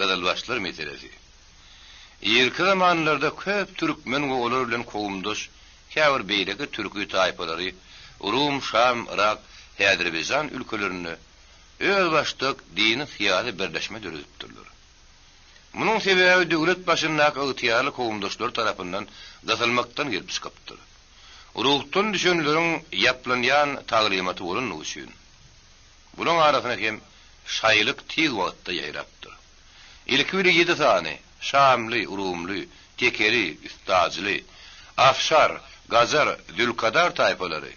Gadalbaşlar meselesi. İlki zamanlarda köp Türkmen oğulları bilen kowumdaş käbir beýleki türkü taýpalary Rum, Şam, Irak, Azerbaycan ülkelerini öz başlyk dini syýasy birleşme döredipdirler. Munyň sebebi döwlet başyndaky ygtyýarly kowumdaşlar tarapyndan gasylmakdan gelip çykypdyr. Urugtun düşünleriň ýaplanýan taglimaty bolan üçin. Bunyň arasyna hem şaýlyk tiz wagtda ýaýrapdyr. İlki biri 7 sany Şamly, Urumly, Tekeri, Üstazly, Afşar, Gazar, Zülkadar taýpalary.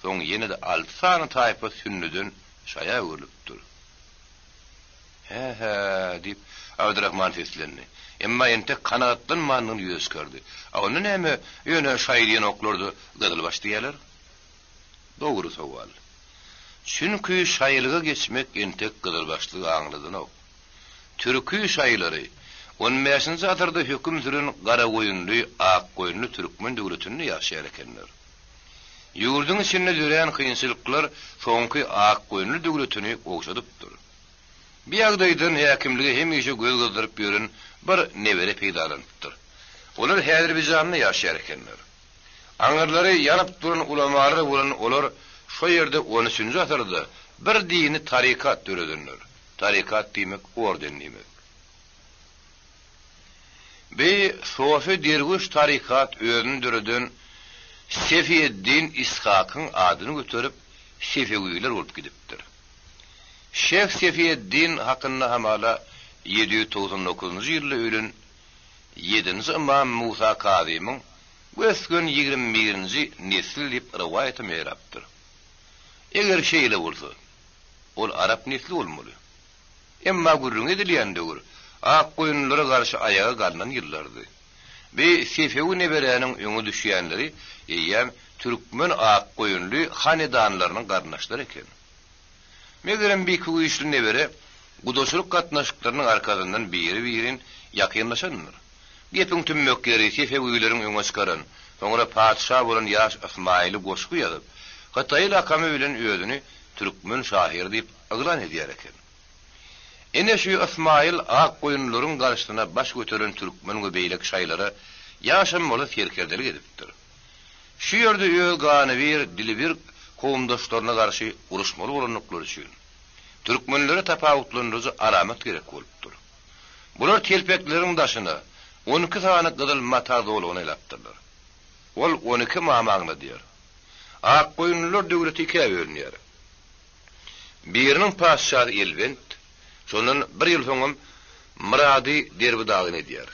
Soň ýene-de 6 sany taýpa sünnüden şaýa öwrülipdir. He dip Abdurrahman seslendi. Emma ente kanatlanmanyň ýüz gördi. Onu näme ýöne şaýryan oklardy gadylbaş diýerler? Dogry sowal. Çünki şaýlyga geçmek ente gadylbaşlygy aňladan ok. Türkü şaýlary 15-nji asyrda höküm süren gara goýunly, ak goýunly türkmen döwletini ýaşaýar ekenler. Ýurdun içinde ýören kynçylyklar soňky ak goýunly döwletini ogşadypdyr. Bir ýagdaýdan häkimligi hemişe göz gızdyryp ýören bir nebere peýdalanypdyr. Olar Azerbaýjanda ýaşaýar ekenler. Aňarlary ýanyp duran ulamary bolan olar şo ýerde 13-nji asyrda bir dini tarikat döredenler. Tarikat diýmek orden diýmek. Be Sofi derwiş tarikat özüni döreden Sefieddin İshak'ın adyny götürüp Sefewiler bolup gidipdir. Şeyh Sefieddin hakynda hamala 799-njy ýylda ölen 7-nji imam Musa Kazymyň göskün 21-nji nesil diýip riwayaty meýrapdyr. Eger şeýle bolsa, ol Arap nesli bolmaly. Emma gurrun edilýän döwür ak goýunlara garşy ayaga galnan ýyllardy. Be Sefewi neberäniň öňe düşýänleri ýa türkmen ak goýunly hanedanlarynyň garnaşlary eken. Megerem bir güýçli nebere gudoşlyk gatnaşyklarynyň arkasyndan biri-birin ýakynlaşanlar. Gepiň tümmekleri Sefewiýleriň öňe çykaran, soňra padşah bolan ýaş Ismaýly goşgu ýazyp, Hataýy lakamy bilen özüni türkmen şahyr diýip aglan edýär eken. Ene şu Ismail ak goýunlaryň garşyna baş götüren türkmen göbeýlik şaýlary ýaşamaly serkerdelik edipdir. Şu ýerde ýögany bir dili bir kowumdaşlaryna garşy uruşmaly bolanlyklar üçin türkmenlere tapawutlandyry alamat gerek bolupdyr. Bular telpekleriň daşyna 12 sany gyzyl mata dolugyny elapdylar. Ol 12 mamagna diýer. Ak goýunlar döwleti ikiye bölünýär. Biriniň paşşahy Elbent, şonun bir ýyl soňam Muradi derbidagyny diýer.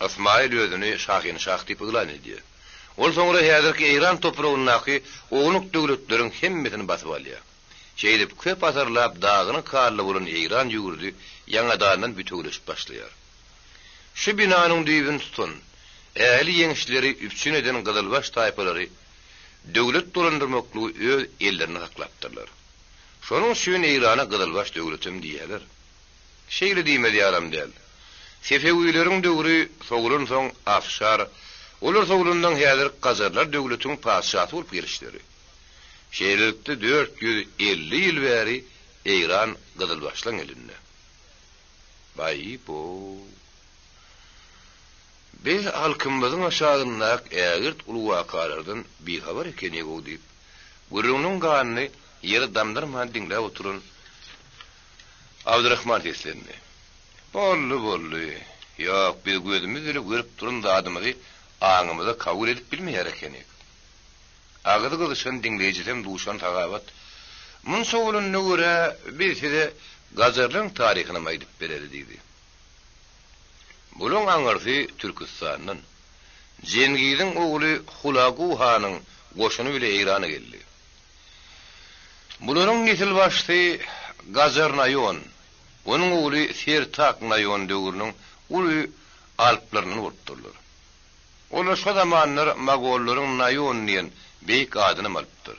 Ismail özüni şahyn şah diýip ýylan edýär. Ol soňra häzirki Iran toprağyndaky oňluk döwletleriň hemmesini basyp alýar. Şeýdip köp asarlap dagyny karly bolan Iran ýugurdy, ýangadan bütügleşip başlaýar. Şu binanyň düýbini tutun, äli ýeňişleri üpçün eden gadylbaş taýpalary döwlet dolandyrmakly öz ellerini haklapdyrlar. Şonuň üçin Irana gadylbaş döwletim diýerler. Şeýle diýmeli ýaram däl. Sefewiýleriň döwri sogurun soň Afşar, olar sogurundan häzir Gazarlar döwletiň paşşahy bolup gelişleri. Şeýlelikde 450 ýyl bäri Iran gadylbaşlaryň elinde. Baýpo. Biz halkymyzyň aşagyndak ägirt ulu wakalardan bihabar ekeni diýip, gurrunun ganyny ýeri damdyrman diňläp oturan Abdurrahman seslendi. Bolly. Ýok, biz gözümiz ile görüp duran da adamyzy aňymyza kabul edip bilmeýär ekenik. Agydy gyzyşan diňleýijilem duşan tagabat. Munsa bolun nöwre biz size Gazarlyň taryhyny aýdyp bereli diýdi. Bulun aňarsy Türkistanyň Jengiziň ogly Hulagu hanyň goşuny bile Irana geldi. Bulanyň nesil başly Gazar naýon, onuň ogly Sertak naýon döwrüniň uly alplaryny urtdylar. Olar şu zamanlar Mogollaryň naýon diýen beýik adyny alypdyr.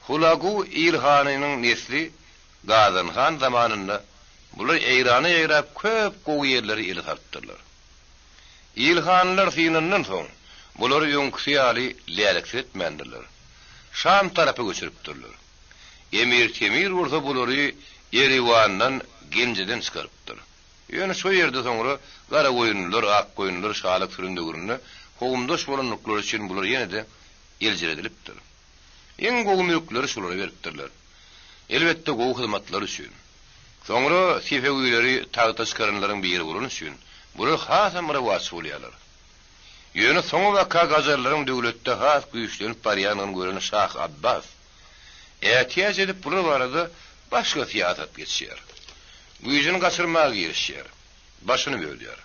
Hulagu İlhanynyň nesli Gazan han zamanynda bular Irana ýaýrap köp gowy ýerleri ele tartdylar. İlhanlar synyndan soň bular ýöňkisi ýaly lýalyksyz etmendiler. Şam tarapy göçüripdirler. Emir Temir ursa bulary Eriwandan genceden çıkarıpdyr. Ýöne şo ýerde soňra gara goýunlar, ak goýunlar şalyk türünde görünýär. Howumdaş bolanlyklar üçin bular ýene-de eljiredilipdir. Eň gowy mülkleri şolara beripdirler. Elbetde gowy hyzmatlar üçin. Soňra sefegileri tagta çıkaranlaryň biri bolan üçin bular hasam rawaç bolýarlar. Ýöne soňra waka gazarlaryň döwletde has güýçlenip barýanyny gören Şah Abbas ätiýaz edip bular barada başga siýasat geçýär. Güýjüni gaçyrmagy ýerişýär. Başyny bölýär.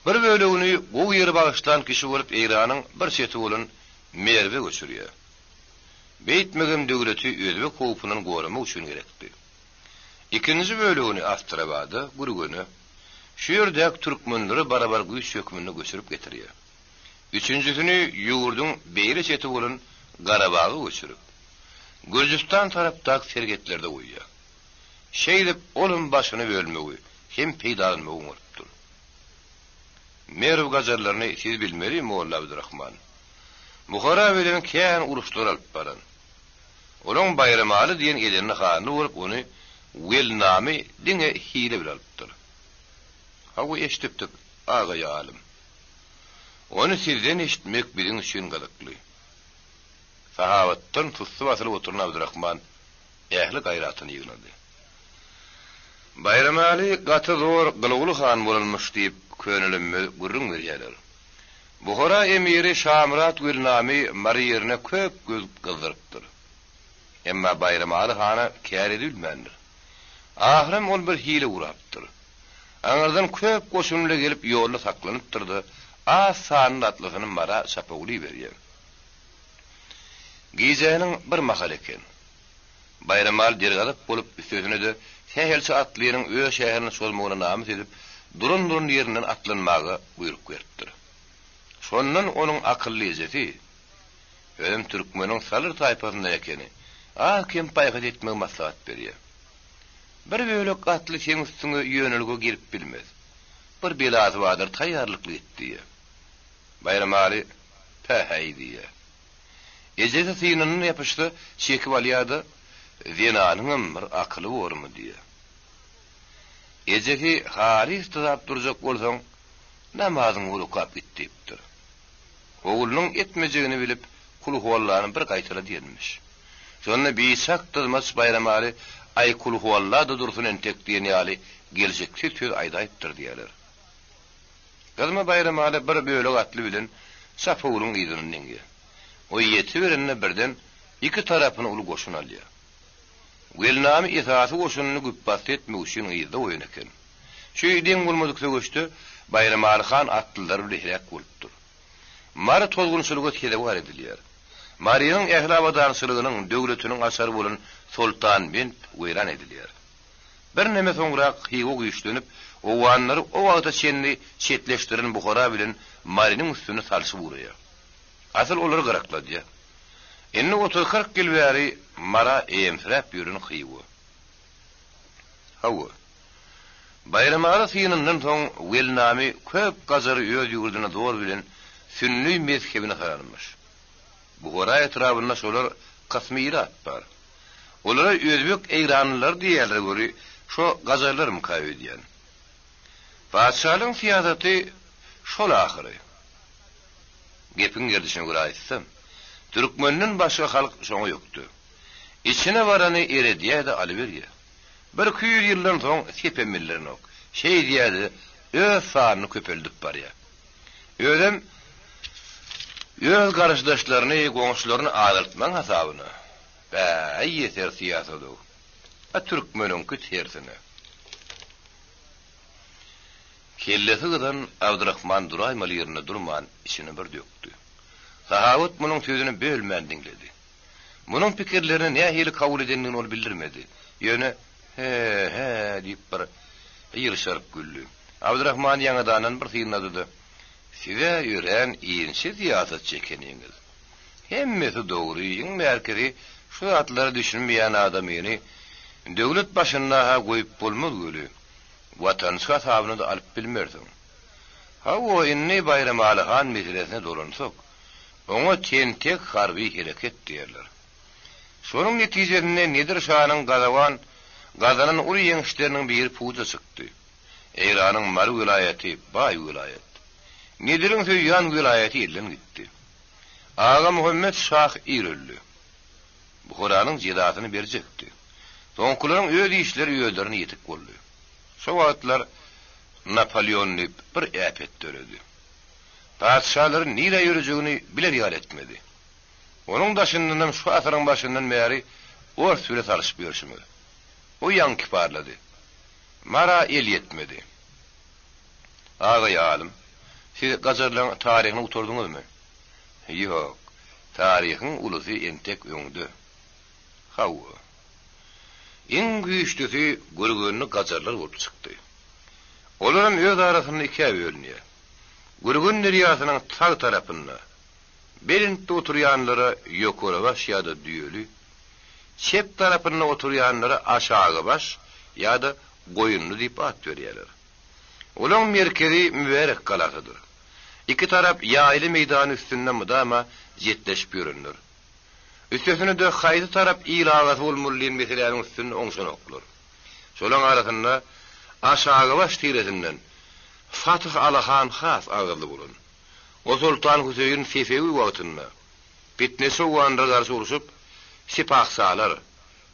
Bir bölegini gowy ýere bagışlan kişi bolup Eýranyň bir seti bolan Merwe göçürýär. Beýtmegem döwleti özbek howpunyň goramak üçin gerekdi. İkinji bölegini Astrabada, Gurgöne, şu ýerdäki türkmenleri barabar güýç hökmüne göçürüp getirýär. Üçünjisini ýurduň beýle seti bolan Garabagy göçürüp, Gürcistan tarapdaky sergetlerde goýýar. Şeýlep olum başyny bölmegi hem peýdalanmagy umurtdyr. Merw gazarlaryny siz bilmeli Molla Abdurrahman. Buhara bilen kän uruşlar alyp baran. Olaň Bayramaly diýen edenni hany bolup ony Welnamy diňe hile bilen alypdyr. Hawa eşitipdik aga ýalim. Onu sizden eşitmek bilen üçin galakly. Sahabatdan tutsa basylyp oturan Abdurrahman ähli gaýratyny ýygnady. Bayramaly gaty zor gylgyly han bolanmyş diýip könülimi gurrun berýärler. Buhara emiri Şamrat Welnamy mary ýerine köp göz gyzdyrypdyr. Emma Bayramaly hana kär edilmendir. Ahyrym ol bir hile urapdyr. Aňardan köp goşunly gelip ýolda saklanypdyrdy. Az sanyny atlasyny mara çapawly berýär. Gizäniň bir mahal eken. Bayramaly dergalyp bolup üstüne de şäherçi atlaryň öz şäherini solmagyna namyt edip durun ýerinden atlanmagy buyruk beripdir. Şondan onuň akylly ejeti ölüm türkmeniň salyr taýpasynda ekeni kim paýgat etmek maslahat berýär. Bir bölek atly şeň üstüne ýönelge girip bilmez. Bir belaz wadyr taýýarlykly etdi. Bayramaly täheydi. Ejeti synyny ýapyşdy, çekip alýardy. Zenanyň bir akyly bormy diýe. Ejeti haris tutap durjak bolsaň namazyň urukap gitdipdir. Oğulnyň etmejegini bilip kulhuwallaryny bir gaýtyra diýenmiş. Şonu biýsak dylmas Bayramaly ay kulhuwallada dursun entek diýen ýaly geljekde töz aýdaýypdyr diýerler. Gazma Bayramaly bir bölek atly bilen Safawlyň ýygynyň ýa. O ýeti berenne birden iki tarapyny uly goşun alýar. Welnamy esasy goşunyny güpbat etmek üçin ýyda oýan eken. Şu ýydyň bolmadykça göçdi, Bayramaly han atlylar bilen hirek bolupdyr. Mary tolgunçylygy kedep var edilýär. Maryanyň ählawadançylygynyň döwletiniň asary bolan Sultan bint weýran edilýär. Bir neme soňra hygo güýçlenip, owanlary o wagta çenli çetleşdiren Buhara bilen Maryanyň üstüne salşy buraya. Asıl olar garaklady. Enne 30-40 ýyl bäri mara emsirap ýürün hygo. Hawa. Bayramaly synyndan soň Welnamy köp gazary öz ýurduna dor bilen sünni mezhebine haýarlymış. Buhara etrabyna şolar kasmyrat bar. Olara özbek eýranlylar diýerler göri şo gazarlar mukawy edýän. Paşalyň siýasaty şol ahyry. Gepin gerdişine göre aýtsam, türkmeniniň başga halk şoňa ýokdy. İçine barany erediýär de alyberýär. Bir 200 ýyldan soň sepemillerin ok. Şeý diýdi, öz sanyny köpeldip barýar. Öýdem öz garaşdaşlaryny, goňşularyny adaltmaň hasabyna. Ýeter siýasady. Türkmeniň tersine. Kellesi gydan Abdurrahman Duraymaly ýerine durman içine bir dökdi. Sahabat munyň sözüni bölmän dinledi. Munyň pikirlerini nähili kabul edenini ol bildirmedi. Ýöne he diýip bir ýyrşaryp güldü. Abdurrahman ýaňadan bir syňnady. Size ýören iýinçi siýasat çekeniňiz. Hemmesi dogry, iň merkezi şu atlary düşünmeýän adamyny döwlet başynda goýup bolmaz göli. Watan sahabyny da alyp bilmerdim. Hawa inni Bayramaly han meselesine dolansak, oňa tentek harby hereket diýerler. Şonuň netijesinde nedir şanyň gazawan Gazanın ulu yeňişleriniň bir puza çykdy. Eýranyň Mar vilayaty, Bay vilayat. Nediriň Söýýan vilayaty ellen gitdi. Ağa Muhammed Şah İröllü. Buharanyň jidatyny berjekdi. Soňkularyň öz işleri ýölerini ýetik boldy. Şo wagtlar Napoleonly bir äpet döredi. Padşahlary nire ýürejegini biler ýal etmedi. Onuň daşyndan şu asaryň başyndan bäri or süre tarışyp ýörüşmedi. O ýanky parlady. Mara el yetmedi. Ağa ýalym, siz Gazarlaryň taryhyny uturduňyzmy? Ýok. Taryhyň ulusy entek öňdü. Hawa. Iň güýçlüsi Gürgünni Gazarlar bolup çykdy. Olaryň öz arasyny ikiä bölünýär. Gürgün deriýasynyň tag tarapynda berinde oturýanlara ýokara baş ýa-da düýeli, çep tarapynda oturýanlara aşağı baş ýa-da goýunly diýip at berýärler. Olaň merkezi müberek galatydyr. İki tarap ýaýly meýdany üstünde mudama jetleşip ýörünür. Üstesine de haýdy tarap ýylagat bolmalyň meselelerin üstünde oňşan oklar. Şolaň arasynda aşağı baş tiresinden Fatih Alahan has ağırlı bulun. O Sultan Hüseyin Sefevi wagtynda bitnesi uganda garşy uruşup sipah sağlar,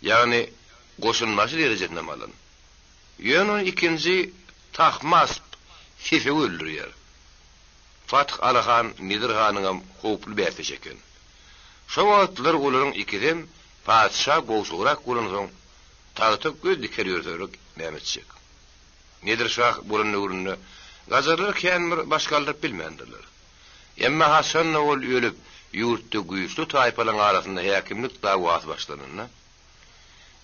yani goşunmaşy derejesinde malyn. Ýöne ikinji Tahmasp Sefevi öldürýär. Fatih Alahan Nidir hanyňam howply bäfeş eken. Şo wagtlar olaryň ikidem padşah goşurak bolansoň taýta göz diker ýörderek nämetçek. Nidir şah bolan ugrunny Gazarlar kendir başgalyp bilmendiler. Emma Hasan ol ölüp ýurtda güýçlü taýpalaryň arasynda häkimlik dawasy başlananda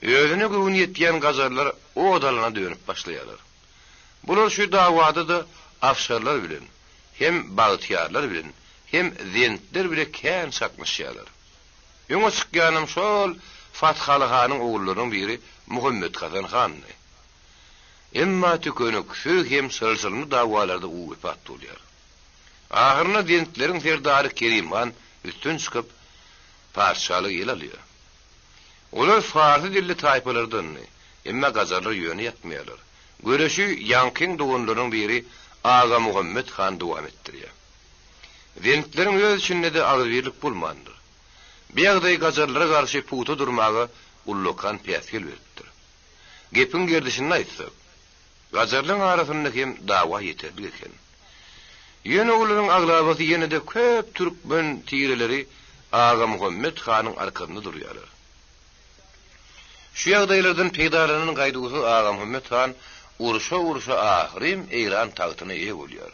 özüne güwün ýetýän Gazarlar o odalana dönüp başlaýarlar. Bular şu dawada da afşarlar bilen, hem bagtyarlar bilen, hem zentler bilen kän saklaşýarlar. Ýöňe çykýanym şol Fathaly hanyň oğullarynyň biri Muhammed Kazan han. Emma tükönük hem sılsılmy dawalarda uwy pat bolýar. Ahyrna dentleriň serdary Kerim han üstün çykyp padşahlyk el alýar. Olar farsy dilli taýpalardan, emma Gazarlar ýöne ýetmeýärler. Göreşi ýankyň dogunlaryň biri Ağa Muhammed han dowam etdirýär. Dentleriň öz içinde de agyrlyk bolmandyr. Beýagdaý Gazarlara garşy puta durmagy ullukan päsgel beripdir. Gepin gerdişini aýtsak, Gazarlyň arasynda hem dawa ýeterli eken. Ýöne olaryň aglabasy ýene de köp türkmen tireleri Ağa Muhammed hanyň arkasynda durýarlar. Şu ýagdaýlardan peýdalanyň gaýdygysy Ağa Muhammed han uruşa ahirem Eýran tagtyna eýe bolýar.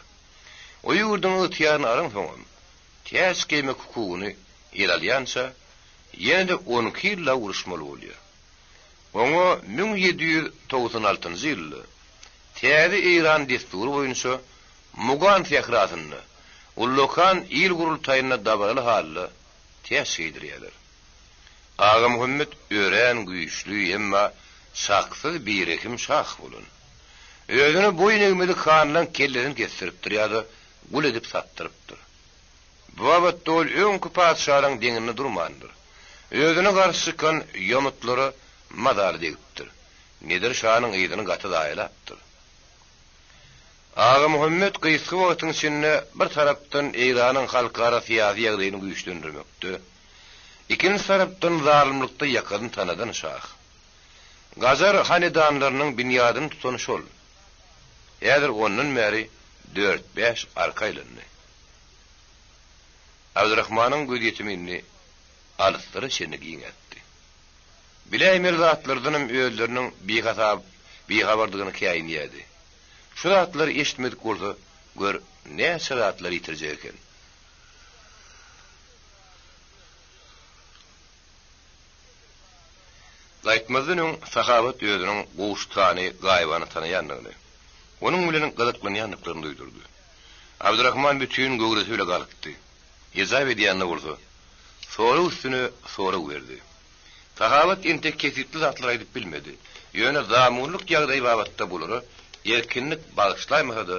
O ýurdun ýetýän aryn soňam täs geme hukugyny ýeralýança ýene de 12 ýylla uruşmaly bolýar. Oňa 1796-njy ýylda Täze Eýran destury boýunça Mugan tekratyny ullukan il gurultaýyna dabaly halda täsir edýärler. Ağa Muhammed ören güýçlü emma saksyz bir hekim şah bolun. Özüne boyun egmeli kanlan kellerini kestiripdir ýa-da gul edip sattyrypdyr. Bu wagtda ol öňkü padşahyň deňine durmandyr. Özüne garşy çykan ýomutlara madar degipdir. Nedir şahanyň ýygyny gaty daýlapdyr. Ağa Muhammed gysgy wagtyň içinde bir tarapdan Eýranyň halkara syýasy ýagdaýyny güýçlendirmekde, ikinji tarapdan zalymlykda ýakyn tanadan şah. Gazar hanedanlarynyň binýadyny tutan şol. Ýa-da ondan bäri 4-5 arkaýlandy. Abdurrahmanyň göz ýetimini alystyry şeňe giňetdi. Bileýmer zatlardan özleriniň bihabardygyny käýinýärdi. Şu zatlar eşitmedik bolsa, gör näçe zatlar ýitirjek eken. Gaýtmazynyň sahabat özüniň goştany gaýbany tanaýanlygyny, onuň bilen gyzyklanýanlyklaryny duýdurdy. Abdurrahman bütün gögresi bile galypdy. Ýezap edýände bolsa, soru üstüne soru berdi. Sahabat entek kesitli zatlar aýdyp bilmedi. Ýöne zamurlyk ýagdaý babatda bolary, erkinlik bagışlaýmasa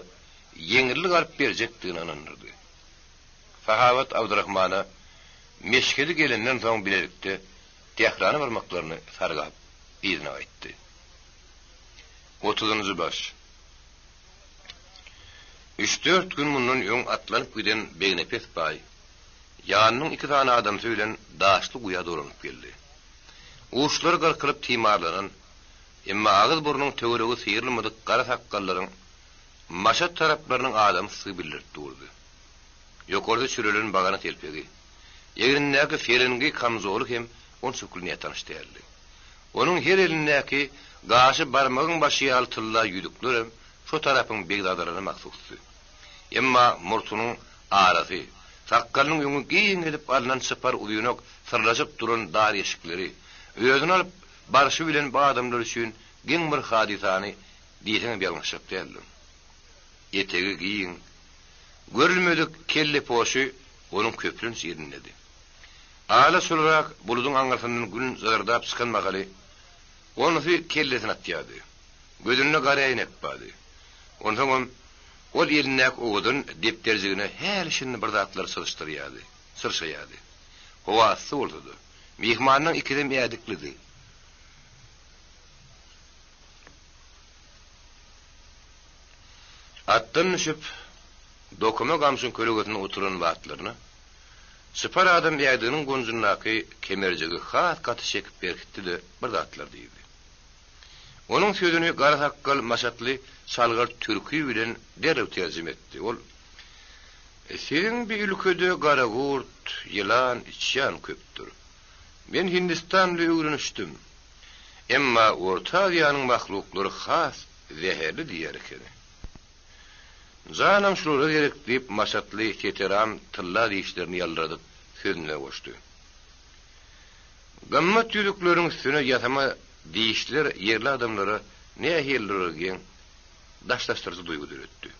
yeňirlik alyp berjekdigini anandyrdy. Sahabat Abdurrahmana meşkedi gelenden soň bilelikde Tehrana barmaklaryny sargap izine aýtdy. 30-njy baş. 3-4 gün mundan ýöň atlanyp giden Begnepes baý ýanynyň 2 tane adam söýlen daşly guýa doranyp geldi. Uşlar garkylyp timarlanan, emma agyz burnuň töweregi sıyırlmadyk gara sakkallaryň maşat taraplarynyň adam sybilip durdy. Ýokarda çürelen bagana telpegi. Ýegrindäki ferengi kamzoly hem on sökülnä tanışdyrdy. Onuň her elindäki gaşy barmagyň başy altylla ýüdükler şu tarapyň begdadlaryna maksusdy. Emma murtunyň arasy, sakkalynyň ýöňü giň edip alynan sypar uýunak sırlaşyp duran dar ýeşikleri, özüni alyp barşy bilen bu adamlar üçin giň bir hadisany diýsen bermişip derler. Ýetegi giň görülmedik kelle poşy onuň köprün ýerindedi. Ala sularak buludyň aňarsyndan gün zardap çykan magaly onu kellesine atýady. Gözüne garaýyn etmedi. Ondan ol ýerindäki oğudun depderzigine her işini bir zatlar sırıştırýady, sırşaýady. Howasy boldy. Mihmanyň ikide ýadiklidi. Atdan düşüp dokuma gamşyn kölegetine oturan wagtlaryny Sıpar adam ýadynyň gonjunlaky kemerjigi hat gaty çekip berkitdi de bir zatlar diýdi. Onuň sözüni gara sakkal maşatly salgar türkü bilen derrew terjim etdi. Ol "Seň bir ülkede gara gurt, ýylan, içýan köpdür. Men Hindistanly öwrenişdim. Emma Orta Aziýanyň mahluklary has zeherli diýer eken. Zanam şulara gerek diýip maşatly teteran tylla diýişlerini ýalradyp sözüne goşdy. Gammat ýüzükleriň üstüne ýatama diýişler ýerli adamlara ne hellergen daşlaşdyrdy duýgu döretdi.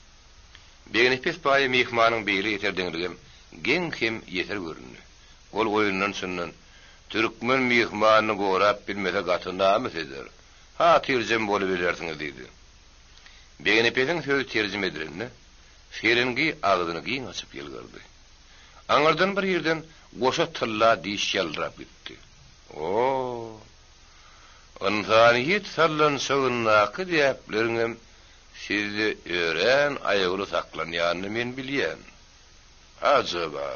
Begnepes baý mihmanyň beýle ýeterdiňligem geň hem ýeter görünýär. Ol oýundan sondan türkmen mihmanyny gorap bilmese gatynamy eder. Ha terjem bolup bilersiňiz diýdi. Begnepesiň sözü terjim edilenini ferengi agyzyny giň açyp ýelgirdi. Aňardan bir ýerden goşa tylla diýiş ýalrap gitdi. O Anzaniyet sallan sögünnaky diýiplerinem sizi ören aýagyly saklanýanyny men bilýän. Ajaba.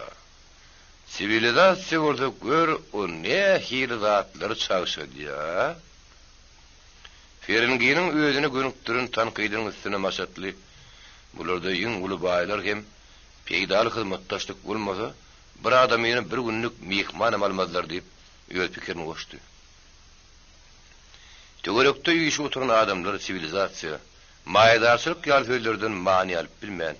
Sivilizasiýa urda gör o ne hili zatlary çagşadýa. Ferenginiň özüni gönükdiren tanqydyň üstüne maşatly bularda ýyň uly baýlar hem peýdaly hyzmatdaşlyk bolmasa bir adamyny bir günlük mihman almazlar diýip öz pikirini goşdy. Töwerekde ýyşy oturan adamlar sivilizasiýa, maýdarçylyk ýalföylerden many alyp bilmän,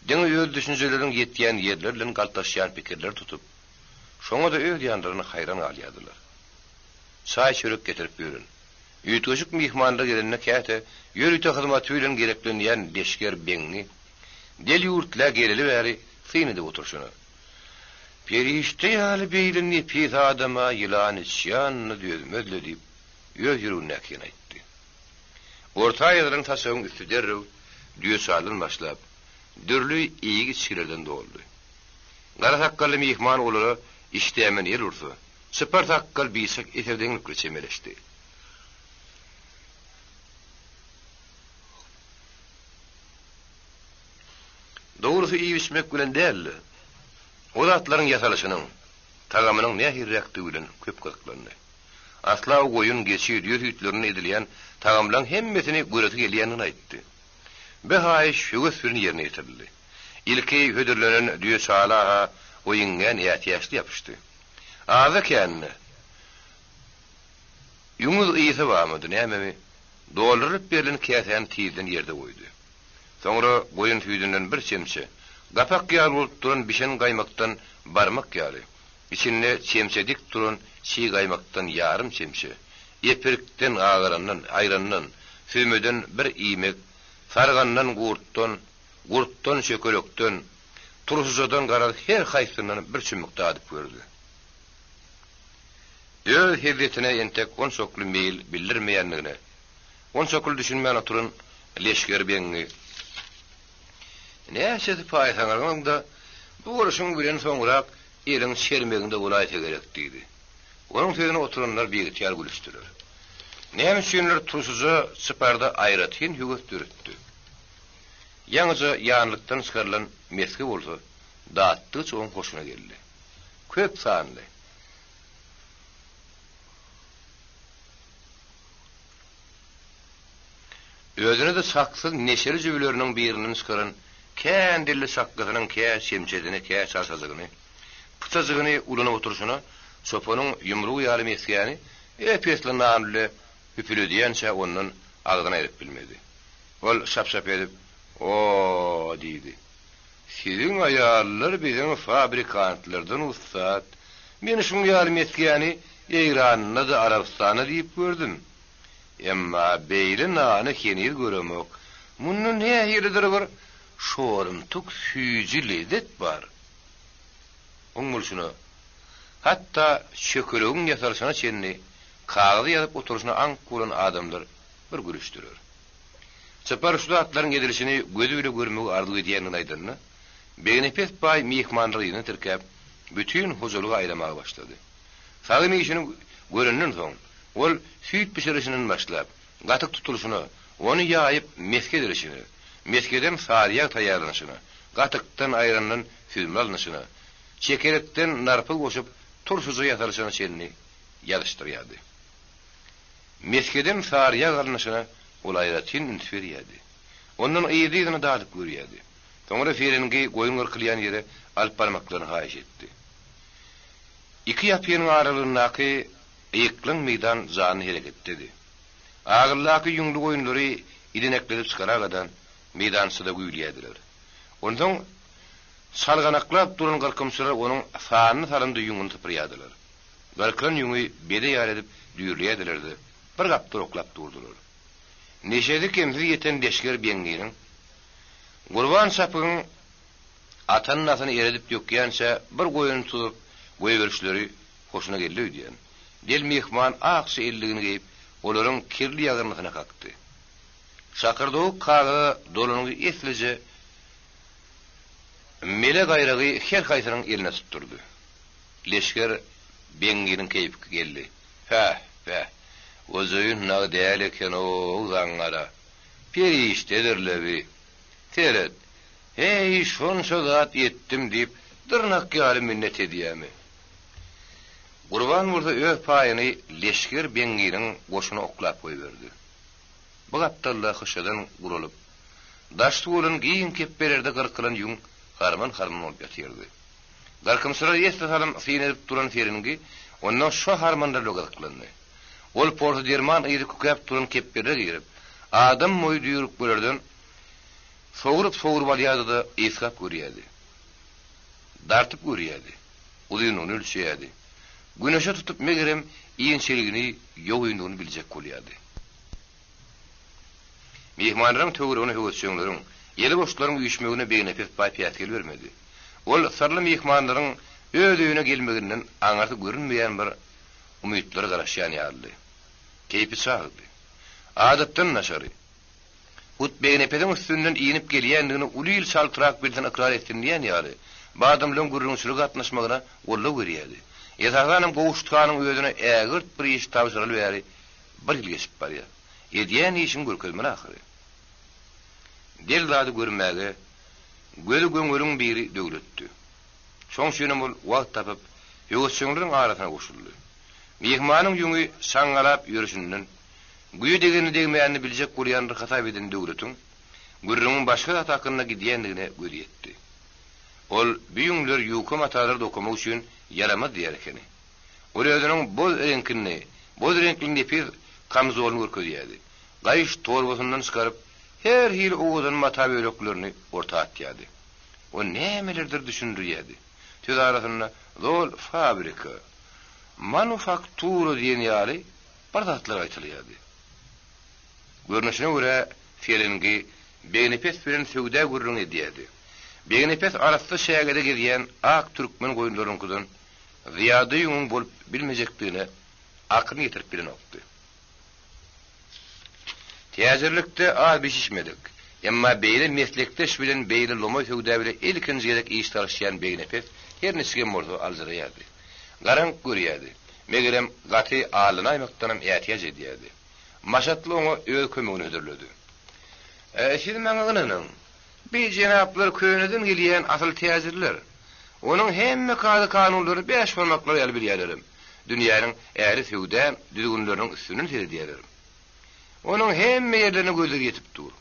diňe öz düşünjeleriň ýetýän ýerler bilen galtaşýan pikirler tutup, şoňa da öz ýanlaryny haýran alýadylar. Çaý çörek getirip ýörün. Ýütgeşik mihmanlar gelenine käte, ýörüte hyzmaty bilen gereklenýän deşger beňni, del ýurtlar geleli bäri synydy oturşuny. Perişte ýaly beýlini pis adama ýylan içýanyny dözmezle diýip öz ýürüne kin aýtdy. Orta ýylyň taşawyň üstü derrew düýe salyn başlap, dürli iýgi çilerden doldy. Gara sakkaly mihman olara işdämen ýer ursa, sıpar sakkal biýsek eterdeňlik geçemeleşdi. Doğrusu iyi içmek bilen değil. O zatlaryň ýasalyşynyň, tagamynyň nähirrekdi bilen köp gyrklandy. Asla o goýun geçir ýür hütlerini edilýän tagamlaryň hemmesini göreti gelýänini aýtdy. Behaýy şugus birini ýerine ýetirildi. Ilki hödürlenen düýe çalaha oýungan ýatyýaşly ýapyşdy. Aza känni. Ýumuz iýse bamydy näme? Dolaryp berilen käsen tiýden ýerde goýdy. Soňra goýun tüýdünden bir çemçe, gapak ýaly bolup duran bişen gaýmakdan barmak ýaly, içinde çemçedik duran çiğ gaýmakdan ýarym çemçe, epirikden agarandan, aýrandan, süýmeden bir iýmek, sargandan gurtdan şökelekden, tursuzadan garal her haýsynyň bir çümükde adyp gördi. Öz hezzetine entek on sokly meýil bildirmeýänligine, on sokly düşünmän oturan leşger beňi näçe paýsanlarynda bu görüşüň bilen soňrak ýeriň şermeginde bulaýta gerek diýdi. Onuň sözüne oturanlar beýitýär gülüşdiler. Näme üçinler tursuzu sıparda aýratyn hügüt dürtdi. Ýaňyja ýanlykdan çykarlan meski bolsa, daatdy çoň hoşuna geldi. Köp sanly. Özüne de saksız neşeli jübileriniň birinin çykaran kendilli sakkatynyň kä şemçedini, kä çarşazygyny, pıtazygyny ulanyp oturşuna, çopanyň ýumrugy ýaly meskýäni epesli nanly hüpülü diýençe onuň agdyna erip bilmedi. Ol şap-şap edip, "O" diýdi. "Siziň aýallar biziň fabrikantlardan ussat. Men şu ýaly meskýäni Eýranyna da Arabistana diýip gördüm. Emma beýle nany kenir göremek. Munun nähiridir bir şorumtuk süýji lezzet bar. Oňmul şunu. Hatta şökölüň ýasaryşyna çenni kağıdy ýazyp oturuşyna aňk bolan adamlar bir gülüşdirer. Çapar şu atlaryň gedilişini gözü ile görmegi arzuwy diýenini aýdyrny. Beýnepet baý mehmanlygyny tirkep bütün huzurlugy aýlamaga başlady. Sagyny işini görenden soň ol süýt pişirişiniň başlap, gatyk tutuluşyny, onu ýaýyp meske dirişini, meskeden saryýa taýýarlanyşyny, gatykdan aýranyň süýme alnyşyny, çekerekden narpy goşup turşuzy ýasaryşyny çenni ýalyşdyrýardy. Meskeden saryýa alnyşyny ol aýratyn ünsberýärdi. Onuň ýediňini daýyp görýärdi. Soňra ferengi goýun ýerkilýän ýere alyp barmaklaryny haýyş etdi. Iki ýapynyň aralygyndaky ýekliň meydan zany hereketdedi. Agyrlaky ýuňly goýunlary idinekleri çykaradan meydançyda güýlýärdiler. Ondan salganaklap duran garkymçylar onuň sanyny taryndy ýuňuny typyrýardylar. Garkyn ýuňy bede ýar edip düýrýärdilerdi. Bir gapdy oklap durdular. Neşedi kemsi ýeten deşger beňginiň Gurban sapyň atan nasyny eredip ýokýança bir goýun tutup goýy berişleri hoşuna geldi diýen. Del mehman akşy elligini geyip olaryň kirli ýagyrlygyna kakdy. Şakyrdyk kagy dolanyny esleje mele gaýragy her kaýsynyň eline tutturdy. Leşger beňginiň keýip geldi. "Ha, özüň nagy däl eken o zaňlara. Periştedirlebi. Teret. Hey, şonça zat etdim diýip dyrnak ýaly minnet edýämi?" Gurban burada öz paýyny leşger beňginiň goşuna oklap goýberdi. Bu gapdalla hyşadan gurulup, daşdy bolan giýin kep bererde gyrkylan ýuň harman bolup ýatyrdy. Garkymsylar ýesde salam synedip duran feringi ondan şu harmanda gyrkylany. Ol portu derman ýeri kökep duran kep berere girip, adam moý düýrüp görerden soğurup alýardy, eskap görýärdi. Dartyp görýärdi. Ulynyny ölçýärdi. Güneşe tutup megerem iýinçeligini ýogynyny biljek bolýardy. Mehmanlaryň töweregine höwetçiňleriň, ýeli boşlaryň üýüşmegine beýnepet paýat gelbermedi. Ol sarly mehmanlaryň öýüne gelmeginden aňarty görünmeýän bir umytlary garaşýan ýaly. Keýpi çagdy. Adatdan naşary. Hut beýnepediň üstünden iýinip gelýändigini ulyl çaltyrak bilden ikrar etdiň diýen ýaly. Badamlyň gürrüňçüligi atnaşmagyna golla görýärdi. Ýetaganam gowuştkanyň özüne ägirt bir iş tawşyryl bäri bir ýyl geçip barýar. Edýän işin görkezmen ahyry. Dellady görmäge gözü göňüliň biri döwletdi. Şoň şenem ol wagt tapyp ýöwüşçüňleriň arasyna goşuldy. Mehmanyň ýüňi saňgalap ýörüşinden güýü degeni degmeýänini biljek bolýandyr hatap eden döwletiň gürrüňiň başga atakyna gidýändigine görýetdi. Ol büyüňler ýukum atalar dokumak üçin yaramaz diýer ekeni. Ol özüniň boz renkli nepir kamzoluny görkezýärdi. Gaýyş torbasyndan çykaryp her hil oğuzun mata bölüklerini orta atýardy. O nämelerdir düşündirýärdi. Töz arasynda zol fabrika, manufaktura diýen ýaly bir zatlar aýtylýardy. Görnüşine göre ferengi beýnepes bilen söwda gurrun edýärdi. Beýnepes arasynda şägede girýän ak türkmen goýunlarynyňdan ziyada ýuň bolup bilmejekdigine akyny ýetirip bilen okdy. Täzirlikde az bişişmedik. Emma beýle meslekdeş bilen beýle lomoy söwda bilen ilkinji gerek iş tarşýan beýnepes her nesige mordu alzyrýardy. Garank görýärdi. Megerem gaty alyna aýmakdanam ätiýaj edýärdi. Maşatly oňa öz kömegini ödürledi. Siz maňa gynanyň. Bir jenaplar köýneden gelýän asyl täzirler. Onuň hemme kanunlary 5 barmaklary ýaly bilýärlerim. Dünýäniň äri söwde düzgünleriniň üstünden seredýärlerim. Onuň hemme ýerlerine gözleri ýetip dur.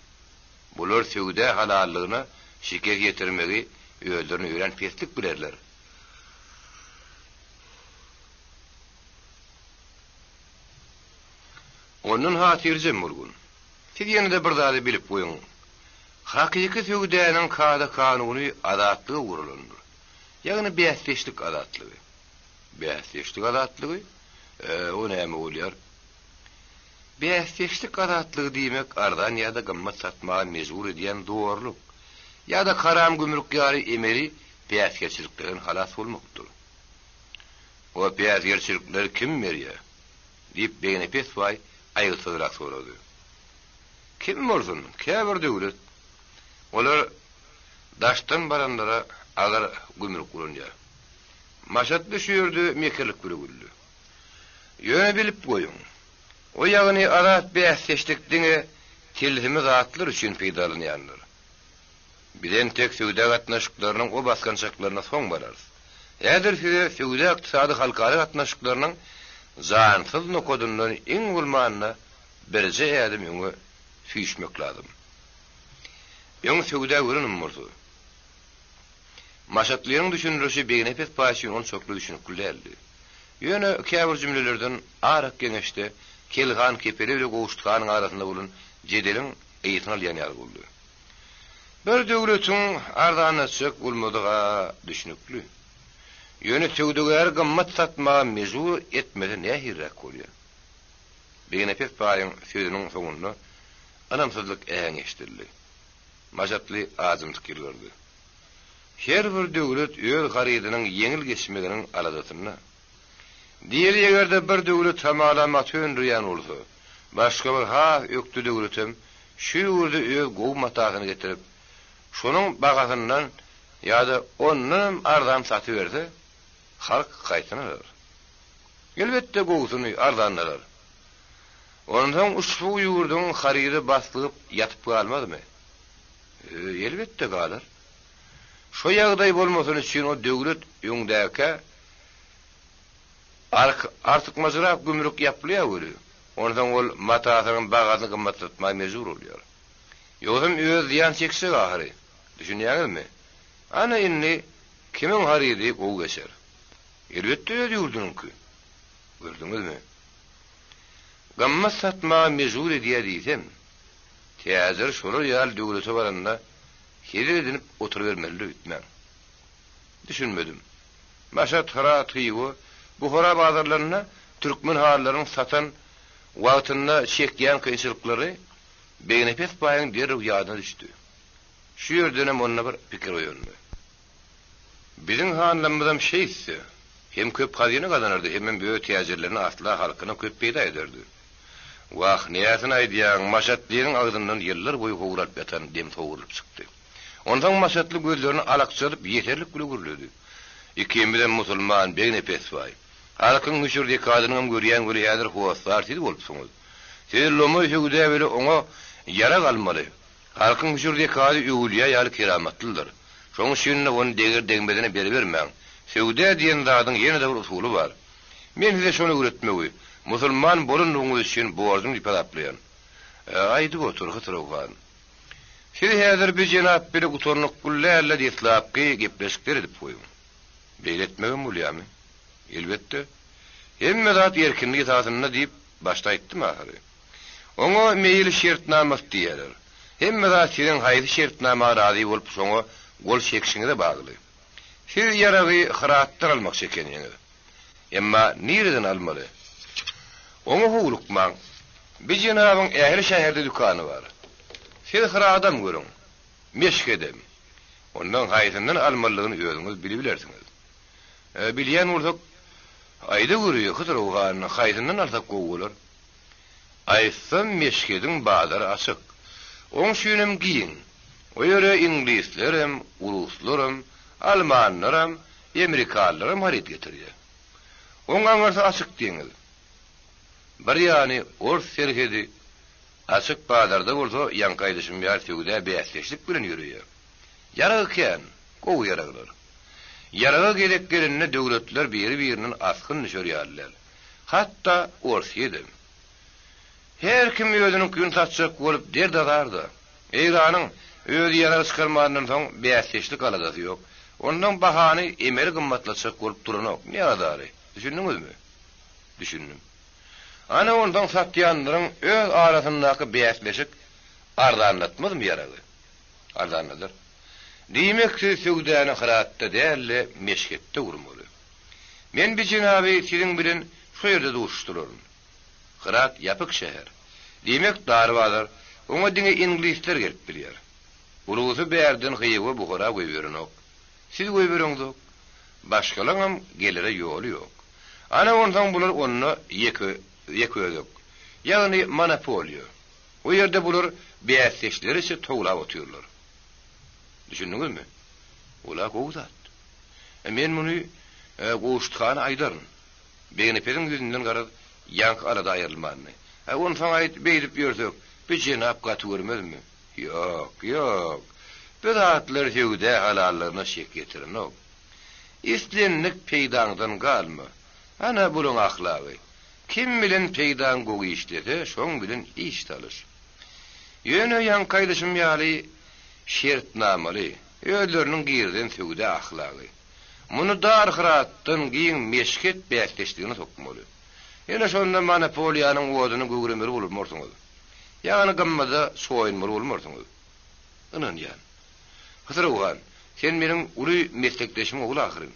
Bular söwde halallygyna şeker ýetirmegi öýlerini öýren peslik bilerler. Onun hatirjem bolgun. Siz ýene-de bir zady bilip goýuň. Hakyky söwdäniň kanuny adatlygy gurulandyr. Ýagny beýsleşlik adatlygy. Beýsleşlik adatlygy o näme bolýar? Beýsleşlik adatlygy diýmek ardan ýa-da gymmat satmaga mejbur edýän dogurluk. Ýa-da karam gümrük ýary emeli beýsleşlikden halas bolmakdyr. O beýsleşlikler kim berýär? Diýip beýne pesway aýyrsızrak sorady. Kim bolsun? Käbir döwlet. Olar daşdan baranlara agar gümrük guranýar. Maşat düşýärdi, mekerlik gürüldi. Ýöne bilip goýuň. O ýagny adat beýsleşlikdiňe tilhimi zatlar üçin peýdalanýarlar. Bilen tek söwde gatnaşyklarynyň o baskançaklaryna soň barar. Ýa-da söwde ykdysady halkary gatnaşyklarynyň zansyz nokodundan iň ulmanyna berje ýa-da ýöňe süýşmek lazım. Ýöň söwde görünüm bolsa. Maşatlyň düşünürşi beýne pes paşy on çoklu düşünüp gülerdi. Ýöne käbir jümlelerden arak geňeşde kelgan kepeli we goştganyň arasynda bolan jedeliň eýitini alýan boldy. Bir döwletiň ardana çyk bolmadyga düşünükli. Ýöne söwdeger gymmat satmaga mejbur etmeden nähirrak bolýar. Beýne pes paýyň sözüniň soňunda anamsızlyk äň eşdildi. Maşatly azym pikirlerdi. Her bir döwlet öz garydynyň ýeňil geçmeginiň aladatyna. Diýer ýerde bir döwlet tamalamat öndürýän bolsa, başga bir öktü döwletem şu ýerde öz gowy matagyny getirip, şonuň bagasyndan ýa-da onuň ardan saty berse, halk gaýtanyr. Elbetde gowusyny ardanlar. Ondan uçlu ýurdun haryry bastylyp ýatyp galmadymy? Elbetde galar. Şo ýagdaý bolmasyn üçin o döwlet ýöňdäki artykmazyrap gümrük ýapylýar. Ondan ol matasynyň bagasyny gymmatlatmagy mejbur bolýar. Ýogam öz ýan çekse ahary. Düşünýärmi? Ana indi kimin haryry gow geçer? Elbetde öz ýurdunky. Gördüňizmi? Gamma satmaga mejbur edýär diýsem, täzir şolar ýal döwlete baranda hili edinip oturuvermeli ütmän. Düşünmedim. Maşat haratyýy bu hara bazarlaryna türkmen hallaryň satan wagtynda çekýän kynçylyklary beýne pes paýyň derýär ýadyna düşdi. Şu ýerden monna bir pikir oýandy. Biziň hanlarymyzam şeýse, hem köp hazyny gazanardy, hem böyle täzirlerini asla halkyna köp peýda ederdi. Wah, niýatyny aýdýan maşatlyň agdyndan ýyllar boýu howrap ýatan dem sowurup çykdy. Ondan maşatly gözlerini alakçalyp ýeterlik gülügürledi. Ikimi bilen musulman beýne pesway. Halkyň müşürdi kadynyň görýän göre ýadyr howaslar siz bolupsyňyz. Siz lomy hügde bile oňa ýara galmaly. Halkyň müşürdi kady öwliýa ýaly keramatlydyr. Şoň üçin onu deger degmedine berbermäň. Söwde diýen zadyň ýene-de bir usuly bar. Men size şonu öwretmegi. Musulman bolunduğunuz için borcum ipalaplayan. Aydı otur hıtırıqan. Siz häzir bir jenap biri gutornuq kullerle diýtlapky gepleşikler edip goýun. Beýletmegem bolýarmy? Elbetde. Hemme zat erkinligi tasyna diýip başda aýtdym ahary. Oňa meýil şertnamas diýerler. Hemme zat siziň haýdy şertnama razy bolup soňa gol çekişiňe bagly. Siz ýaragy hyratdan almak çekeniňiz. Emma nireden almaly? Oňa howlukmaň. Bir jenabyň ähli şäherde dükany bar. Siz hyra adam görüň. Meşkedem. Ondan haýsyndan almalygyny özüňiz bilip bilersiňiz. Bilýän bolsak, aýda görýär, hytyrgan haýsyndan alsak gowy. Aýsam meşkediň bazary açyk. Oň şünem giýin. O ýere ingilislerim, ruslarym, almanlarym, amerikanlarym harit getirýär. Oňa aňarsa açyk diýiniz. Bir yani ors serhedi açık bazarda bolsa yankaydışım ýar söwde beýsleşlik bilen ýürüýär. Yaragken, gowy yaraglar. Yaraga gelek gelenine döwletler biri-birinin askyn nişörýärler. Hatta ors ýedi. Her kim özüniň gün tatçak bolup derdardy. Eýranyň öz ýara çykarmagynyň soň beýsleşlik aladasy ýok. Ondan bahany emeri gymmatlaçak bolup duranok. Nädary? Düşündiňizmi? Düşündim. Ana ondan satýanlaryň öz arasyndaky beýsleşik ardanlatmazmy ýaragy? Ardanladyr. Diýmekçi söwdäni hyratda dälle meşgette urmaly. Men bir jinaby siziň bilen şu ýerde duşdurarym. Hyrat ýapyk şäher. Diýmek darwalar, oňa diňe ingilisler gelip bilýär. Urusy bärden hyýygy buhara goýberenok. Siz goýbereňiz. Başgalaňam gelere ýoly ýok. Ana ondan bular onu ýeködük. Ýagny monopoliýa. O ýerde bular beýsleşleri ise toglap otyrlar. Düşündiňizmi? Ola gowzat. Men muny goştgany aýdaryn. Beýneperiň ýüzünden garap ýank arada aýrylmany. Onu soň aýt beýdip ýörsek, bir jenap gatwurmazmy? Ýok, ýok. Bir atlar söwde halallaryna şek getirenok. İslenlik peýdaňdan galmy. Ana buluň ahlagy. Kim bilen peýdaň gowy işlede, şoň bilen iş talyş. Ýöne ýankaýdyşym ýaly şertnamaly, öýleriniň girden söwde ahlagy. Muny dar hyratdan giň meşket beýsleşdigine sokmaly. Ýene şonda monopoliýanyň wodyny göwremeli bolup morsuňuz. Ýagny gammada soýunmaly bolup morsuňuz. Anan ýan. Hyzırwan, sen meniň uly meslekdeşim ogul ahyryn.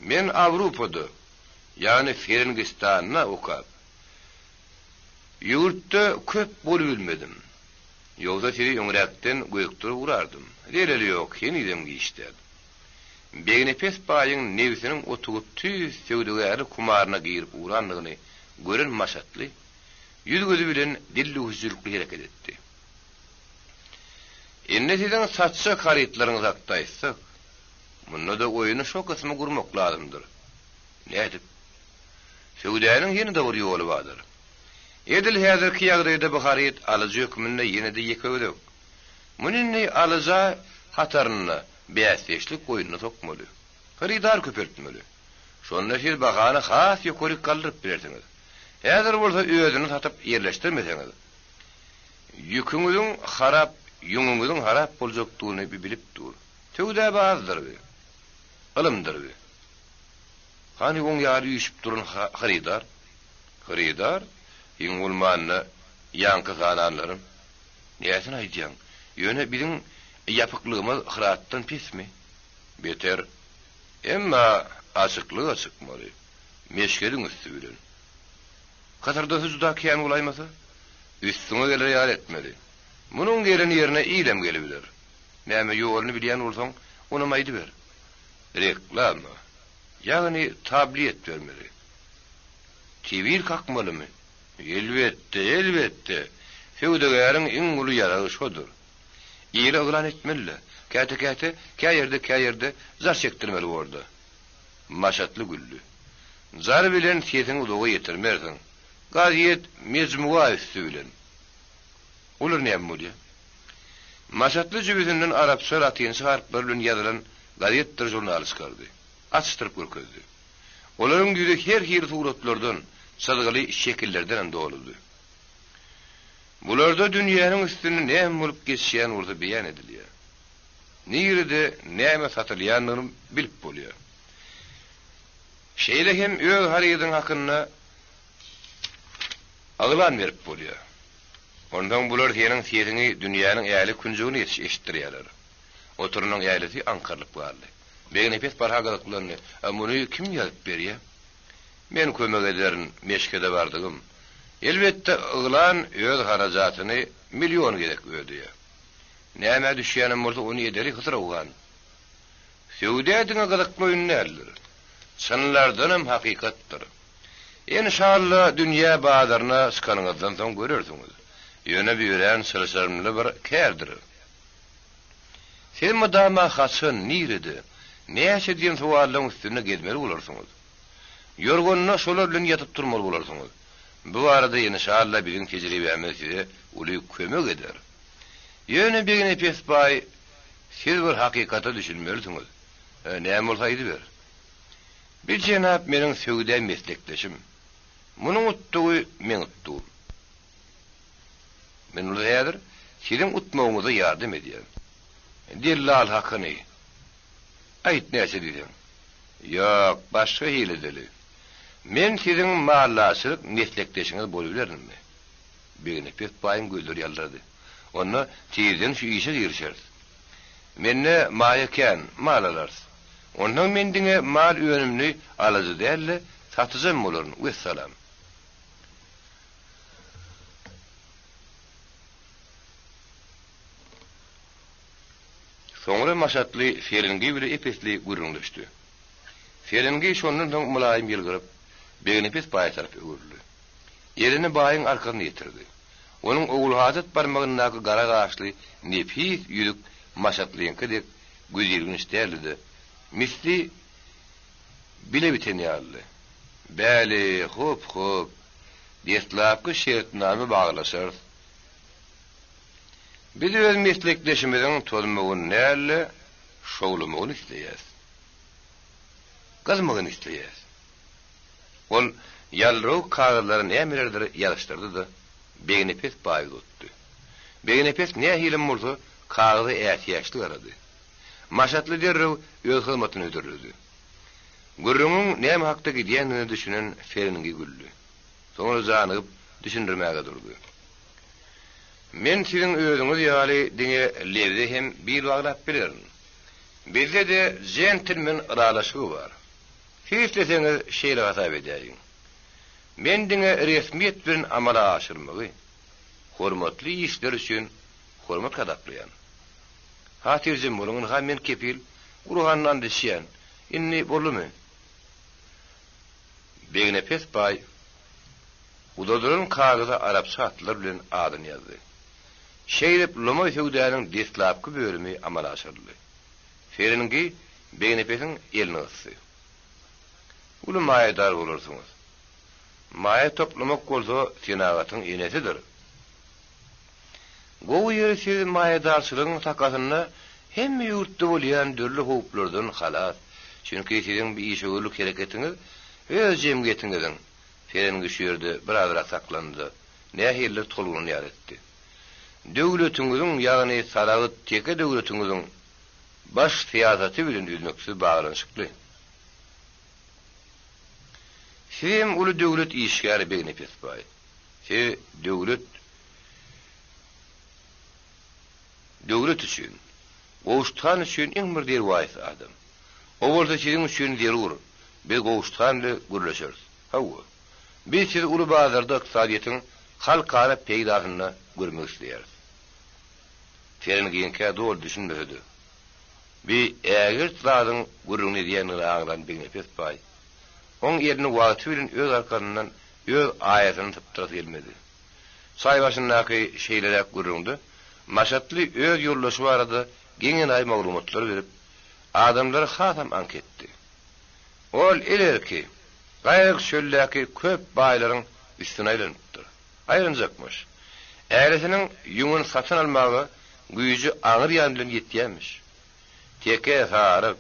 Men Awrupada, ýani Ferengistanda okap. Ýurtda köp bolup bilmedim. Ýolda seni öňrekden göýükdir urardym. Deleli ýok, sen idem giýişdir. Beýnepes baýyň newsiniň otugup tüz söwdegäri kumaryna girip urandygyny gören maşatly, ýüz gözü bilen dilli huzurly hereket etdi. Enne sizden satça haritlaryňyzy aktaýsak, munda da oýuny şo kysmy gurmak lazımdyr. Nädip? Söwdäniň ýene-de bir ýoly bardyr. Edil häzirki ýagdaýda bu harit alyjy hökmünde ýene-de ýeköwdük. Muninni alyja hataryny beýsleşlik oýunyna sokmaly. Haridar köpertmeli. Şonda siz bagany has ýokuryk galdyryp berersiňiz. Häzir bolsa özüni satyp ýerleşdirmeseňiz, ýüküňiziň harap, ýuňuňyzyň harap boljakdygyny bilip dur. Söwdä bazdyr. Ilmdyr. Hani oň ýary ýüşüp duran haridar. Haridar ýeň ulmanny ýanky gananlarym. Näçe aýdýaň? Ýöne biziň ýapyklygymyz hyratdan pismi? Beter. Emma açyklyga çykmaly. Meşgediň üstü bilen. Katarda hüzda kiýan bolaýmasa, üstüňe geler ýar etmeli. Munuň gelen ýerine ýylem gelebilir. Näme ýoluny bilýän bolsaň, onu maýdy ber. Reklama. Ýagny tabliýet bermeli. Tewil kakmalymy? Elbetde, elbetde. Söwdegäriň iň uly ýaragi şodur. Ýere ýylan etmeli. Käte-käte, käýerde zar çekdirmeli boldy. Maşatly güllü. Zar bilen sesiň ulygy ýetirmersiň. Gaziýet mezmuga üstü bilen. Olur näme bolýar? Maşatly jübüsinden arapça latinçe harflerle ýazylan gazetdir jurnal çykardy. Açystyryp görkezdi. Olaryň ýüzü her hir suratlardan, sadagaly şekillerden doludy. Bularda dünýäniň üstüne näme bolup geçýän urda beýan edilýär. Nirde näme satylýanyny bilip bolýar. Şeýle hem öz harydyň hakyna aglan berip bolýar. Ondan bular senin sesini dünýäniň ýaly künjügini eşitdirýärler. Oturunyň ýalysy ankarlyp bardy. Beýnepes barhagalyklary, muny kim ýazyp berýär? Men kömek ederim, meşkede bardygym. Elbetde ıglan öz harajatyny milyon gerek ödüýär. Näme düşýänim bolsa onu ederi hyzyrawgan. Söwdädiňe gazaklyň näler? Sanlardan hem hakykatdyr. İnşallah dünýä bazaryna çykanyňyzdan soň görersiňiz. Ýöne bilen sırasarmly bir kärdir. Sen mudama hasyn niridi? Näçe diýen suwallaryň üstüne gezmeli bolarsyňyz. Ýorgunna şolar bilen ýatyp durmaly bolarsyňyz. Bu arada inşallah bizim tecrübemiz size ulu kömek eder. Yöne birine pesbay, siz bir hakikata düşünmelisiniz. Ne olsaydı bir? Bir cenab menin sögüden meslektaşım. Munun uttuğu men uttuğum. Men ulayadır, sizin utmağınıza yardım ediyor. Dillal hakkını. Ayt neyse dedim. Yok, başka hile deli. Men sizin mahallasılık meslektaşınız bolabilirim mi? Birine pesbayın güldür yallardı. Onu tizden şu işe girişeriz. Menne mayeken mal alarız. Ondan mendine mal önümlü alıcı değerli satıcım olurun. Vesselam. Sonra maşatlı Ferengi bile epesli gurunlaştı. Ferengi şondan mulayim yılgırıp birine pesbay tarafı öğürdü. Elini bayın arkasına getirdi. Onun oğul Hazret parmağındaki gara ağaçlı nefis yüzük maşatlıyınkı güzelgün isterlidi. Misli bile biteni aldı. Bäli, hop, deslapkı şeritname bağlaşır. Biz öz meslekleşimizin tolmağın näle, şoğlumağın isteyez. Kızmağın isteyez. Ol, yalrığı kağıtların emirlerdir yarıştırdı da, begine pes bayi tuttu. Begine pes ne hilim oldu, kağıdı ihtiyaçlı aradı. Maşatlı derrev öz hılmatını ödürüldü. Gürrünün nem hakta gidiyenini düşünen Ferengi güldü. Sonra zanıgıp düşündürmeye durdu. Men sizin özünüz yali dine levde hem bir bağlap bilirim. Bizde de centilmen ıralaşığı var. Siz deseniz şeyle hatap edeyim. Men dine resmiyet birin amala aşırmağı, hormatlı işler için hormat kadaplayan. Hatircim bulunun hamen kepil, uruhandan dişiyen, inni bolu mu? Begine pes bay, udadırın kağıda Arap saatlar bilen adını yazdı. Şeylep Loma Hüda'nın deslapkı bölümü amala aşırdı. Ferengi begine pesin elini ısı. Ulu mayedar olursunuz. Maye toplamak olsa senagatın inesidir. Gowu yeri siz mayedarçılığın takasını hem yurtda olayan dürlü huplardan halas. Çünkü sizin bir iş oğurluk hareketiniz öz cemgiyetinizin Ferengi şu yerde birazrak saklandı. Nehirli tolğunu yar etti. Döwletinizin yani sarağıt teke döwletinizin baş siyasatı bilen üzünüksüz bağlanışıklı. Hem ulu döwlet işgäri begine pesbay. Döwlet üçün, gowuştan üçün iň bir derwayys adam. O bolsa sizin üçün derur. Biz gowuştanly gürleşeriz. Hawa. Biz siz ulu bazarda iqtisadiýetin halkara peýdasyny görmek isleýäris. Ferengiňkä dol düşünmedi. Bir ägir tradyň gürrüňi diýeni aglan begine pesbay. On yerini wagty bilen öz arkandan öz aýatyny typdyryp gelmedi. Say başyndaky şeýlerek gürrüňdi. Maşatly öz ýollaşy barada geňen ay maglumatlar berip, adamlar hatam anketdi. Ol ilerki, gaýryk şölleki köp baýlaryň üstüne aýlanypdyr. Aýrynjakmyş. Äresiniň ýuňun satyn almagy güýji aňyr ýan bilen ýetýänmiş. Teke saryk,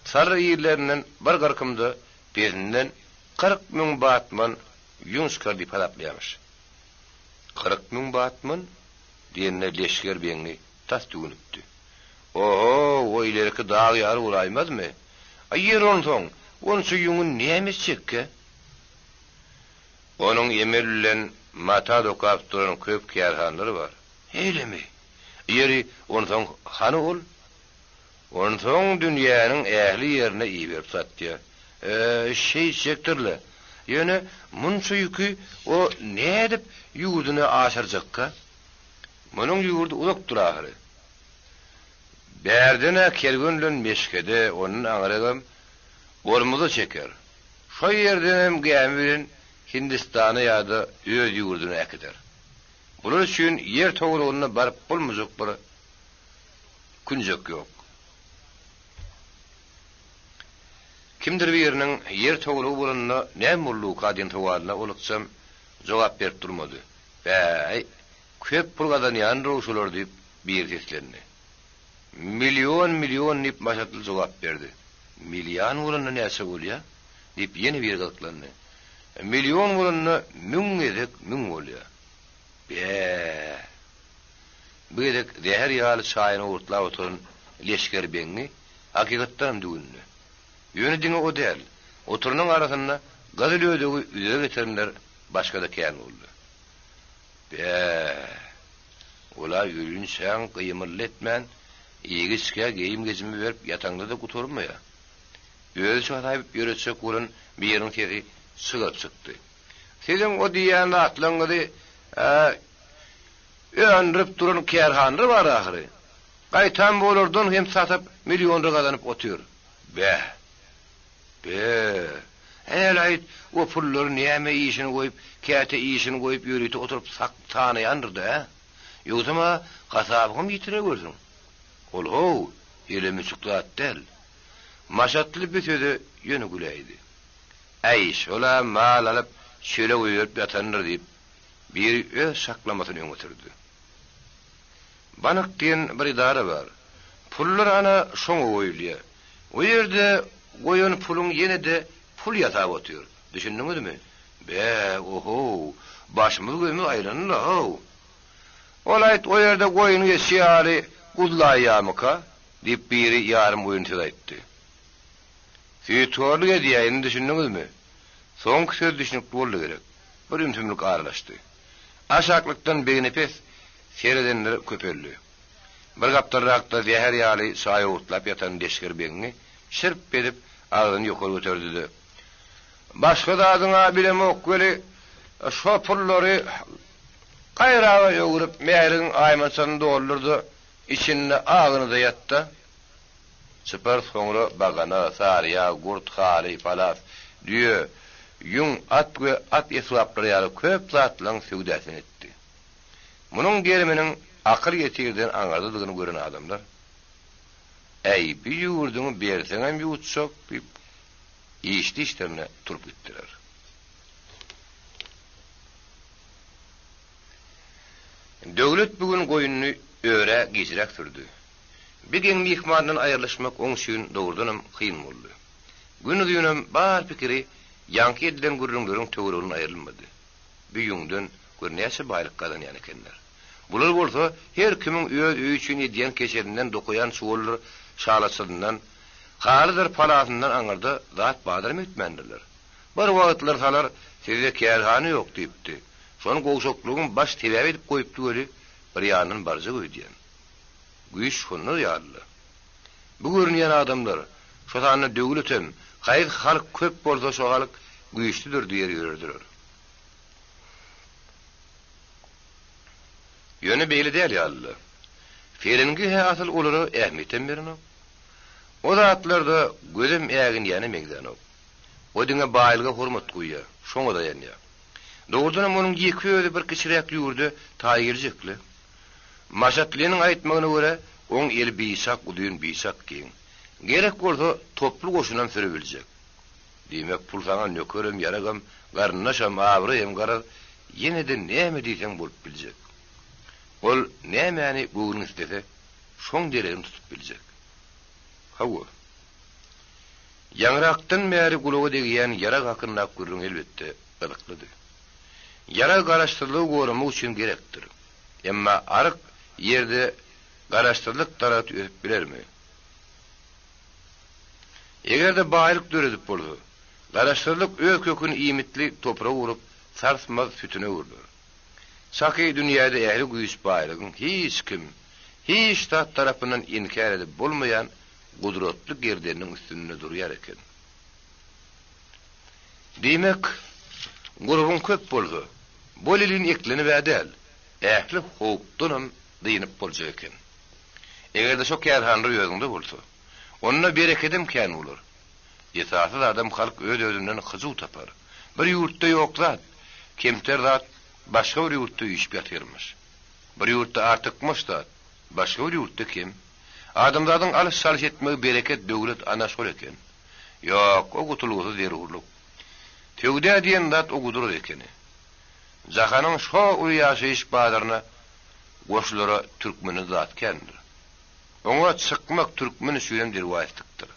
sarı ýerlerinden bir garkymda birinden 40.000 batman ýuň çıkardy palaplaýarmış. 40.000 batman diýende leşger beňi tas tügünüpdi. O ileriki dağ ýary ulaýmazmy? Aýer onsoň, onçu ýuňun näme çekke? Onuň emel bilen mata dokap duran köp kärhanlary bar. Heylemi? Ýeri onsoň hany ol? Onsoň dünýäniň ähli ýerine iýip satdy. Şey çektirle. Ýöne munçu ýükü o ne edip ýurduny aşyrjakka? Munyň ýurdu uzak durahary. Berdine kelgünlün meşkede onun aňragam ormuzy çeker. Şo ýerden gämirin Hindistana ýa-da öz ýurduny äkider. Bunun üçin ýer togrugyna baryp bolmajak bir kunjak ýok. Kimdir biriniň ýer togrugy bolanyna näme bolýar kadyn towarna olaksam, Jogap berip durmadı. Bäy, köp pulgadan ýandy uşular diýip bir seslendi. Milyon nip maşatly jogap berdi. Milyon urunna näse bolýar? Diýip ýene bir gyklandy. Milyon urunna müň bolýar. Bu edek zäher ýaly çaýyny urtlap oturan leşker beňi hakykatdan düýünli. Ýöne o däl. Oturunyň arasynda gazyl ödegi üzere getirenler başga da kän boldy. Ola ýürün şäň gymyrletmän, ýegiçke geýim gezimi berip ýatagda da guturmaya. Öýle çataýyp ýöretsek bolun bir ýeriň teri çygyp çykdy. Sezen o diýän atlaňdy öňrüp duran kärhanry bar ahyry. Gaýtan bolardan hem satyp milyonra gazanyp otur. Elayt o pullary näme işini goýup, käte işini goýup ýörüti oturup tanyýandy. Ýogtama gasabyny ýitire görüň. Ol ýelemi çyklat del. Maşatly bir söze ýöne güleýdi. Ola mal alyp şöyle goýup ýatandyr diýip bir öz saklamasyny öňütürdi. Banyk diýen bir idara bar. Pullar ana şoňa goýulýar. O ýerde goýan puluň ýene de pul ýatab otur. Düşündiňizmi? Başymyz göýme aýranyl. Olayt o ýerde goýuny ýeşýäri guzlaýamyka diýip biri ýarym goýunty aýtdy. Süýtorlyga diýen düşündiňizmi? Soňky söz düşünip boldy gerek. Bir ümtümlik aralaşdy. Aşaklykdan beginepes seredenler köpeldi. Bir gaptarrakda zäher ýaly şaýy urtlap ýatan leşker beňi şirp edip agyny ýokary götürdi. Başga dadyňa bilemok geli şo pullary gaýraga ýögürüp mäýriň aýmaçyny doldurdy, içinde agyny da ýatdy. Süper soňra bagana, sarya, gurt, hali, palaf diýe ýün at ýetlapdyr ýaly köp zatlaryň söwdäsini etdi. Munyň geriminiň akyl ýetirden aňardygyny gören adamlar bir ýurduňy berseň hem ýutsak diýip işlerine turup gittiler. Döwlet bugün goýuny öre geçirek sürdü. Bir geň mihmandan aýrylşmak oň şüň dogurdanam kyn boldy. Güni ýönüm bar pikiri ýanky edilen gurrunlaryň töweregini aýrylmady. Bir ýüňden görnäse baýlyk gazanýan ekenler. Bular bolsa her kimiň öz öýü üçin edýän keşerinden dokuyan suwallar şalasyndan, halydyr palasyndan aňarda zat badyrym etmendiler. Bir wagtlar salar size kärhany ýok diýipdi. Şonu goşoklugyň baş tebäp edip goýupdy göli bir ýanyň barjy goýdýan. Güýş şonu ýarly. Bu görünýän adamlar şoňany döwletem, gaýry halk köp bolsa şo halk güýçlidir diýer ýörediler. Ýöne beýle däl ýaly. Ferengi asyl ulary ähmiýetem berýän. O zatlarda gözüm ägin ýany megdany. O diňe baýlyga hormat goýýar. Şoňa da ýanýar. Dogrudan onuň ýeki özi bir kiçirek ýurdu taýyrjekli. Maşatlynyň aýtmagyna görä, oň el biýsak, udyň biýsak giň. Gerek bolsa toplu goşunan sürebiljek. Diýmek pul sana nökerem, ýaragam, garnaşam, abrym garar, ýene de näme diýseň bolup biljek. Ol nämäni bugün istese, şoň deregini tutup biljek. Hawa. Ýanrakdan märi gulaga degýän ýara hakynda görüň elbetde ýylyklydy. Ýara garaşdyrlygy görmek üçin gerekdir. Emma aryk ýerde garaşdyrlyk taraty öp bilermi? Egerde baýlyk döredip bolsa, garaşdyrlyk öz köküni iýmitli toprağa urup, sarsmaz sütüne urdur. Saky dünýäde ähli güýç baýlygyň hiç kim, hiç tat tarapyndan inkar edip bolmaýan gudratly gerdeniň üstünde durýar eken. Diýmek, gurbun köp bolsa, bol elin ekleni bädäl, ähli howpdanam diýinip boljak eken. Egerde şo kärhanry ýözüňde bolsa, onunla berekedim kän bolar. Ýetasy adam halk öz-özünden hyzyw tapar. Bir ýurtda ýoklar, kemter zat başga bir ýurtda ýyşyp ýatyrmyş. Bir ýurtda artykmyş da, başga bir ýurtda kim? Adamlaryň alys-salys etmegi bereket döwlet ana şol eken. Ýok, o gutulgyzy zerurluk. Töwde diýen zat o gudur ekeni. Jahanyň şo uýaşyş badarına goşulary türkmeni zat kendir. Oňa çykmak türkmeni süýen dirwaytykdyr.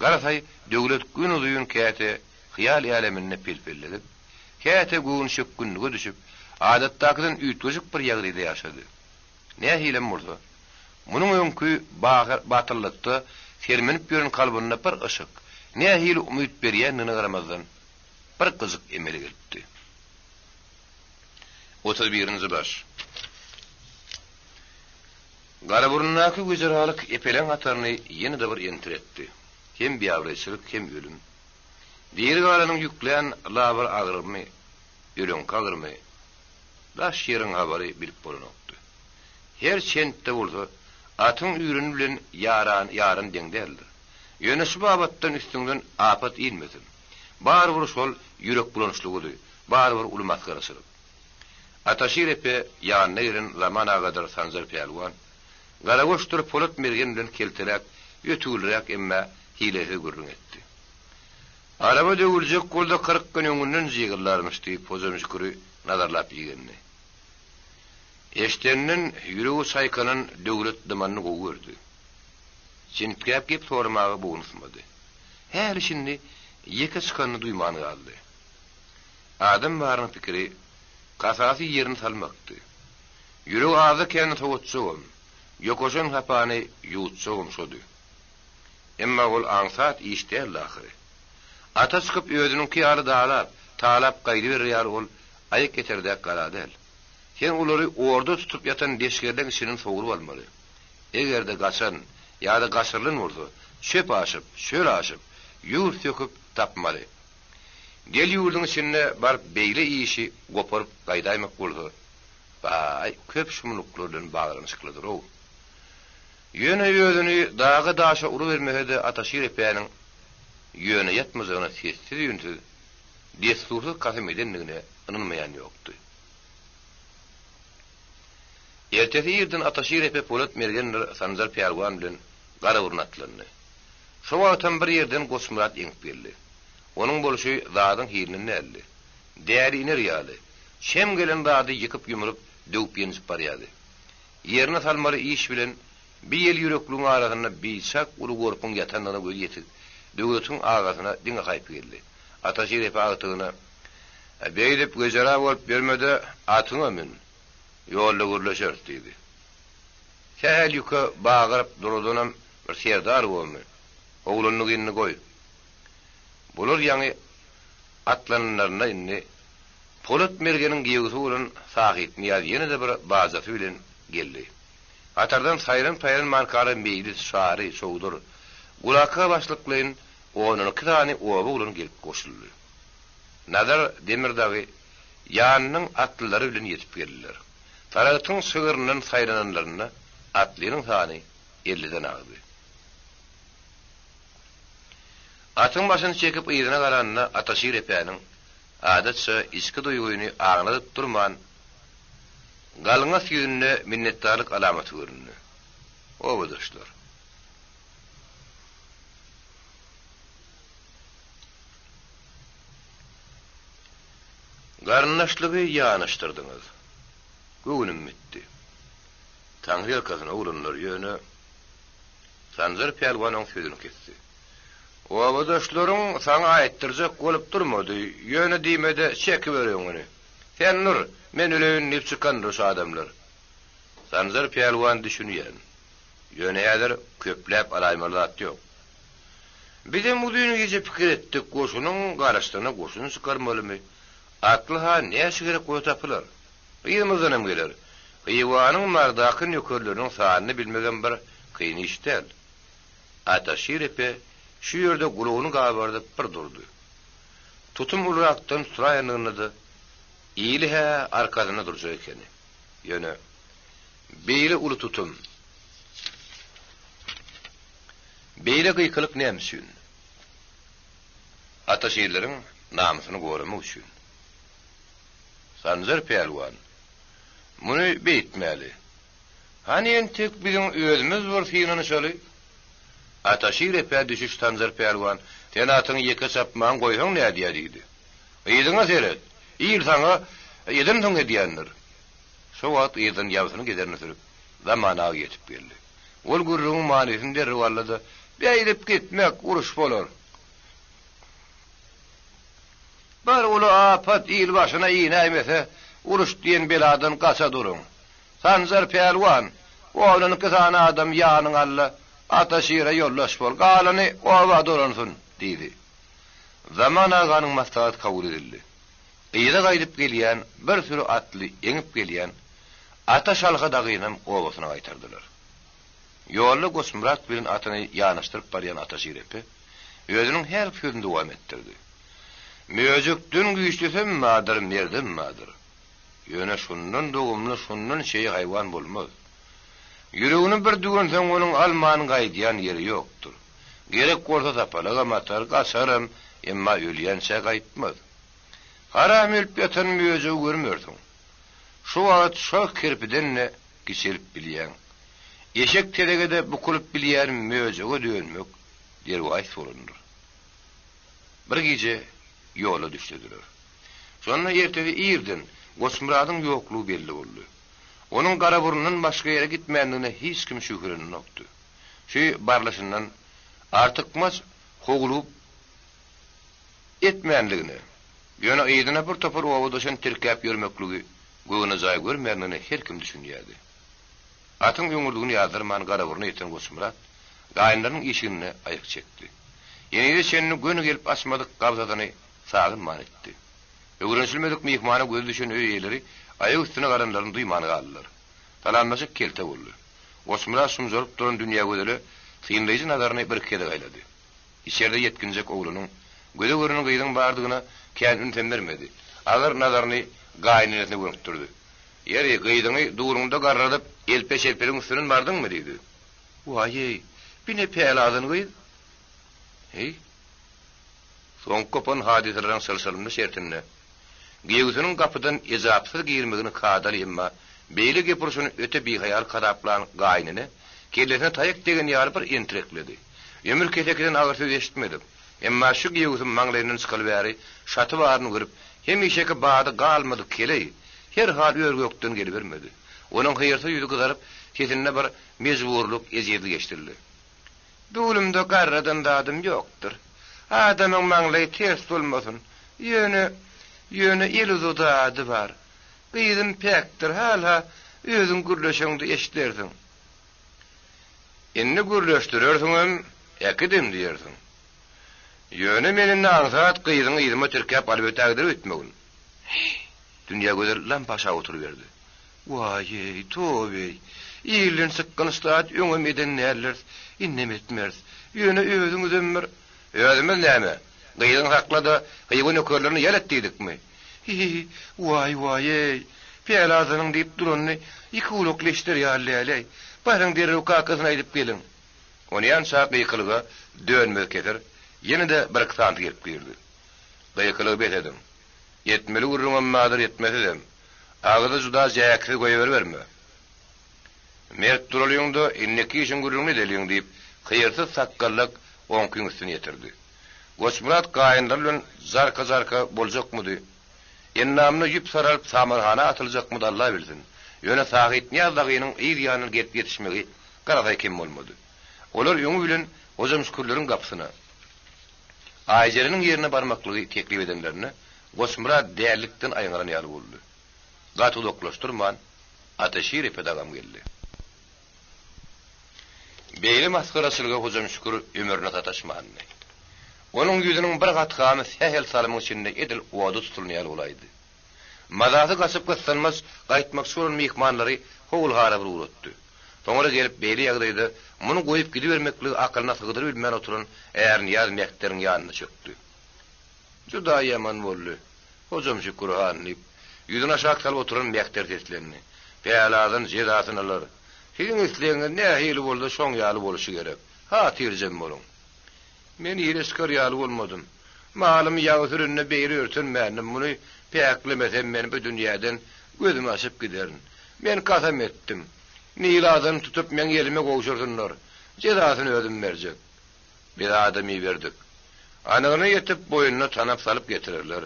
Garasay döwlet gün uzyň käte hyýal alemine pilpilledip, käte gün şökkünlüge düşüp, adatdakydan üýtgejik bir ýagdaýda ýaşady. Ne hilem bolsa, munyň öňkü batyrlykda sermenip ýören kalbyna bir ışık, ne hil umyt berýänini garamazdan bir gyzyk emeli gelipdi. 31-nji baş. Garaburunnaky güzeralyk epelen atarny ýene-de bir entiretdi. Hem biýawreçilik hem ölüm. Diýeri galanyň ýüklen labar agyrmy, ýören kagyrmy. Daş ýeriň habary bilip bolanokdy. Her çentde bolsa, atyň ýürüni bilen ýaryn deňdeldir. Ýöne şu babatdan üstünden apat ilmesin. Barbyr şol ýürek bulançlygydy, barbyr ulumat garaşyryp. Ataşir epe ýanyna giren zaman agadar Sanjar Pelwan, garagoştur Polat Mergen bilen kelterek, ýötülrek emma hilesi gürrüň etdi. Araba döwüljek golda 40 gün öňünden jygyrlarmyşdy, pozamşykyry nazarlap ýegenni. Eşteninin ýüregi saýkanyň döwlet dymanyny gowurdy. Çintkap gep sormagy buňsmady. Her şimdi ýeke çykanyny duýman galdy. Adam baryň pikiri kasasy ýerini salmakdy. Ýüregi azy kene togutçugum, ýokoşan hapany ýutsugum şody. Emma ol ansat işdäl ahyry. Ata çykyp öýdüniň kiýaly dağlap, talap gaýdy berýär ol, aýyk geterdäk galadel. Sen ulary orda tutup yatan deşgerden işinin soğurup almaly. Egerde gaçan ýa-da gaçyrlyn bolsa, çöp aşyp, şöl aşyp, ýur söküp tapmaly. Gel ýurdun içinde bar beýle işi goparyp gaýdaýmak bolsa, baý köp şumluklardan bagyrançykladyr o. Ýöne ýödüni dagy daşa ury bermehede Ataşir epeňiň ýöne ýatmazyna sessiz ýünti destursuz kasam edenligine ynanmaýan ýokdy. Ertesi ýerden Ataşir epe Polat Mergen Sanjar Pelwan bilen Garaburun atlandy. Şo wagtdan bir ýerden Gosmurat eňip geldi. Onuň bolşy zadyň hilini näli. Däri iner ýaly. Şem gelen zady ýykyp ýumrup döwüp ýenip barýady. Ýerine salmary iş bilen bir ýel ýürekliň arasyna biçak uly gorpun ýatanlygyna göz ýetip, döwletiň agasyna diňe gaýp geldi. Ataşir epe agytygyna beýlip göjera bolup bermede atyňa min. Ýolda gürleşer diýdi. Kähel ýüke bagyryp durudunam bir serdar bolmy. Oglanyň ýerine goý. Bular ýaňy atlanlaryna indi. Polat Mergeniň giýgisi bolan Sahit Niyaz ýene-de bir bazafy bilen geldi. Atardan saýran paýran markary meýli şary şowdur. Gulaka başlyklaryň onuň kyrany oba bolan gelip goşuldy. Nazar Demirdagy ýanynyň atlary bilen ýetip geldiler. Taratyň sygyrynyň saýrananlaryna atlynyň sany 50-den agdy. Atyň başyny çekip ýerine garanyna Ataşir epeňiň adatça iski duýguny aňladyp durman galyňa süýünne minnetdarlyk alamaty görünýär. O dostlar. Garnaşlygy ýanyşdyrdyňyz. Göwünüm bitdi. Taňry ýelkasyna ulanlar ýöne Sanjar Pelwanyň sözüni kesdi. O awadaşlaryň saňa aýtdyrjak bolup durmady. Ýöne diýmede çeki berýäňini. Sen nur, men öleýän nip çykandyr şu adamlar. Sanjar Pelwan düşünýän. Ýöne ýadyr köpläp alaýmalar ýok. Bizim bu düýnü gece pikir etdik, goşunyň garaşdyryna goşuny çykarmalymy? Atlyha näçe gerek goýup tapylar? Ýymyzdan geler. Ýywanyň mardaky nökerleriniň sanyny bilmegen bir kyn işdäl. Ataşir epe şu ýerde gulugyny gabardyp bir durdy. Tutum urakdan suraýanyny ýylyha arkasyna durjak ekeni. Ýöne beýle uly tutum. Beýle gyýkylyk näme üçin? Ataşirleriň namysyny goramak üçin. Sanjar Pelwan muny beýtmäli. Hani entek biziň özümiz bir fiýnany şoly. Ataşir epe düşüş Sanjar Pelwan, "Sen atyň ýeke çapman goýsaň näde ýadydy?" "Ýydyňa seret. Ýyl saňa Eden ton ediyenler. Şu wagt eden ýabysyny gederini sürüp zamana geçip geldi. Ol gurrun manisini derri wallada beýlip gitmek uruş bolar. Bar ulu apat il başına iğneymese uruş diyen beladan kaça durun. Sancar pelwan, oğlanın kızana adam yağının alla ataşira yollaş bol. Galany ova durunsun dedi. Zaman ağanın maslahat kabul edildi. Ýyla gaýdyp gelýän bir sürü atly eňip gelýän ata şalga dagynam owasyna gaýtardylar. Ýolly Gosmurat bilen atyny ýanyşdyryp barýan ata şirepi özüniň her sözünde dowam etdirdi. Möjükdün güýçlüsem madyr merdim madyr. Ýöne şundan dogumly şundan şeý haýwan bolmaz. Ýüregini bir dügensen onuň alman gaýdýan ýeri ýokdur. Gerek bolsa tapalaga matar gaşarym, emma ölýänçe gaýtmaz. Haram ölüp ýatan möjügi görmerdiň. Şu wagt şoň kirpidenne geçirip bilýän. Eşek telegede bukulup bilýän möjügi dönmek der waýs bolundur. Bir gece yola düşdüler. Sonra ertesi ýerden Gosmuradyň ýoklugy belli boldy. Onuň Garaburundan başga ýere gitmändigine hiç kim şükrlenmekdi. Şu barlaşyndan artykmaz hogulup etmändigine. Ýöne ýedine bir topar owadaşan tirkäp ýörmekligi göwüne jaý görmändigine her kim düşünýärdi. Atyň ýöňürdigini ýazdyrman Garaburuny eten Gosmurat gaýynlaryň işigine aýyk çekdi. Ýene-de şenini göni gelip açmadyk gabzadany sagynman etdi. Öwrenşilmedik mihmana göz düşen öýeleri aýyk üstüne garanlaryny duýmany galdylar. Talanmaşyk kelte boldy. Gosmurat şumjaryp duran dünýä gözeli syndaýjy nadaryny bir kere gaýlady. İçeride yetkinjek oğlunun göze görünen gıydyň bardygyna kendini tembermedi. Agar nadaryny gaýnyny görüntürdi. Ýeri gıydyňy durunda garradyp elpe-şelpeliň üstünden bardyňmy diýdi. Waýy, bine peladyny gıydy. Hey. Soň kopan hadiselerin sylsylyny şertinne. Giýüsiniň kapydan ejapsyz girmegini kadar emma beýle gepurşuny öte bihaýal kadaplan gaýnyny kellesine taýyk degen ýaly bir entrekledi. Ömür ketekden agyr söz eşitmedim. Emma şu giýüsüm maňlaýyndan çykylyp bäri şaty baryny görüp hemişeki baýda galmady keley. Her hal örgökden gelip bermedi. Onuň hyýrty ýüzü gyzaryp kesine bir mejburluk ezýedi geçdirildi. Dulumda garradan dadym ýokdur. Adamyň maňlaýy ters bolmasyn. Ýöne eluda ady bar. Gyýdym pekdir hala özüň gürleşiňdi eşitlerdiň. Enne gürleşdirerdiň, ekidim diýerdiň. Ýöne meni naňsat gyýdyň ýylyma türkäp alyp ötägdir ötmegin. Dünýä gözel lampaşa oturuverdi. Waýy, towy. Ýylyň sykkan stat öňe meden näler, innem etmez. Ýöne özüň ömür. Özümiz näme? Gyýdyň haklada hyýwan ökörlerini ýeletdikmi? Waýy. Pelazynyň diýip durany iki ulukleşdir ýaly. Baryň derrew kakasyna aýdyp gelin. Ony ýanşa gyýkylyga dönmek getir. Ýene de bir kysant gelip girdi. Gyýkylygy betedim. Yetmeli gurrun madyr yetmedim. Agyda juda jäkli goýuberme. Mert duralýyňda inneki işin gurruny delýän diýip hyýrsyz sakkallyk oňkyň üstüne ýetirdi. Gosmurat gaýynlar bilen zarka boljakmydy? Ennamny ýüp saralyp samarhana atyljakmydy Allah bilsin. Ýöne Sahit Niýazdagynyň ýygyanyny gelip ýetişmegi garaday kim bolmady. Olar ýöňü bilen hojam şükürleriň gapsyna Aýjeriniň ýerine barmaklygy teklip edenlerine Gosmurat däerlikden aýňaran ýaly boldy. Gaty doklaşdyrman ataşyr pedagam geldi. Beýle maskaraçylyga hojam şükür ömürne tataşmandy. Onuň ýüzüniň bir gatgamy sehel salymyň içinde edil owada tutulýar bolaydy. Mazasy gaçyp gitsenmez gaýtmak şuran mihmanlary howul gara bir uratdy. Soňra gelip beýle ýagdaýda muny goýup gidibermekli akylyna sygdyryp bilmän oturan eger niýaz mekderiň ýanyna çökdi. Juda ýaman boldy. Hojam şükür hanyp ýüzüne aşağı salyp oturan mekder teslerini. Peladan jezasyny alar. Siziň isleýäňiz nähili boldy şoň ýaly boluşy gerek. Ha tirjem bolun. Men ýereskar ýaly bolmadym. Malym ýagyrynne beýri örtünmänim muny peklemesem men bu dünýäden gözüm açyp giderin. Men kasam etdim. Niýladan tutup men ýelime goýşurdynlar. Jezasyny özüm berjek. Bir adamy berdik. Anygyny ýetip boýunyna tanap salyp getirirler.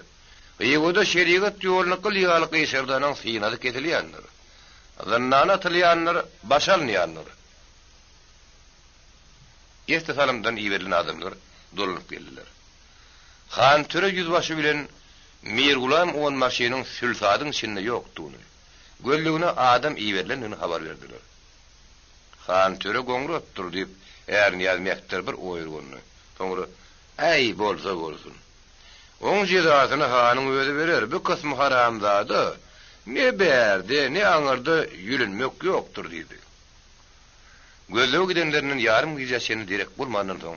Ýa-da şeriat ýoluna kılýaly Qeýsardan synady ketilýänler. Zannana atylýanlar, başalmaýanlar. Ýette salamdan iýerlen adamlar dolunyp geldiler. Han Töre yüzbaşy bilen Mirgulam on maşynyň sülsadyň içinde ýokdugyny, göllügine adam iýerlenini habar berdiler. Han Töre goňry otdur diýip, ärini ýazmakdyr bir oýurgany. Soňra, "Ey bolsa bolsun. Oň jezasyny hanyň özi berer, bu kysmy haramzady. Ne berdi, ne aňyrdy, ýülünmek ýokdur" diýdi. Gözlüge gidenlerinin yarım gecesini direk bulmandan soň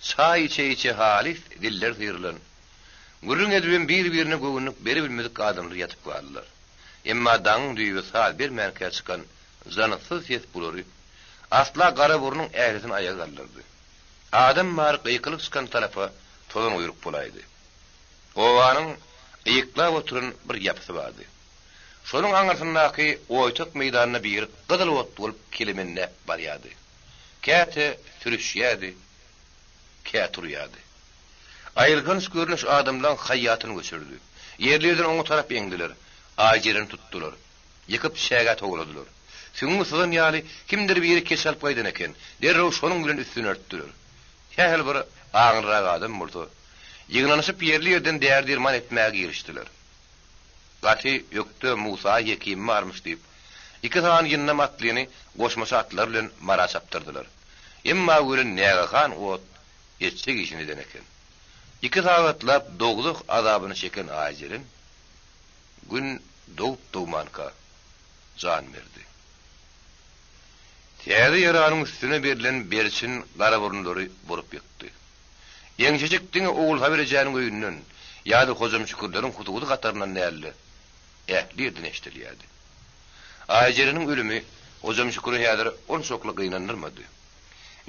çay içe halif diller sıyırlan. Gürrün edibin bir-birine göwünüp beri bilmedik adamlar yatıp kaldılar. Emma daň düýü saat bir merkez çıkan zanyksız ses bulary. Asla gara burnuň ählisini ayağa kaldırdy. Adam mark ýykylyp çıkan tarafa tozan uýurup bolaydy. Owanyň ýyklap oturan bir ýapysy bardy. Şonuň aňarsyndaky oýtak meýdanyna bir gyzyl ot bolup kelimenne barýady. Käte sürüşýärdi, käte turýardy. Aýylgans görnüş adamdan haýatyny göçürdi. Ýerlerden oňa tarap eňdiler, aýjerini tutdular. Ýykyp şäge togladylar. Şonuň sygan ýaly kimdir biri kesel paýdan eken, derrew şonuň bilen üstüne örtdiler. Hähel bir aňyrak adam bolsa, ýygnanyşyp ýerli ýerden därdirman etmäge girişdiler. Gaty ýokda Musa ýekim barmyş diýip, iki taýan ýynna matlyny goşmaşy atlar bilen mara çapdyrdylar. Emma gören näge ot ýetşik işini deneken. İki saýatlap doglyk azabyny çeken aýjerin gün dowup dowmanka jan berdi. Täze ýaranyň üstüne berilen berçin gara burunlary burup ýetdi. Ýeňçejikdiň oğul haberejäniň öýünden ýa-da hojam şükürleriň hudugy gataryndan näli ähliýetden eşdilýärdi. Aýjeriniň ölümi hojam şüküre ýadyr on şokly gynanyrmady.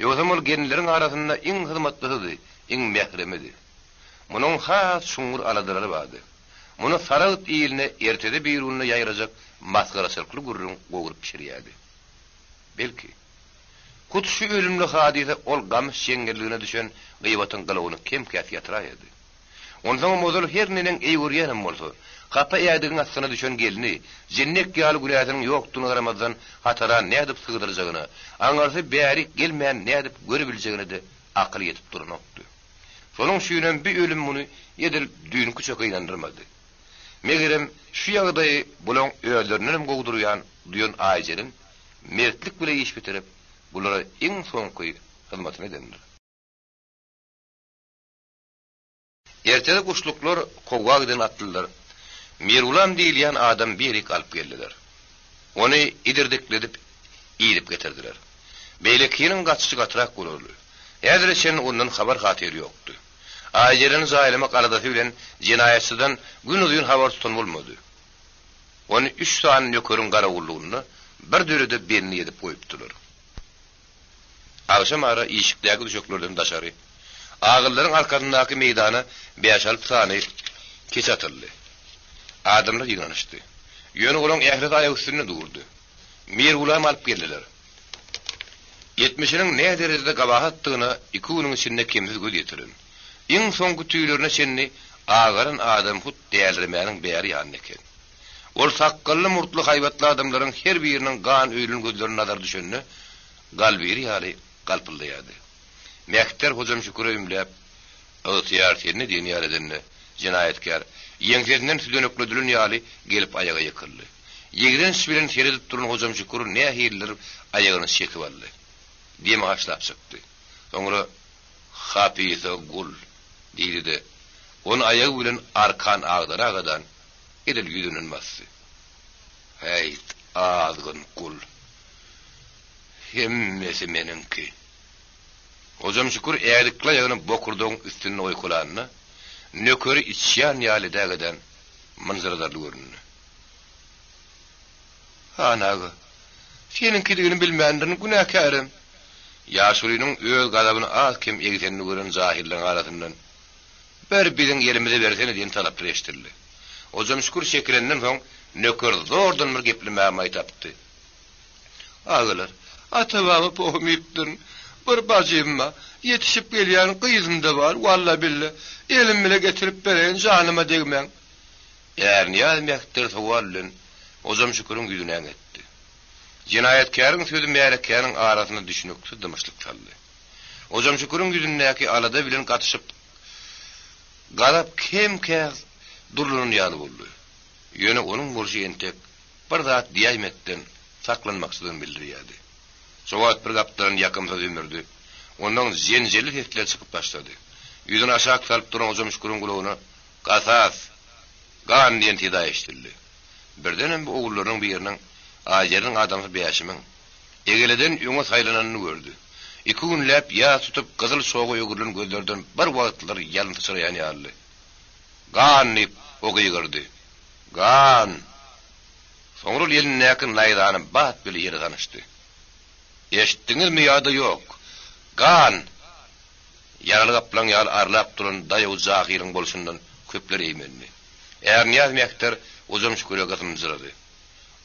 Ýozamol genleriň arasynda iň hyzmatlysydy, iň mehremidi. Munyň has şuňur aladylary bardy. Muny saraýt ýylyny ertede bir ýylyny ýaýrajak masgara sirkli gurrun gogurup pişirýärdi. Belki kutşy ölümli hadise ol gam şeňgerligine düşen gıybatyň gylygyny kim käfiýatraýdy. Ondan mozul her nenen eýgürýänem bolsa, hapa ýadygyň astyna düşen gelini, jennek ýaly güläsiniň ýokdugyny garamazdan hatara nädip sygdyryjagyny, aňarsy bäri gelmeýän nädip görebiljegini de akyl ýetip durmakdy. Şonuň şüýnen bir ölüm muny ýedil düýün küçük ýandyrmady. Megerem şu ýagdaýy bulaň öýlerinden gowdurýan duýan aýjerin mertlik bilen iş bitirip bulara iň soňky hyzmatyny edendir. Ertede kuşluklar kovagdan attılar. Mirgulam diýilýän adam biri alyp geldiler. Onu idirdikledip iýip getirdiler. Beýlekiniň gaççy gatrak bolurly. Häzir sen ondan habar hatyry ýokdy. Aýjerin zaýlymy garadasy bilen jinaýatçydan gün uýun habar tutan bolmady. Onu 3 saat ýökürün garawullugyny bir dörede belini ýedip goýupdylar. Agşam ara ýyşikdäki düşeklerden daşary Ağılların arkasındaki meydana 5-6 sany keç atyldy. Adamlar ýygnanyşdy. Ýöne golan ähli aýak üstüne durdy. Mirgulam alyp geldiler. 70'iniň ne derejede gabahatdygyna iki günüň içinde kemsiz göz ýetirin. Iň soňky tüýlerine şenni ağaryn adam hut däýerlemäniň bäri ýany eken. Ol sakkally murtly haýbatly adamlaryň her biriniň gan öýlün gözlerine nazar düşenni galbiri ýaly galpyldaýardy. Mekter hocam şüküre ümläp, öýtýär seni diýýär edenni, jinaýetkär, ýeňlerinden südönöklüdülün ýaly gelip ayaga ýykyldy. Ýegren bilen seredip duran hocam şükür ne hiller ayagyny çekip aldy. Diýme haşlap çykdy. Soňra hapiýse gul diýdi. Onu ayagy bilen arkan agdara-agdan edil ýüzünden bassy. Heyt azgyn gul. Hemmesi meninki. Hocam şükür ädikle ýagyny bokurdoň üstüne oýkulanyny, nökeri içýän ýaly dägeden manzaralar görünýär. Anaga, senin kidigini bilmändirin günäkärem. Ýaşurynyň öz gadabyny az kim egitenini gören zahirleň arasyndan bir biziň ýerimize bersene diýen talap eşdirdi. Hocam şükür şekilenden soň nöker zordan bir geplemä maýtapdy. Agalar, atabamy pohmypdyn. bir bacımma yetişip gelýän kızım da var. Walla billa elim bile getirip bereň janyma degmen. Erniyaz mektir sowallyn Ozam Şükür'ün güdüne etti. Cinayetkarın sözü meýlekäniň arasyna düşnükli dımışlyk çaldy. Ozam Şükür'ün güdündäki alada bilen gatyşyp garap kemkäz durlunyň ýaly boldy. Ýöne onuň bolşy entek bir zat diýmekden saklanmaksydygyny bildirýärdi. Şowat bir gapdan ýakymda ömürdi. Onuň zenjeli tetler çykyp başlady. Ýüzüne aşağı salyp duran Ozam Şükür'ün gulagyna "Gasas, gan" diýen tida eşdildi. Birden bu ogullaryň biriniň ajerin adamy beýaşymyň egeleden ýöňe saýlananyny gördü. Iki günläp ýa tutup gyzyl soğuk ýögürlen gözlerden bir wagtlar ýalynty çyraýan ýaly. "Gan" diýip ogy ýygyrdy. "Gan." Soňra ýelindäki naýdany bat bile ýere ganyşdy. "Eşitdiňizmi ýa-da ýok? Gan." Yaraly gaplan ýaly arlap duran daýaw zahyryň bolşundan köpler eýmenli. Erniyaz mektir Ozam Şükür'e gazymjyrady.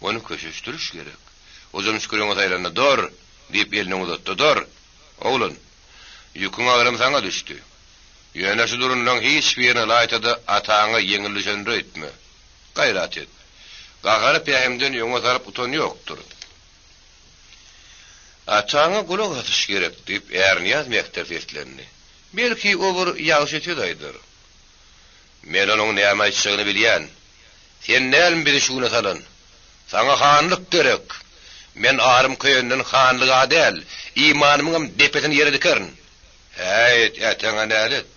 Onu köşeşdiriş gerek. Ozam Şükür'e otaýlanda "Dur" diýip elini uzatdy. "Dur, oglun. Ýüküň agram saňa düşdi. Ýöne şu durundan hiç birini laýtady ataňa ýeňilişendir etme. Gaýrat et. Gagary peýhemden ýöňe saryp utan ýokdur. Ataňa gulak atyş gerek" diýip Erniyaz mektir seslendi. "Belki o bir ýagşy etýärdir. Men onuň näme etýäni bilýän. Sen näme biri şuna salan? Sana hanlyk gerek. Men arym köýünden hanlyga däl, imanymyň depetini ýere dikerin. Häýt, äteňe nälet?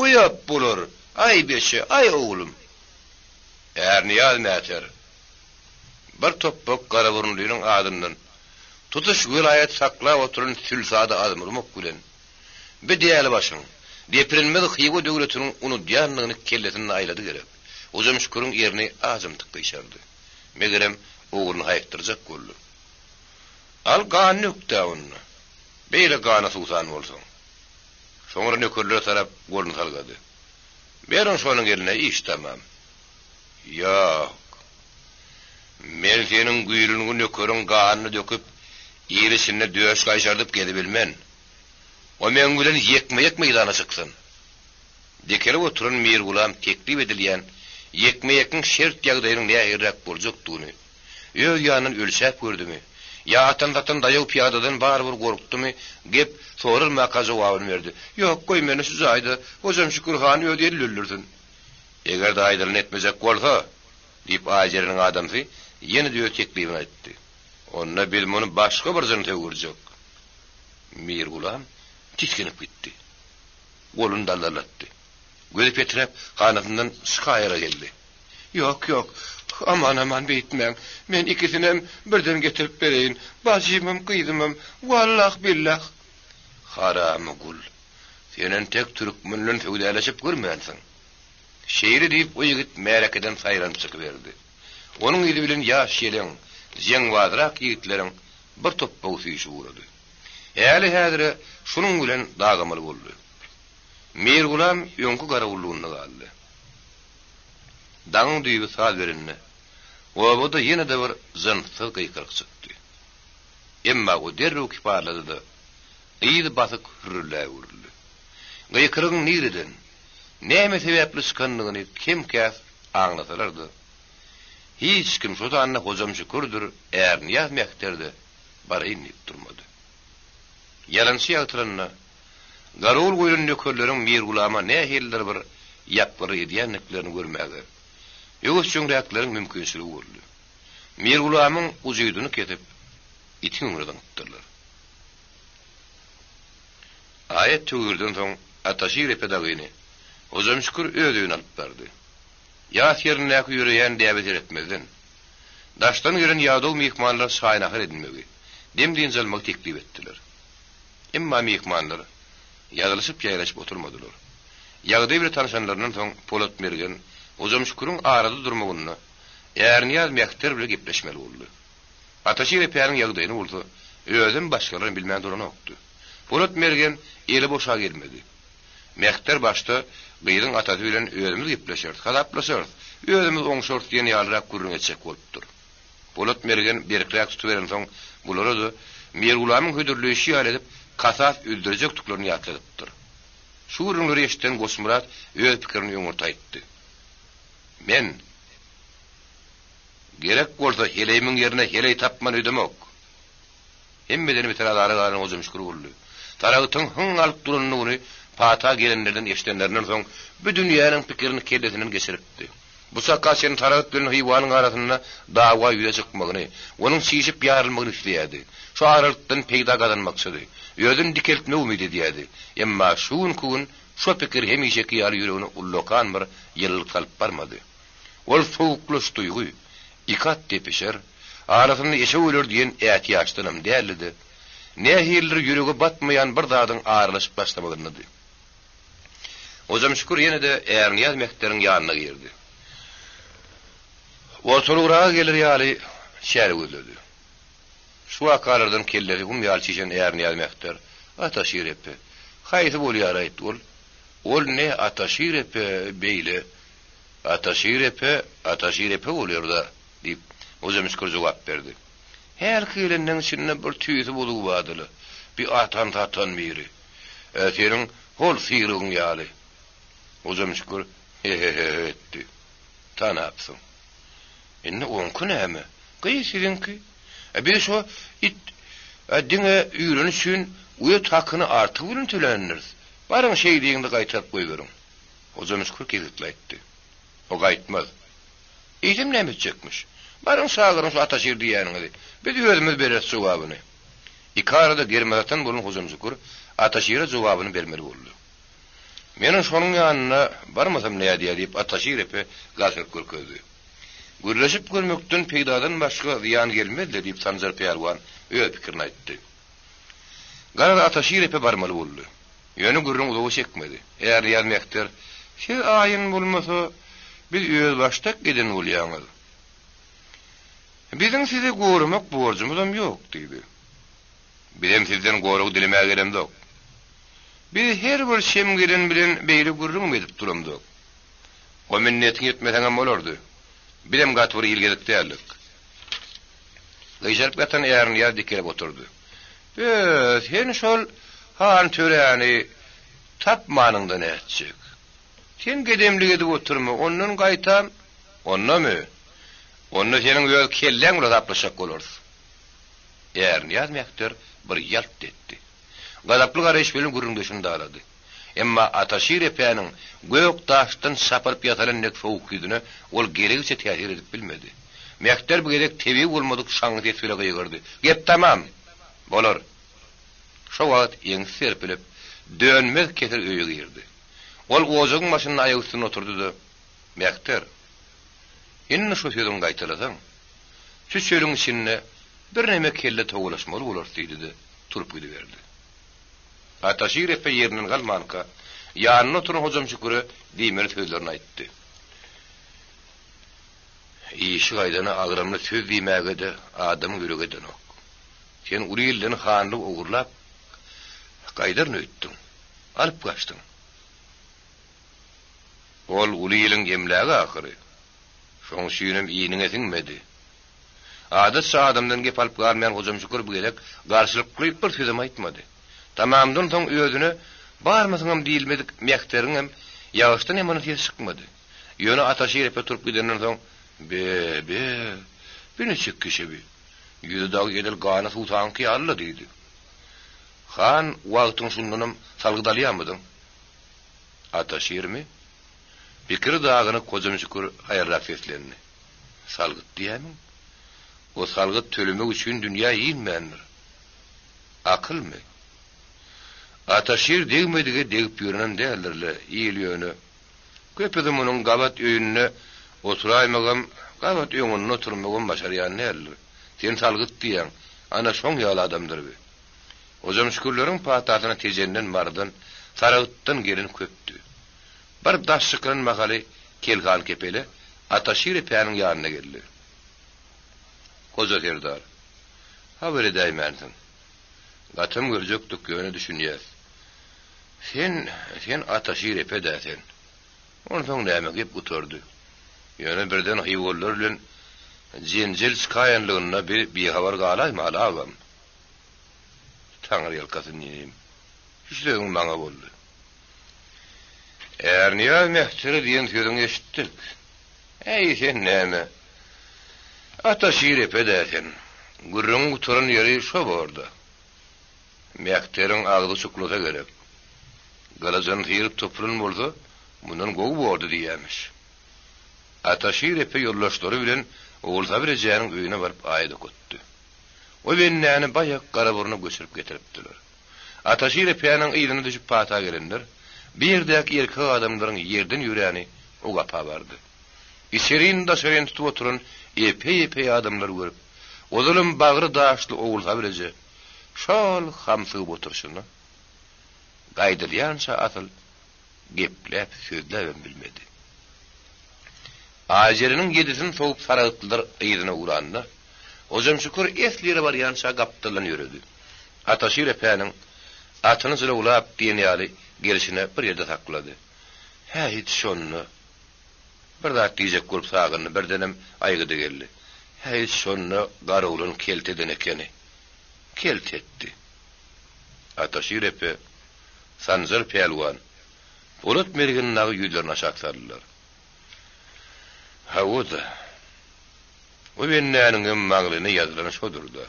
Uýap bolar. Ay beşi, ay oglum." Erniyaz mäter. Bir topuk gara burunlynyň adyndan tutuş vilayet saklap oturan sülsada adamyň bilen. "Bir diýeli başyň. Depirilmeli hyýgo döwletiniň uny diýanlygyny kelletini aýlady gerek. Ozam Şükür'ün ýerini azam tıkdyşardy. Megerem oğlunu haýyktyrjak boldy. "Al gan nükde onu. Beýle gana suwsan bolsaň." Soňra nökerler tarap golunu salgady. "Berin şonuň eline iş tamam." "Ýok. Men seniň güýrüňi nökeriň ganyny döküp ýerisine döş gaýşardyp gelip bilmen. O men bilen ýekme meýdana çyksyn." Dekerip oturan Mir Gulam teklip edilýän ýekme şert ýagdaýynyň näherrak boljakdygyny, öýe ýanyň ölçäp gördümi, ýa atan daýaw piýadadan bar bir gorkdymy, gep sorulmaýa jogabyny berdi. "Ýok, goý meni şu zaýda, Ozam Şükür han öýdeli öldürdün." "Eger de aýdylyn etmejek bolsa" diýip ajeriniň adamsy ýene diýip teklipini aýtdy. "Onda bil muny başga bir jyn töwürjek." Mir Gulam tiskinip gitdi. Golunu dallalatdy. Gözü petrep kanatından şykaýara geldi. "Ýok, ýok, aman beýtmeň. Men ikisinem birden getirip bereýin. Bajymym, gyzymym, wallah billah." "Haramy gul. Senen tek türkmenlen söwdäleşip görmänsiň." Şeýri diýip o ýigit märekeden saýran çykyberdi. Onuň ýeli bilen ýaş ýeleň, jeňwazrak ýigitleriň bir toppa usyşy urady. Häli häzire şunuň bilen dagamaly boldy. Mir Gulam ýöňkü garawullugyna galdy. Daň diýip saz berenni. O da ýene de bir zyntyl gyýkyrk çykdy. Emma o derrew kiparlady. Ýyly basyk hürrläp uruldy. Gyýkyrgyň nireden, näme sebäpli çykanlygyny kimkäs aňlasalardy. Hiç kim şu zanna Ozam Şükürdir, Erniyaz mekterdi, baryn diýip durmady. Ýalançy ýatyranna garul goýun nökerleriň Mir Gulama nähiller bir ýapyry edýänliklerini görmäge. Ýöňüş çöňräkleriň mümkinçiligi boldy. Mir Gulamyň uzydyny ketip iti öňreden tutdylar. Aýet töwürden soň ataşyr pedagogyny Ozam Şükür öýdüň alyp berdi. Ýas ýerindäki ýüreýän däwet etmezden. Daşdan ýören ýadow mehmanlar şaýnahar edilmegi. Demdiň jalmak teklip etdiler. Emma mehmanlar ýazylyşyp ýaýraşyp oturmadylar. Ýagdy bir tanışanlaryndan soň Polat Mergen Ozam Şükürüň arada durmagyny Erniyaz mekter bilen gepleşmeli boldy. Ataşyr epäniň ýagdaýyny bolsa, özüm başgalaryň bilmän duran okdy. Polat Mergen eli boşa gelmedi. Mekter başta gyýyň atasy bilen özümiz gepleşerdi, halaplaşardy. Özümiz oňşort diýen ýalyrak gürrüň etjek bolupdyr. Polat Mergen berkräk tutuberen soň bulary Mergulamyň hödürlüği şiýal edip kasap öldürecekdiklaryny ýatladypdyr. Şu ürünleri eşitten Gosmurat öz pikirini öňürde aýtdy. Men gerek bolsa heleýimin ýerine heley tapman ödemek. Hemmeden biter adary ozum şükür boldy. Taragytyň hyň alyp duranyny pata gelenlerden eşitenlerinden soň bu dünýäniň pikirini kellesinden geçiripdi. Bu sakasyň taragyt bilen hyýwanyň arasyna dawa ýüze çykmagyny, onuň şişip ýarylmagyny isleýärdi. Şu aralykdan peýda galanmaksady, ýödün dikeltme umydy diýärdi. Emma şuň kugun şu pikir hemişeki ýaly ýüregini ullokan bir ýyllyk kalyp barmady. Ol sowukluş duýgy, ikat tepişer, arasyny eşe öler diýen ätiýaçdanam däldi. Nähirler ýüregi batmaýan bir dadyň ağırlaşyp başlamagyny. Ozam şükür ýene de Erniyaz mekteriň ýanyna girdi. Ortalığa gelir ýaly şäher gözledi. Şu akalardan kelleri hum ýaly çeşen Erniyaz mekter ataşyr epe. Haýsy bolýar aýtdy ol. Ol ne ataşyr epe beýle. Ataşyr epe bolýar-da diýip ozam şükür jogap berdi. Her kilenden içinde bir tüýüsi bolup badyly. Bir atan biri. Senin hol sýrygyň ýaly. Ozam şükür etdi. Tanapsın. Enne onku näme? Gyýsyňky. Bir şu it diňe ýürüni üçin uýa takyny artyk bilen tölenir. Barın şeýdiňde gaýtaryp goýberem. Ozam şükür gezitleýdi. O gaýtmaz. Eýdim näme etjekmiş? Barın şagyryn şu ataşyr diýäniňi. Biz özümiz beres jogabyny. İkarada germezden bolun Ozam şükür ataşyra jogabyny bermeli boldy. Meniň şonuň ýanyna barmasam näme diýip ataşyr epe gasyryp görkezdi. Gürleşip görmekden peýdadan başga ziyan gelmedi diýip Sanjar Peýarwan öz pikirini aýtdy. Garar ataşyr epe barmaly boldy. Ýöne gürrüň uzagy çekmedi. Eger ýazmekdir, şu aýyn bolmasa biz öz başdak giden bolýarmyz. Bizim sizi görmek borcumuzam ýok diýdi. Bizim sizden gorug dilemäge gerem ýok. Biz her bir şemgiren bilen beýle gürrüň edip duramdyk. O minnetiň ýetmeseňem bolardy. Bilem gatwar ilgedik däldik. Gyşaryp gatan Erniyaz dikelip oturdy. Sen şol han töräni tapmanyňdan näçik? Sen gedemlik edip oturma, ondan gaýtam, onnamy? Onu senin öz kellen bilen taplaşak bolarys. Erniyaz mekter bir ýalt etdi. Gadaply garaş bilen gürrüňdeşini dalady. Emma ataşyr epeňiň gök taşdan sapyryp ýatalan nek sowuk ýüzüne ol geregçe täsir edip bilmedi. Mekter bu gerek tebi bolmadyk şaňy tesbire gyýyrdy. Gep tamam. Bolar. Şo wagt ýeňi serpilip dönmez keser öýe girdi. Ol gozagyň maşynyň aýagy üstüne oturdy-da, mekter indi şu sözüň gaýtalasaň, şu sözüň içinde bir näme kelle togulaşmaly bolar diýdi-de, turup gidiberdi. Ataşyr epe ýerinden galmanka, ýanyna oturan Ozam şüküre diýmeli sözlerini aýtdy. Işy gaýdana agramly söz diýmäge de adam ýüregi dönök. Sen urilden hanlyk ogurlap, gaýdarny ötdüň, alyp gaçdyň. Ol urilin gemläge ahyry. Şoň şüýnem iýiniňe siňmedi. Adatça adamdan gep alyp garmayan Ozam şükür bu gerek garşylykly bir sözüm aýtmady. Tamamdan soň özüne barmasyňam diýilmedik mekteriň hem ýaşdan hem ony tes çykmady. Ýöne ataşyr epe turup gidenden soň beni çykkyşy bi. Ýüze dagy gedel gana sultanky alla diýdi. Han wagtyň şundanam salgydalýarmydyň? Ataşyrmy? Pikir dagyny Ozam şükür aýarlap seslendi. Salgyt diýämiň? O salgyt tölemek üçin dünýä ýylmändir. Akylmy? Ataşyr degmedige degip ýörenen däldirle ýylyýöny. Köpüdüm onuň gabat öýünde oturaýmagam, gabat öýünde oturmagam başarýan näler. Sen salgyt diýäň, ana şoň ýaly adamdyr bi. Ozam şükürleriň patatyna tejenden mardan, saragytdan gelen köpdü. Bir daşşykyn magaly kelgan kepeli ataşyr epeňiň ýanyna geldi. Goza serdar. Habar edäýmänsiň. Gatym görjekdik ýöne düşünýär. Sen ataşyr epedäsen. Ondan näme gep oturdy. Ýöne birden hyýwollar bilen jenjel çykaýanlygyna bir habar galaýmy alagam. Taňry ýelkasyn ýenim. Şüslegiň maňa boldy. Niýe mehteri diýen sözüňi eşitdik. Ey sen näme? Ata şiir epedäsen. Gurrun turan ýeri şo borda. Mehteriň agdy çuklasa gerek. Galajan ýerip toprun bolsa, mundan gowy bordy diýämiş. Ata şiir epe ýollaşdary bilen oğulsa birejäniň öýüne baryp aýda kötdi. O bennäni baýak Garaburna göçürip getiripdiler. Ata şiir epeýäniň ýylyny düşüp pata gelenler, birdäki erkek adamlaryň ýerden ýüräni o gapa bardy. İçerin da şerin tutup oturan epey adamlar görüp, oğlum bagry daşly oğulsa bireje, şol hamsyp oturşyny gaýdyrýança asyl gepläp sözläp bilmedi. Ajeriniň gedisini soğup saragytdylar ýerine urandy. Hocam şükür eslere barýança gapdylan ýöredi. Ataşyr epäniň atyny zıra ulap diýen ýaly gelişine bir ýerde saklady. Hä hiç şonu bir zat diýjek görüp sagyny birdenem aýgydy geldi. Hä hiç şonu garowlun kelteden ekeni. Kelt etdi. Ataşyr epä Sanjar pelwan Polat merginin nagy ýüzlerini aşak sardylar. Hawada. O bennäniň maglyny ýazylan şodurda.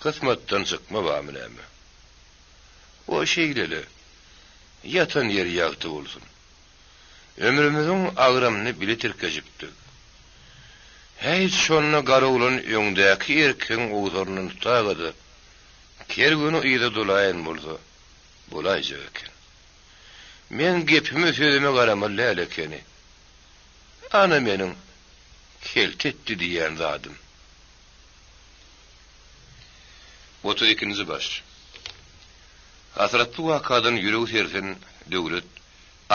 Kısmatdan çykma bamynäme. O şeýleli. Yatan yer ýagty bolsun. Ömrümüziň agramyny bile tirkejipdi. Hiç şonu garowlun öňdäki erkeň owzaryny tutagady. Kergüni ýyda dolaýan bolsa, bolaýjak eken. Men gepimi sözüme garamaly lekeni. Ana meniň kelt etdi diýen zadym. 32-nji baş. Hasratly wakadan ýüregi sersen döwlet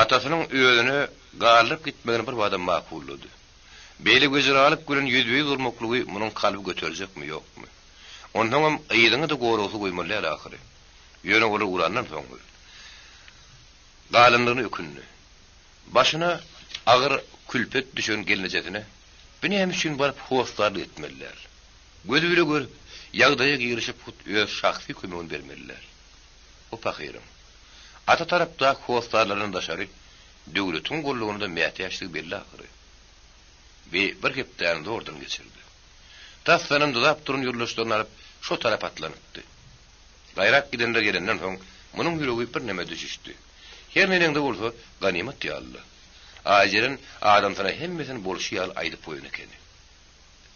atasynyň öýüne garlyp gitmegini bir adam makullady. Beli gözüri alyp gören ýüzbeý durmaklygy munyň kalby göterjekmi ýokmy? Ondan hem ýylyny da gorusy goýmaly ahyry. Ýöne olar urandan soň. Galyndygyny ökünni. Başyna agyr külpet düşen gelnejetine beni hem üçin baryp howaslarly etmeliler. Gözü bile görüp, ýagdaýa girişip öz şahsy kömegini bermeliler. O pahyrum. Ata tarapda howaslarlaryň daşary döwletiň gollugyny mäti ýaşlyk belli ahyry. Ve bir hepden doğrudan geçirdi. Taslanın dudap durun ýurlaşlaryny alyp şo tarap atlanypdy. Gaýrak gidenler gelenden soň munyň ýüregi bir neme düşüşdi. Her nerede bolsa ganimet ýaly. Ajerin adamsana hemmesini bolşy ýaly aýdyp goýun ekeni.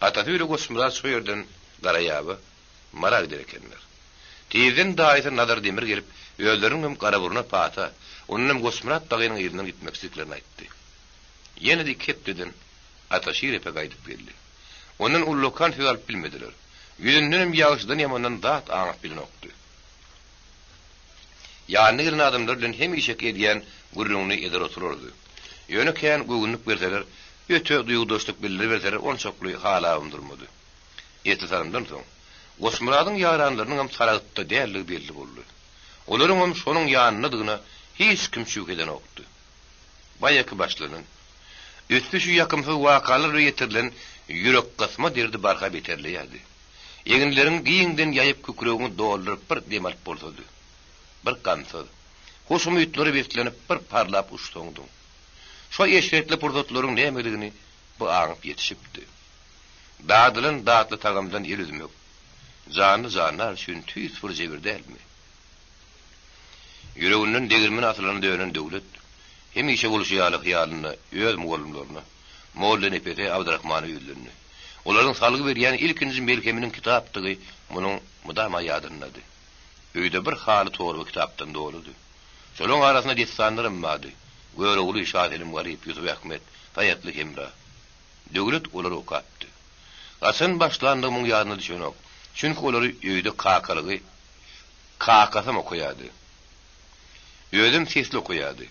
Atatürk gosmraz şo ýerden garaýaby marag derekenler. Tezden daýyty nazar demir gelip öýlerini hem Garaburna pata, onuň hem gosmraz dagynyň ýerinden gitmeksiklerini aýtdy. Ýene de kepdeden Ataşyr epe gaýdyp geldi. Onuň ullukan söz alyp bilmediler. Ýüzünden hem ýagyşdan ýamandan dat aňyp bilen okdy. Ýanyny gelen adamlar bilen hem işek edýän gurrunly eder otururdy. Ýöne kän göwünlük berseler, öte duýgudaşlyk bildirir berseler, onçakly hala undurmady. Ýetirsandan soň, Gosmuradyň ýaranlarynyň hem saragytda dälligi belli boldy. Olaryň hem şonuň ýanynydygyna hiç kim şük eden okdy. Baýaky başlanyň üstü şu yakımsız vakalar yetirilen yürek kısma derdi barha beterleyadi. Eginlerin giyinden yayıp kükreğini doldurup bir demal bolsadı. Bir kansız. Hoşumu ütleri beslenip bir parlap uçtoňdy. Şo eşretli purdotlaryň nämedigini bu aňyp ýetişipdi. Dadylan datly tagamdan el üzmek. Jany janar şün tüýs bir jebirdelmi? Yüreginden degirmen atylan dönen döwlet hemişe bolşy ýaly hyýalyny, öz mugallimlerini, Molla Nepete Abdurrahmany ýüzlerini. Olaryň salgy berýän ilkinji melkeminiň kitapdygy munyň mudama ýadynlady. Öýde bir haly toğry kitapdan doludy. Şolaryň arasynda destanlarym mady. Göreguli Şahelim Garip, Yusuf Ahmet, Taýatly Emra. Döwlet olary okatdy. Asyn başlandy muň ýadyna düşenok. Çünki olary öýde kakalygy kakasam okuýady. Öýdüm sesli okuýady.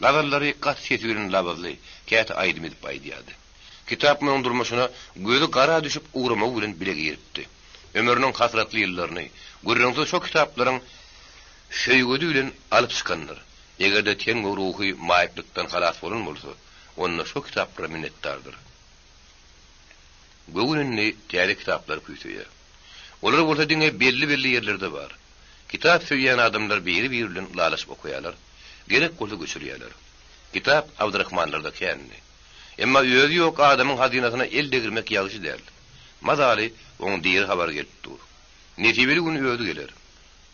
Lavarları kat sesirin lavazlı, kâti aydım edip aydiyadi. Kitapmın durmuşuna gözü kara düşüp uğrama bilen bile giripdi. Ömrünün hasratlı yıllarını, gurrunsa şu kitapların söýgüdülen alıp çıkanlar. Egerde teňe ruhy maýyplykdan halas bolan bolsa, onunla şu kitaplara minnetdardyr. Göwünni täze kitaplar küýtüýär. Olar bolsa diňe belli ýerlerde bar. Kitap söyleyen adamlar biri bilen lalaşıp okuyalar. Gerek kolu göçürüyorlar. Kitap Abdurrahmanlarda kendini. Emma özü yok adamın hazinasına elde girmek yağışı değil. Madali onun diğer haber gelip dur. Netibeli günü özü gelir.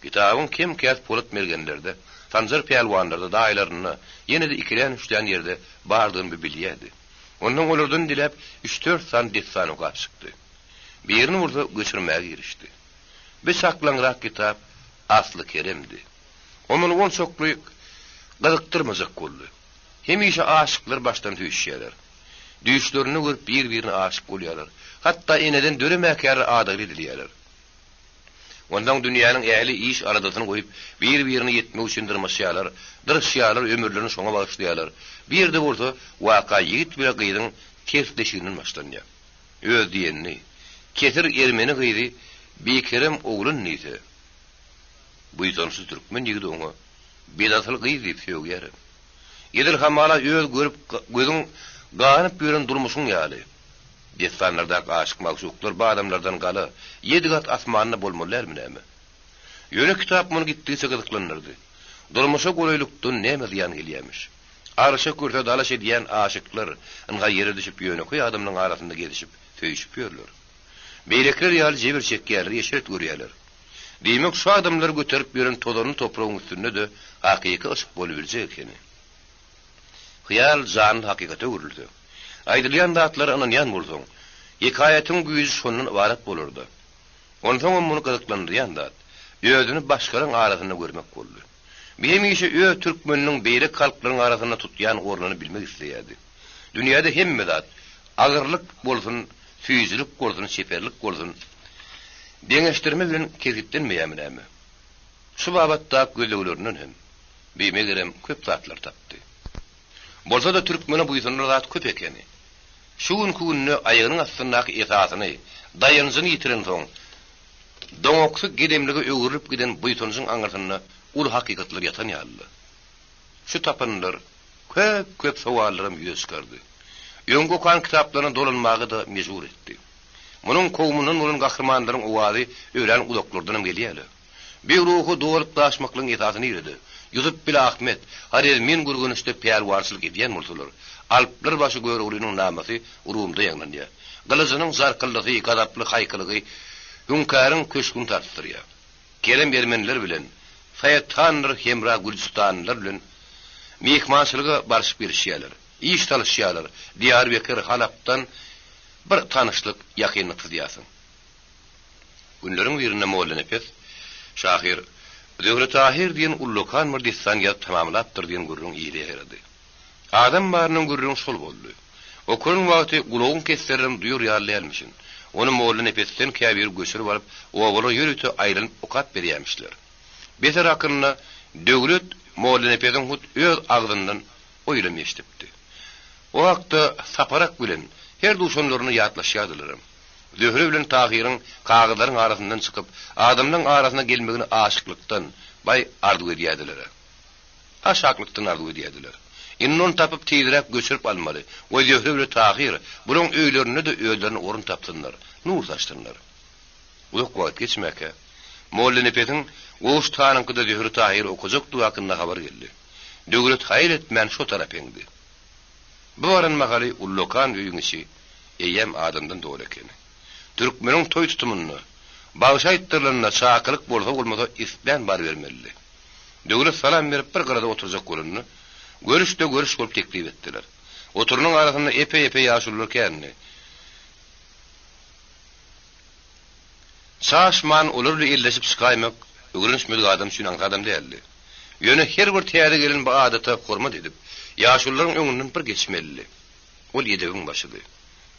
Kitabın kim kez polat mergenlerde, tanzır pelvanlarda dağlarını yine de ikilen üçten yerde bardığın bir biliyedi. Ondan olurdan dilep 3-4 san ditsan okap çıktı. Birini vurdu göçürmeye girişti. Bir saklanırak kitap Aslı Kerim'di. Onun on çoklu gıdıktırmazak kollu. Hem işe aşıklar baştan tüyüşüyorlar. Düğüşlerini görüp birbirine aşık oluyorlar. Hatta ineden dörümekârı adalı diliyorlar. Ondan dünyanın ehli iş aradasını koyup birbirini yetmek için dırışıyorlar, ömürlerini sona bağışlıyorlar. Bir de burada vaka yiğit bir kıydın tersleşiğinin başlanıyor. Öz diyenini, ketir ermeni kıydı, Bekerim oğlun neyse. Bu yüzdensiz Türkmen yigidi onu bedatıl kıydı deyip söylüyor. Yedir hamala öz görüp gözün gağınıp gören durmuşsun yali. Destanlardaki aşık maksuklar bu adamlardan galı 7 kat asmanına bolmalar mı neymi? Yöne kitap bunu gittiği sıkılıklanırdı. Durmuşa goleyluktan neyme diyen geliyemiş. Arışa kürte dalaş ediyen aşıklar ınga yere düşüp yöne koy adamın arasında gelişip töyüşüp yörler. Beylekler yal cebir çekkerler, yeşeret görüyorlar. Demek şu adamlar götürüp yören tozanın toprağın üstünde de hakiki ışık bolubilecek yani. Hıyal zanın hakikate vuruldu. Aydılayan dağıtları ananyan vurdun. Hikayetin güyüzü sonunun varat bulurdu. Ondan bunu kılıklandıran dağıt. Ödünü başkalarının arasında görmek oldu. Benim işe Türkmeninin beylek kalkların arasında tutyan orlanı bilmek isteyerdi. Dünyada hem medat, ağırlık bolsun, füyüzülük olsun, seferlik olsun, deneştirme bilen kezitlenmeyemin mi? Şu babatta gözlüğülürünün hem, beyme gerem köp zatlar taptı. Bolsa da Türkmeni bu yüzden rahat köp ekeni. Şu gün kuğununu ayağının astındaki esasını, dayanızını yitiren son, donoksu gedemliği öğürüp giden bu yüzdenizin anlatınına ul hakikatlar yatan yallı. Şu tapanlar köp savallarım yüze çıkardı. Yöngü kan kitaplarının dolanmağı da mecbur etti. Bunun kovmunun onun kahramanların uvadı öğren udoklardan geliyorlar. Bir ruhu doğalıp daşmaklığın esasını yürüdü. Yusuf bile Ahmet, Harir min gurgunuşta pervarsılık ediyen murtulur. Alplar başı görüğünün naması uruğumda yanlanıyor. Gılızının zarkıllığı, gadaplı haykılığı, hünkarın köşkün tarttırıyor. Kerem Ermeniler bilen, Sayettanlar, Hemra Gülüstanlar bilen, mihmansılığı barış bir şeyler. İş çalışıyorlar. Diyarbakır Halap'tan bir tanışlık yakınlık diyasın. Günlerin birine Molla Nefes Şahir Zöhre Tahir diyen ullukan mırdistan yazıp tamamlattır diyen gurrun iyiliğe heradi. Adam barının gurrun sol boldu. Okurun vakti gulağın keslerim duyur yallayalmışın. Onu Molla Nefes'ten kâbir göçür varıp oğulu yürütü ayrılıp okat beriymişler. Beter hakkında dövlet Molla Nefes'in hut öz ağzından oylam yeştipti. O hakta saparak bilen her duşanlarını yatlaşyadılarım. Zöhre bilen Tahir'in kağıtların arasından çıkıp adamın arasına gelmegini aşıklıktan bay arzu ediyediler. Aşaklıktan arzu ediyediler. İnnon tapıp teydirek göçürüp almalı. O Zöhre bilen Tahir bunun öylerini de öylerini orun tapsınlar. Nur saçtınlar. Uzak vakit geçmeke. Molla Nefes'in Oğuz Tanınkı'da Zöhre Tahir okuzaktu hakkında haber geldi. Dövlet hayret men şu tarafendi. Bu varan makali ullokan üyüngisi eyyem adamdan doğulekeni. Türkmenin toy tutumunu, bağışayttırlarına çağakılık bolsa olmasa isben bar vermeli. Dövlet salam verip bir karada oturacak kolunu, görüşte görüş olup teklif ettiler. Oturunun arasında epey yaşulurken, çaşman olurlu illeşip sıkaymak, öğrenişmeli adam için adam değerli. Yöne her bir teyade gelin bu adeta korma edip, yaşulların önünden bir geçmeli. Ol yedevin başıdı.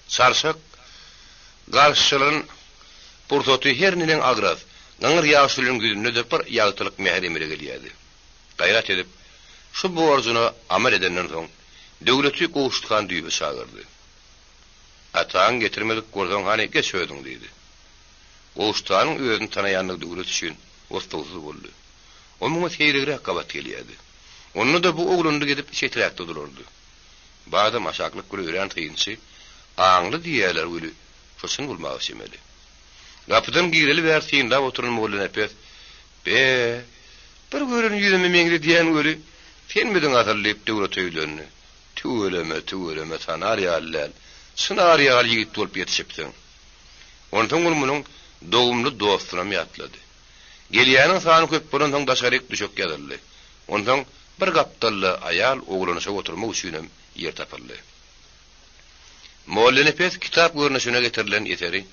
Sarsak, karşıların portotu her nilen agraz, ngır yaşulların güdünü de bir yağıtılık mehremire geliyedi. Gayret edip, şu borcunu amel edenden son, devleti koğuştukan düğümü sağırdı. Atağın getirmedik kordan hani geç ödün deydi. Koğuştuğanın özünü tanayanlık devlet için ostağızı oldu. Onun seyregire kabat geliyedi. Onu da bu oğlunu gidip çetirakta dururdu. Bazı maşaklık gülü öğren tıyınsı, ağınlı diyeler gülü, şosun bulmağı semeli. Kapıdan gireli vertiğinde oturun Molla Nefes, Be, bir görün yüzüme meňde diýen göri, sen midin atyrlyp döwre töýlerini. Tüweleme sanar ýalylar. Sınar ýaly ýigit bolup ýetişipdiň. Ondan gurmanyň dogumly dostuna ýatlady. Gelýäniň sany köp bolan soň daşaryk düşük ýadyldy. Ondan bir gapdally aýal oglanyşa oturmak üçin ýer tapyldy. Mollanypes kitap görnüşine getirilen eteri,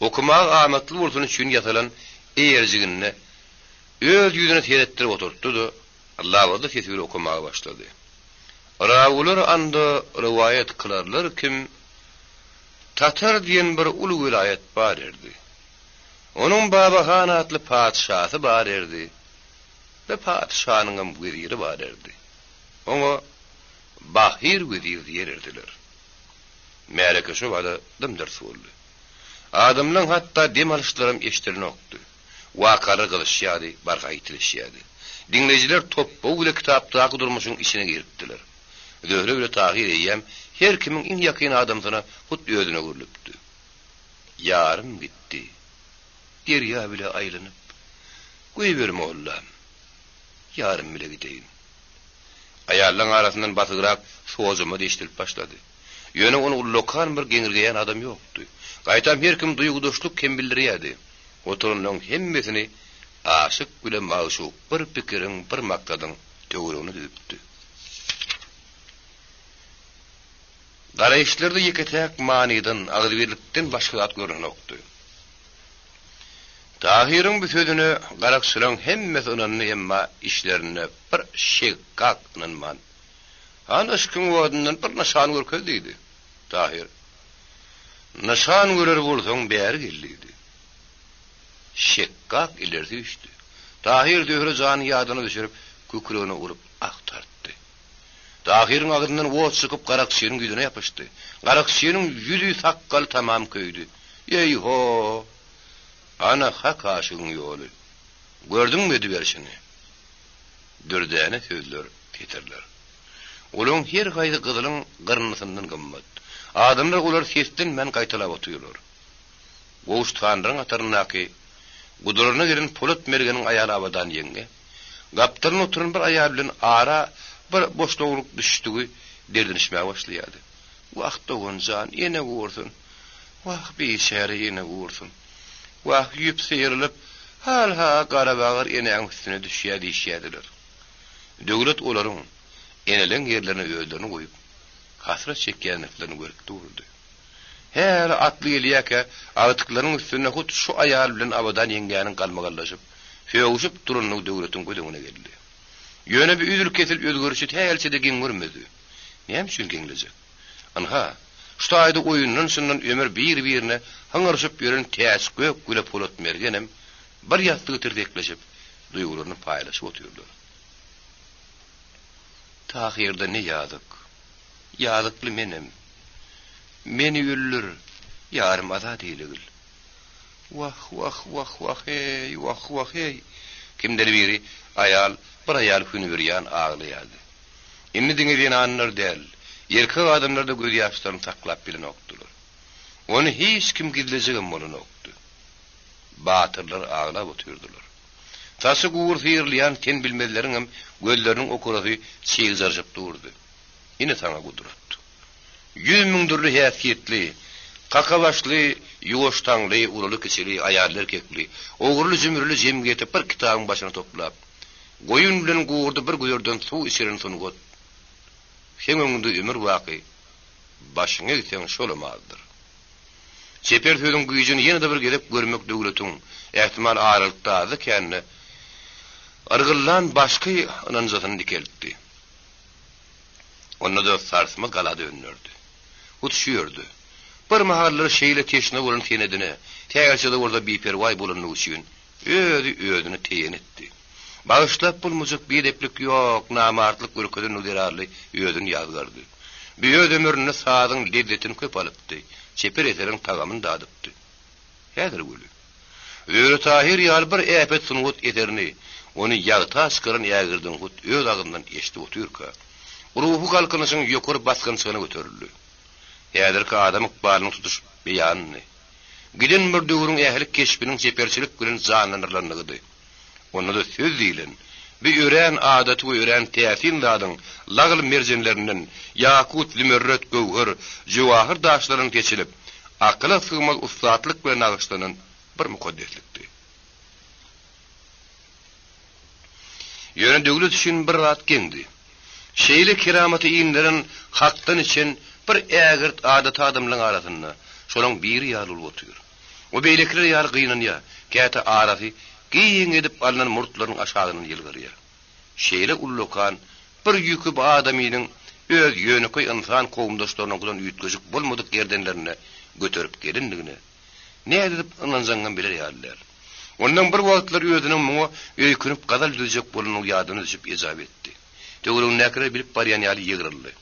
okumak amatly bolsun üçin ýatylan eýerjigini öz ýüzüne teretdirip oturtdy. Allah wada kesir okumağa başladı. Rawular anda rivayet kılarlar kim Tatar diyen bir ulu vilayet bar erdi. Onun Babahan adlı padişahı bar erdi. Ve padişahının veziri bar erdi. Onu Bahir vezir diyer erdiler. Meleke şu vada dımdır soğuldu. Adamların hatta dem alışlarım eştirini oktu. Vakarı kılışyadı, barga itilişyadı. Dinleyiciler toppa bile kitaptaki durmuşun içine giriptiler. Zöhre bile tahir eyyem, her kimin in yakın adamsına hut ödüne gürlüptü. Yarım gitti. Derya bile aylanıp, koyuverme Allah'ım, yarım bile gideyim. Ayarlan arasından batıgırak soğuzuma değiştirip başladı. Yöne onu lokan bir genirgeyen adam yoktu. Gaytam her kim duyguduşluk kembildiriyadi. Oturunun hemmesini aşık bile mağşuk bir pikirin bir maktadın töwürüni düptü. Garayışlarda yeketek maniden, agyrbirlikden başka zat görünoktu. Tahir'in bu sözünü garaksylan hemmesi ınanny emma işlerine bir şekkak ınanman. Han ışkın wadyndan bir naşan görköz diýdi. Tahir. Naşan görer bolsaň bäri geldi. Şekkak ileride düştü. Tahir döhre jany ýadyna düşürip kökreğine urup aktartdy. Tahir'in agyryndan wot çykyp Garaksynyň güýdüne ýapyşdy. Garaksynyň ýüzi sakkal tamam köýdi. Eyho! Ana hak aşygyň ýoly. Gördüňmi diberşini? Dürdäne sözler peterler. Olaň her gaýdy gyzylyň gyrnysyndan gymmat. Adamlar olar sesden men gaýtalap oturýarlar. Gowuştandyň ataryndaky guduruna giren Polat Mergeniň aýaly abadan ýenge. Gaptaryň oturan bir aýal bilen ara bir boşlukluk düşdügi derdinişmäge başlaýardy. Wagtda gonjan ene gursun. Wah bir şäri ene gursun. Wah ýüp seýrilip halha garabağır eneň üstüne düşýär diýýärdiler. Döwlet olaryň enelen ýerlerine öýlerini goýup hasrat çekýänliklerini görüp durdy. Her atly elýäke agtyklaryň üstüne hut şu aýal bilen abadan ýengäniň galmagallaşyp, feýuşyp duranyň döwletiň gödüňine geldi. Ýöne bir üzül kesilip özgörüşi täälçe de giň görmedi. Näme üçin giňlejek? Anha, şu aýda oýundan şundan ömür bir-birine haňaryşyp ýören täsgök güle Polat Mergenem bir ýatlygy tirdekleşip duýgularyny paýlaşyp oturýarlar. Tahirde ne ýadyk? Ýadykly menem. Meni ýüllür, ýarym azat eýlegil. Wah hey. Kimdir biri aýal, bir aýal hünürýän aglaýardy. Inni diňe anlar däl. Erkek adamlar da göz ýaşlaryny saklap bilen okdular. Onu hiç kim gizlejegem bolan okdy. Batyrlar aglap oturdular. Tasy guur fiýirleýän ten bilmezleriň hem gözleriniň okurasy çygyzarjyp durdy. Ine sana gudurat. 100 000 türlü häsiýetli, kakabaşly, ýuwaştaňly, uraly kiçili, aýal erkekli, ogurly zümürli jemgyýeti bir kitabyň başyna toplap, goýun bilen guurdy bir göýerden suw içiren sunugot. Heňeňde ömür waky başyňa gitsen şolamazdyr. Çeper söýüň güýjüni ýene-de bir gelip görmek döwletiň ähtimal aralykdazy känni argyllan başka ynanjasyny dikeldi. Onda da sarsma gala dönürdi. Utuşýardy. Bir mahallar şeýle teşne bolan tenedine, tägelsede orada biperway bolanyny üçin öýdüni teýen etdi. Bağışlap bulmuşuk bir edeplik yok, namartlık ülkeden udirarlı ödün yazgardı. Bir ödümürünü sağdın lezzetini köp alıptı, çepir eterin tagamını dadıptı. Hedir gülü. Öyle Tahir yal bir epet sunugut eterini, onu yağta çıkarın yağırdın hut, öd ağından eşti oturka. Ruhu kalkınışın yokur baskınçığına götürüldü. Hedir ki adam ikbalını tutuş beyanını. Gidin bir döwrüň ähli keşbiniň çeperçilik bilen zanlanırlanlygydy. Onu da söz diýilen. Bir ören adaty we ören täsin zadyň lagl merjenlerinden yakut, zümrüt, gowhar, jawahir daşlaryny geçilip, akla sığmaz ustatlyk bilen agyşlanan bir mukaddeslikdi. Ýöne döwlet üçin bir rat gendi. Şeýle kiramaty ýynlaryň hakdan için bir ägirt adat adamlaryň arasynda şolaň biri ýaly bolup otyr. O beýlekler ýaly gynanýar, käte arasy giň edip alynan murtlaryň aşagyny ýylgyrýar. Şeýle ullukan bir ýüküp adamynyň öz ýönüki insan kowmdaşlarynyň bilen ýetgejik bolmadyk ýerdenlerine götürüp gelindigini nädip ynanjangan biler ýalylar. Ondan bir wagtlar özüniň muňa öýkünüp gazal düzjek bolanyň ýadyny düşüp ejab etdi. Töwrüň näkere bilip barýan ýaly ýygyryldy.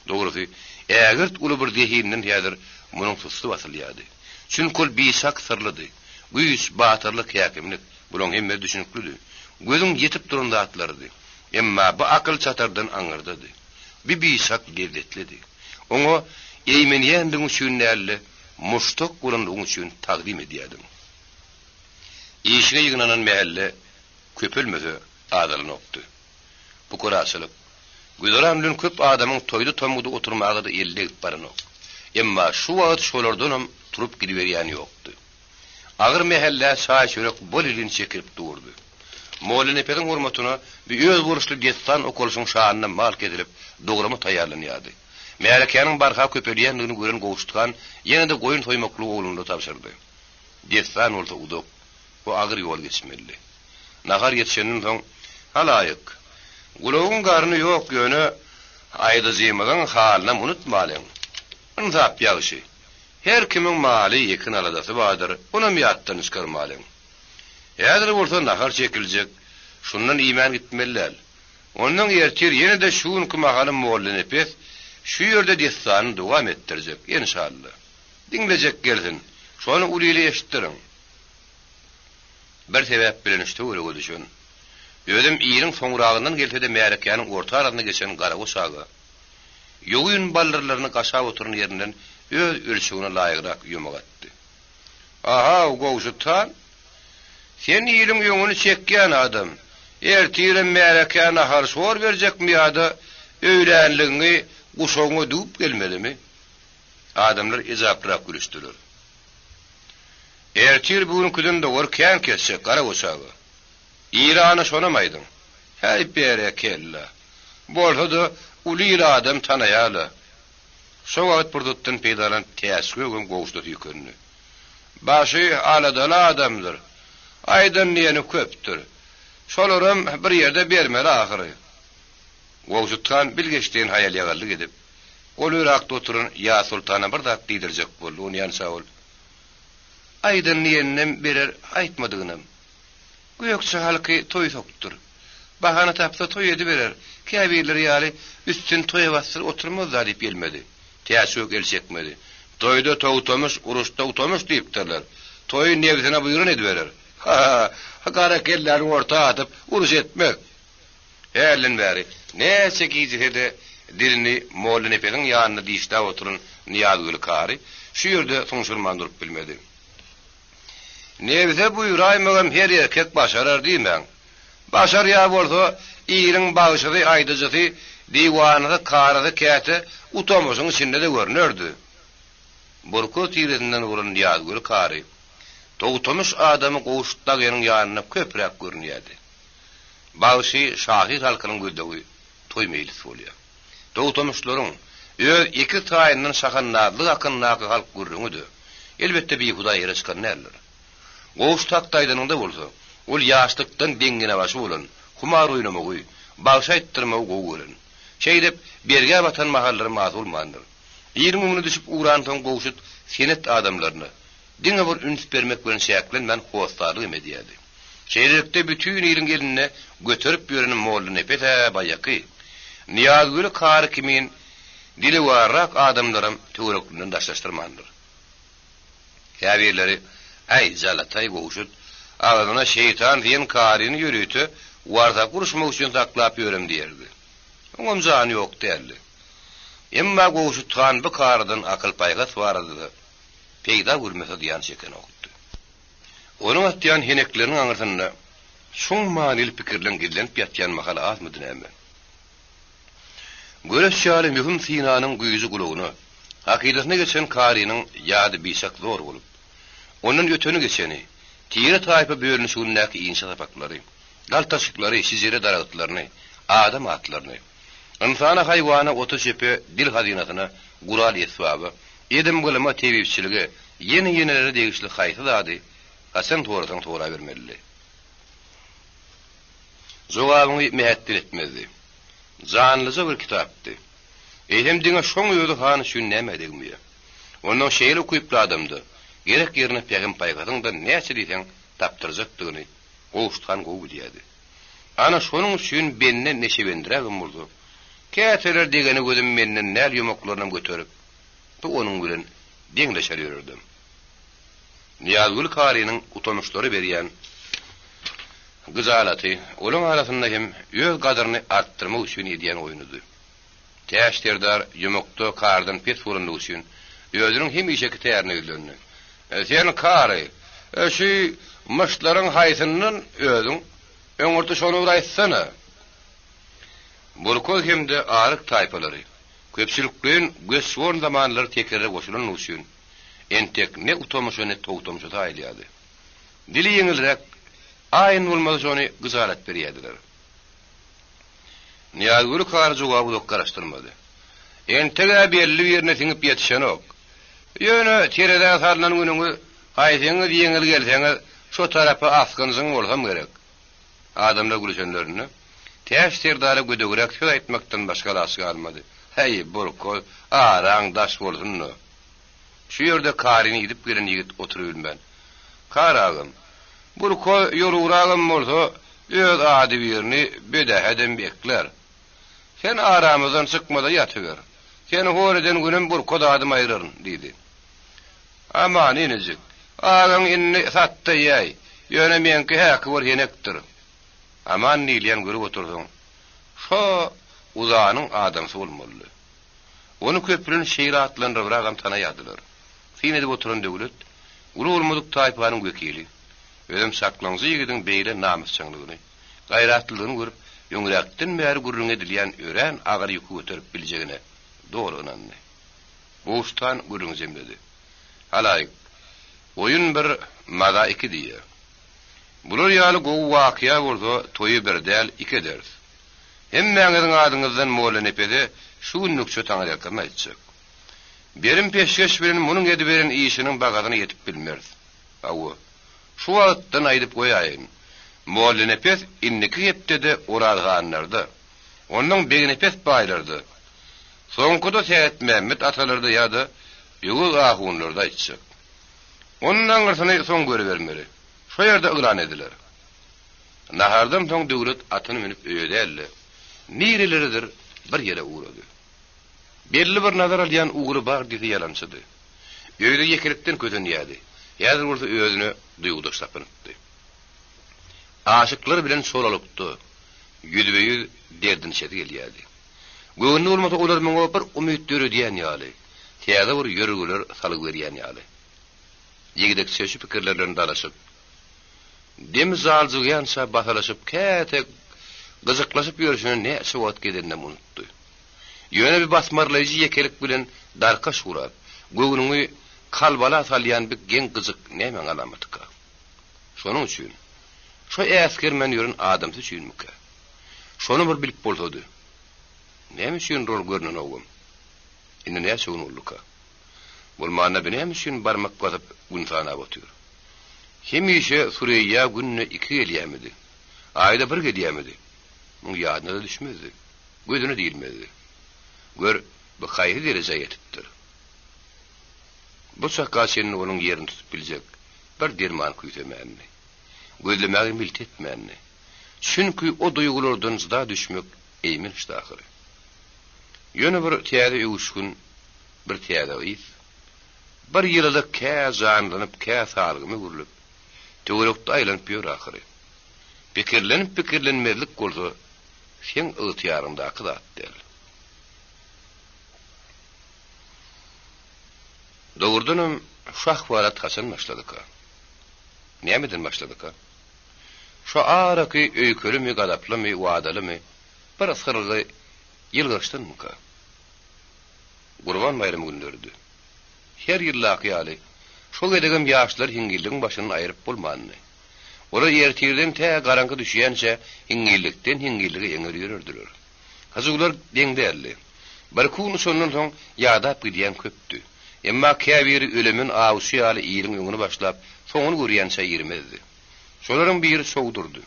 Dogrusy, ägirt uly bir dehinden ýadyr munyň susy basylýady. Çünkü bisak sırlydy. Güýç, batyrlyk, häkimlik bulan hemme düşünüklüdi. Gözüň ýetip duranda atlardy. Emma bu akıl çatardan aňyrdy. Bir bisak devletlidi. Oňa eýmenýändiň üçin näle muştok bolandyň üçin taqdim edýärdim. İşine ýygnanan mähelle köpelmese adalyny okdy. Bu koraçylyk güýdaramlyn köp adamyň toýda tomuda oturmagy da ellik barany. Emma şu wagt şolardan hem turup gidiberýän ýokdy. Agyr mähelle saý çörek bol ilin çekip durdy. Mollany peden hormatyna bir öz buruşly destan okulşyň şanyna mal kedilip dogramy taýýarlanýardy. Mälekäniň barha köpelýändigini gören gowuştgan ýene de goýun toýmakly oglunda tapşyrdy. Destan orta udok. Bu agyr ýol geçmeli. Nahar ýetişenden soň halaýyk. Gulawyň garny ýok ýöne aýda zemadan halyna unutmalyň. Ynzap ýaşy. Her kimiň maly ýekin aladasy bardyr. Onu miýatdan çykarmalyň. Ýa-da bolsa nahar çekiljek. Şundan iman gitmeliler. Ondan ertir ýene de şuň kymagaly mollany pes şu ýerde destany dowam etdirjek inşallah. Dinlejek gelsin. Şonu ulyly eşitdirin. Bir sebäp bilen işte öyle düşün. Özüm ýyryň soňragyndan gelse de märekäniň orta arasyna geçen gara goşagy. Ýogyn ballarlaryny gaşap oturan ýerinden öz ölçügine laýyk ýumak atdy. Aha, gowşutan. Sen ýylyň ýöňüni çekýän adam. Ertiren märekäne har sor berjekmi ýa-da öýlenligiňi guşoňa dup gelmelimi? Adamlar ejaprak gülüşdiler. Ertir bugünküden dogor kän kesek gara goşagy. İrany şonamaýdyň. Hey berekella. Bolsa da uly adam tanaýaly. Şo wagt burdutdan peýdalan täsgögün gowşdy ýükünni. Başy aladala adamdyr. Aýdan ýene köpdir. Şolaram bir ýerde bermeli ahyry. Gowşutgan bilgeçden haýal ýagallyk edip, golürakda oturan ýa sultana bir zat diýdirjek boldy, onu ýansa ol. Aýdan ýenem berer aýtmadygynym. Göýekçe halky toý sokdur. Bahana tapsa toý edi berer. Käbirler ýaly üstün toýa basyr oturmaz diýip gelmedi. Täsök elçekmedi. Toýda towtamış, uruşda utamış diýipdirler. Toýy negizine buýrun ediberer. Ha, gara kellärini orta atyp uruş etmek. Elin bäri. Näçe gizhede dilini mollany peden ýanyna diýişde oturun Niýazgül kary şu ýerde soňşurman durup bilmedi. Nebize buýraýmagam her erkek başarar diýmän. Başar ýa bolsa ýyryň bagyşy aýdyjy diýwanyda karady käte utamyşyň içinde de görnürdi. Burkut ýerinden uran Niýazgül kary towtamış adamy gowuşdaganyň ýanyna köprek görnýärdi. Bagyşy şahir halkynyň gözdegi toý mejlis bolýar. Towtamışlaryň öz iki taýynyň şahannaly akynnaky halk görüňüdi. Elbetde bir Hudaý ýaraşkan näler. Gowuş taktaýdanyňda bolsa, ol ýaşlykdan deňgine başy bolan, humar oýnamagy, bagşa etdirmegi gowy. Şeýdep berge batan mahallary mazul mandyr. 20 munu düşüp uğrantan gowşut senet adamlaryny diňe bir üns bermek bilen şäklenmän howastarlyk edýärdi. Şeýrekde bütün ýylyň geline götürüp ýören mollany pete baýaky. Niýazgül kary kimin dili warrak adamlarym töwereklinden daşlaşdyrmandyr. Käbirleri ay zalatay gowşut ağzına şeytan diýen karyny ýürütü warda guruşmak üçin taklap ýörem diýerdi. Oňam jany ýok derdi. Emma gowşutgan bu kardan akıl paýgat bardy. Peýda görmese diýen şeken okdy. Onuň atýan henekleriniň aňyrsynda şoň manil pikirlen gillenip ýatýan mahal azmydyn äme. Göres şaly mühim Sinanyň güýji gulugyny, hakykatyna geçen karynyň ýady bisak zor bolup, onun ötünü geçeni, tire taýpy bölünüşündäki inşa tapaklary, galtaşyklary, şizere daragtlaryny, adam atlaryny, insana haýwana otu şepe dil hazinatyna gural ýetýäbi, edim gylma tebipçiligi, ýeni-ýenilere degişli haýsy zady, gasen toradan tora bermeli. Jogabyny mehetdir etmezdi. Zanlyca bir kitapdy. Eýdem diňe şoň ýöly hany şün näme degmiýe. Onuň şeýle okuyply adamdy. Gerek ýerine pegim paýgadyňda näçe diýsen tapdyrjakdygyny gowuşdan gowy diýdi. Ana şonuň üçin benne neşe bendirägim boldy. Käteler degeni gözüm menden näl ýomaklaryny göterip, bu onuň bilen deňleşer ýördim. Niyazgul karynyň utanuşlary berýän gyzalaty, olaň arasynda hem öz gadyryny artdyrmak üçin edýän oýunydy. Täşderdar ýomokda kardan pet furunlyk üçin özüniň hem işeki tärini öldürdi. Sen kary, şu maşlaryň haýsynyň özüň öňürde şonu aýtsana. Burkoz hemde arık taýpalary, köpçülikden göçwon zamanlary tekrar goşulan üçin entek ne utamyşyny towtamşy taýlýady. Dili ýeňilrek aýyn bolmaz ony gyzalat berýärdiler. Niyazgul kar jogaby dok garaşdyrmady. Entege belli ýerine siňip ýetişen ok. Ýöne tereden sarlan günüňi haýsyňyz ýeňil gelseňiz şu tarapy asgynyň bolsam gerek. Adamlar gülüşenlerini täşdirdary gödögrek söz aýtmakdan başga lasy almady. Hey burko, araň daş bolsunmy? Şu ýerde karyny gidip gelen ýigit oturup ben. Karagym, burko ýol uragym bolsa, öz ady birini bedeheden bekler. Sen aramyzdan çykmada ýatyger. Sen horeden günüm burko da adym aýraryn, diýdi. Aman inejik, ağaň inni satdy ýay, ýöne menki häki bol henekdir. Aman nilýän görüp oturdum. Şo uzanyň adamsy bolmaly. Onu köprünün şeýle atlandyryp tanaýadylar. Fin edip oturan döwlet, ulu bolmadyk taýpanyň wekili. Özüm saklanjy ýigitiň beýle namysçylygyny, gaýratlylygyny görüp, ýöňürekden bäri gurrun edilýän ören agyr ýükü göterip biljegine dogry ynandy. Bu ustan gurrun zemledi. Halayk, oyun bir mada iki diye. Bular ýaly gowy wakya bolsa, toyu bir däl iki ders. Hemmeňiziň adyňyzdan molanepede şu nükçe taňaryakyn aýtjak. Berim peşkeş bilen munyň edip beren işiniň bagadyny ýetip bilmez. Awa, şu wagtdan aýdyp goýaýyn. Molanepes inniki ýetdi uralganlarda. Onuň beginepes baýlardy. Soňkuda Seýet Mehmet atalarda ýa-da ýuwul ahunlarda aýtjak. Ondan garsyny soň göre bermeli. Şu ýerde ýylan ediler. Nahardan soň döwlet atyny minip öýdäli. Nireleridir bir ýere uğrady. Belli bir nazar alýan ugry bar diýdi ýalançydy. Öýde ýekelikden közenýärdi. Ýa-da bolsa özüni duýguda sapynypdy. Aşyklar bilen soralypdy. Ýüzbeýüz derdin şedi gelýärdi. Göwnü bolmasa olar meňe bir umyt döredýän ýaly. Täze bir ýörgüler salyp berýän ýaly. Ýigidek söýüşip pikirlerlerini dalaşyp, dem zaljygýança basalaşyp kätek gyzyklaşyp ýörüşine näçe wagt gedende unutdy. Ýöne bir basmarlaýjy ýekelik bilen darka şurat, göwnüňi kalbala salýan bir geň gyzyk näme alamatyka. Şonuň üçin şu äsker men ýörün adamsy üçinmika. Şonu bir bilip bolsady. Näme üçin rol görnen ogum? Indi näçe unulluka? Bolmana benem üçin barmak basyp günsana otur. Hemişe Suriýa günne 2 gelýärmidi. Aýda 1 gelýärmidi. Muň ýadyna da düşmezdi. Gözüne diýilmezdi. Gör, bu haýry derejä ýetipdir. Bu çaka senin onuň ýerini tutup biljek. Bir derman küýtemänni. Gözlemägi milt etmänni. Çünki o duýgulardan zda düşmek eýmin iştahyry. Ýöne bir täze öwüşkün, bir täze ýyz. Bir ýylda kä zanlanyp, kä salgymy gurulyp, töwerekde aýlanyp ýör ahyry. Pikirlenmezlik bolsa, sen ýa-da akdat del. Dogurdunum şahwarat hasan başladyk. Nämeden başladyk? Şu araky öýkelimi, gadaplamy, wadalymy bir ısgyrgy ýylgyşdyn mı ka? Gurban bayramy günlerdi. Her ýyllaky ýaly şol edegem ýaşlar hiňgilligiň başyny aýryp bolmanyny. Olar ýertirden tä garanky düşýänçe hiňgillikden hiňgilligi eňer ýörürdiler. Hazırlar deňderli. Bir kun sonundan soň ýadap gidýän köpdü. Emma käbir ölemin awsy ýaly ýylyň öňüni başlap, soňuny görýänçe ýermezdi. Şolaryň biri sowdurdy.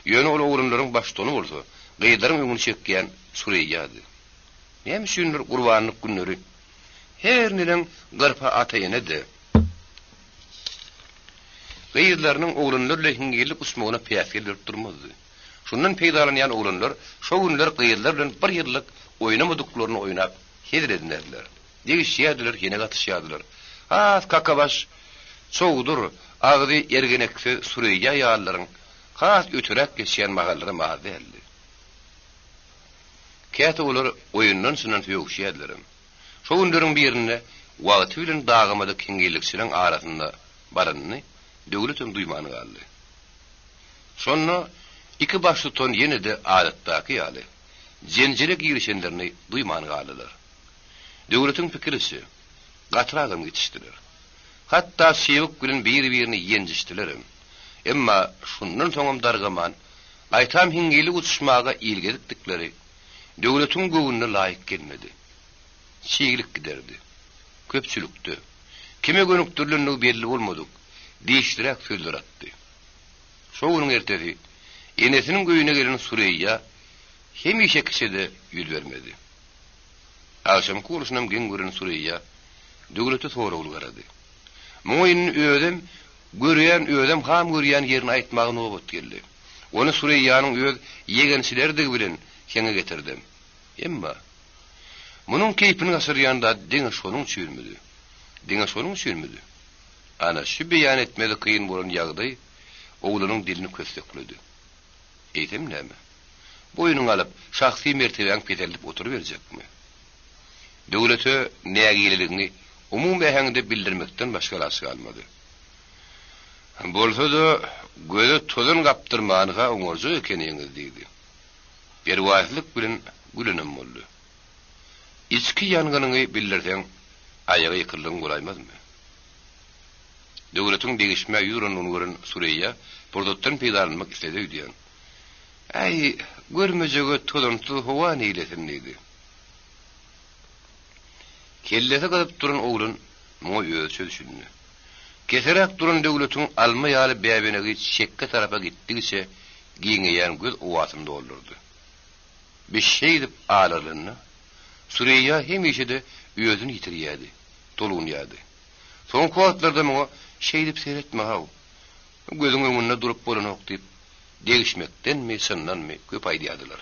Ýöne ol ogurunlaryň başdony bolsa, gyýdaryň öňüni çekýän Süreyýady. Näme üçindir Gurbanlyk günleri? Her nilen garpa ataýanydy. Gyýdarynyň ogurunlarla hiňgillik usmagyna piýas gelip durmazdy. Şundan peýdalanýan ogurunlar şo günler gyýdalar bilen bir ýyllyk oýnamadyklaryny oýnap hediredinler. Degişýärdiler, ýene gatışýardylar. Kakabaş sowdur, agdy ergenekli Süreyýa ýallaryň has ötürek geçýän magallary maýdeldi. Käte olar oýundan synan ýokşýardylar. Şo günleriň birinde wagty bilen dagymada kiňgilikçileň arasynda baranyny döwletim duýmany galdy. Şonda iki başly ton ýene-de adatdaky ýaly jenjilik ýerişenlerini duýmany galdylar. Döwletiň pikirisi gatragam gitişdiler. Hatta şewik bilen bir-birini ýenjişdiler. Emma şundan soňam dargaman aýtam hiňgilik uçuşmaga ilgedikleri döwletiň göwüne laýyk gelmedi. Şeýlik giderdi. Köpçülükdi. Kime gönükdirlenigi belli bolmady. Diýişdirek sözler atdy. Şo güniň ertesi enesiniň göýüne gelen Süreyýa hemişe kişide ýüz bermedi. Akşam kuruşunam gen gören Süreyýa döwleti soragy garady. Moýun öýdem görýän öýdem ham görýän ýerini aýtmagy nobat geldi. Onu Süreyýanyň öz ýegençilerdigi bilen kenge getirdim. Emma munyň keypini gasyrýanda deňe şonuň çürmüdi. Deňe şonuň çürmüdi. Ana şu beýan etmeli kıyın bolan ýagdaý oğlanyň dilini köstekledi. Eýtem näme? Boýunyň alyp şahsy mertebeň petelip oturup berjekmi? Döwlete nägiligini umum beýhäňde bildirmekden başga lasy galmady. Bolsa-da göze tozun gapdyrmanyga oňarjak ekeniňiz diýdi. Berwazlyk bilen gülenem boldy. İçki ýanganyny bildirseň aýagy ýykyldyň golaýmazmy? Döwletiň degişme ýüren gören Süreyýa burdutdan peýdalanmak istedi diýen. Ay, görmejege tozuntu howa neýlesin diýdi. Kellese galyp duran oglun moý öýçe düşündi. Keserek duran döwletiň alma ýaly bäbenegi çekke tarafa gitdigiçe giňeýän göz owatynda olurdy. Bir şey dip ağlarlarına Süreyya hemişe de özünü yitiriyedi, dolunyadı. Son kuatlarda mı şey dip seyretme hav. Gözün önünde durup bolan okuyup değişmekten mi sından mı köp aydiyadılar.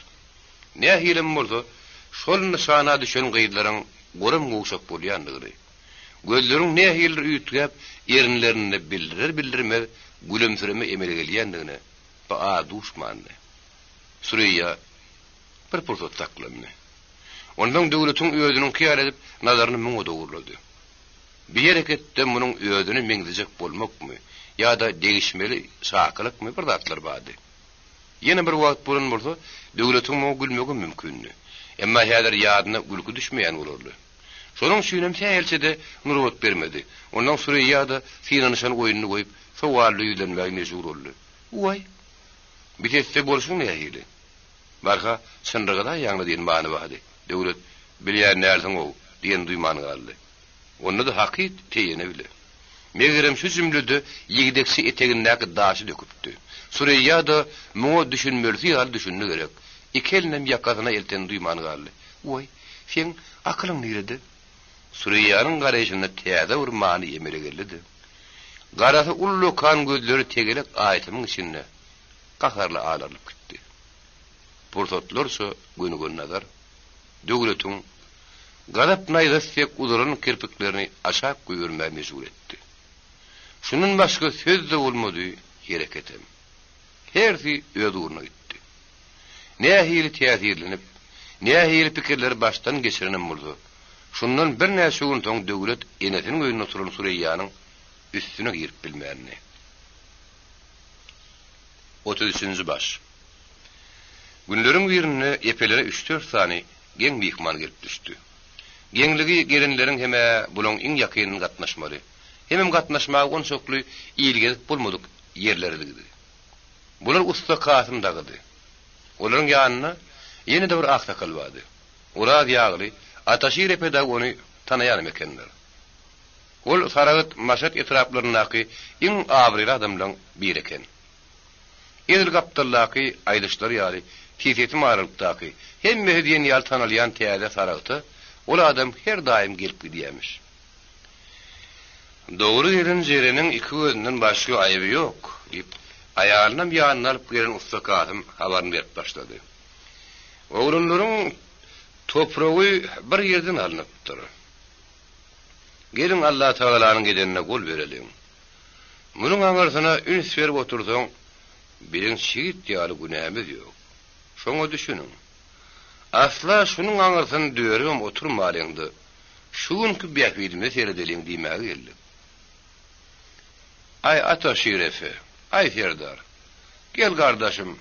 Ne hilem bolsa şol nişana düşen gıydların gorem goşak bolýandygy. Gözleriň ne hilir üýtgäp ýerinlerini bildirmez gülümsüreme emele gelýändigine ba duşmandy. Süreyya bir pursat taklandy. Ondan döwletiň özüniň kiyar edip nazaryny muňa dogurlady. Bir hereketde munyň özüni meňdejek bolmakmy ýa-da degişmeli şakylykmy bir zatlar bady. Ýene bir wagt bolan bolsa döwletiň muňa gülmegi mümkinmi? Emma häzir ýadyna gülki düşmeýän bolardy. Şonuň şünem sähelsede nurwat bermedi. Ondan Süreyýa da finanşan oýunyny goýup sowally ýülenmäge mejbur boldy. Oy. Bitesse bolşuň nähili? Barha sınrıgada ýaňy diýen many bady. Döwlet bilýän nerden o diýen duýmany galdy. Onu da hakyt teýene bile. Megerem şu jümlede ýigdeksi etegindäki daşy döküpdi. Süreyýa da muňa düşünmelisi ýaly düşünni gerek. İkelnem ýakasyna elten duýmany galdy. Oy, sen akylyň nirede? Süreyýanyň garaýşyna täze bir many emele geldi. Garasy ullu kan gözleri tegelek aýtymyň içinde gaharly ağlaryp gitdi. Pursatlarsa günügün nazar döwletiň galap naýdasek uzuran kirpiklerini aşak goýurmagy mejbur etdi. Şunun başga söz de bolmady hereketem. Hersi öz uğruna gitti. Nähili täsirlenip, nähili pikirler baştan geçirenen boldy. Şundan bir näçe gün soň döwlet enetiniň öýüne oturan Süreyýanyň üstüne girip bilmänni. 33-nji baş. Günleriň birinde epelere 3-4 sany geň mihman gelip düşdi. Geňligi gelenleriň heme bulan iň ýakyny gatnaşmary. Hemem gatnaşmagy onçokly iýilgelik bolmadyk ýerlerdi. Bular usta Kasym dagydy. Olaryň ýanyna ýene-de bir aksakal bardy. Urad ýagly Ataşir epede onu tanayan mekenler. Ol Saragat Maşat etraplarynaky iň abryly adamlaryň biri eken. Edil Gaptallaky aýdyşlary ýaly Tizeti marylykdaky hem mehdiýen ýal tanalýan täze Saragatı ol adam her daim gelip gidýärmiş. Dogry ýerin jereniň iki gözünden başga aýby ýok diýip aýalyna ýanyna alyp gelen usta Kasym habaryny berip başlady. Oğlunlaryň topragy bir ýerden alınıpdyr. Gelin Allah Taala'nın gedenine gol verelim. Munuň aňarsyna üns berip otursaň, bilen şigit ýaly günämiz ýok. Şoňa düşünün. Asla şunuň aňarsyny döwerem oturmalyňdy. Şuňky bähwidime seredeliň diýmäge geldi. Ay Ataşir efe, ay Ferdar. Gel gardaşym.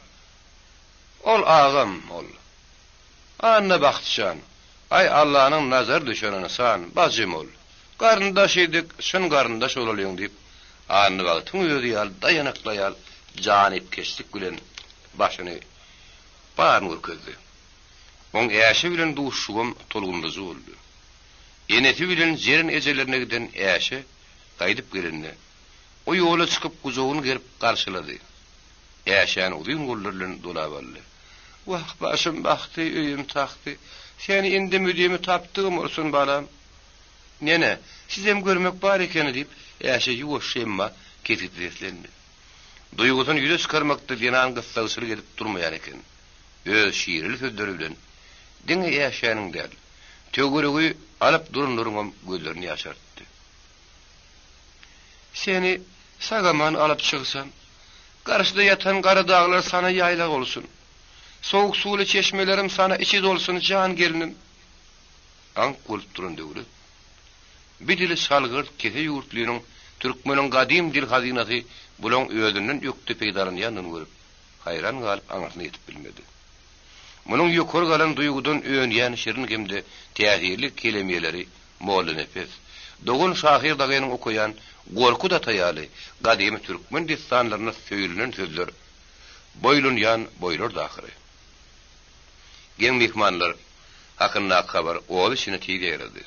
Ol ağam ol. Anna Bahtşan. Ay Allah'ın nazar düşenini san, bacım ol. Garyndaş edik, şun garyndaş olalyň diýip, anny bagtyň öýdi ýal, dayanaklayal, janip keşlik bilen başyny barny urkuzdy. Oň äşi bilen duşugum tolgundyzy boldy. Eneti bilen jerin ejelerine giden äşi gaýdyp gelende. O ýola çykyp gujogyny gerip garşylady. Äşäň udyň gollarlaryň dolabaly. Wah başym baxty, öýüm taxty. Seni indi müdemi tapdygym olsun balam. Nene, sizem görmek bar ekeni diýip, äşe ýuwaşyma ketiplendi. Duýgusyny ýüze çykarmakda diýen gyssagyşylyk edip durmaýar eken. Öz şiirli sözleri bilen diňe äşäniň däl. Tögüregi alyp durunlaryň gözlerini ýaşartdy. Seni sagaman alyp çyksam, garşyda ýatan gara dağlar sana ýaýlak bolsun. Soğuk suly çeşmelerim sana içi dolsun can gelinim. Ank bolup duran döwlet. Bir dili salgyr kese ýurtlynyň türkmeniň gadim dil hazinasy bulan özünden ýokdy peýdaryny ýanyny görüp, hayran galyp aňasyny ýetip bilmedi. Munuň ýokor galan duýgudan öňýän şirin hemde täsirli kelimeleri moly nefes. Dogun şahyr dagynyň okuyan gorku da taýaly gadim türkmen distanlaryna söýlenen sözler boýlun ýan boýlar dahyry. Gen mihmanlar hakynda habar oğul işini tiýerdi.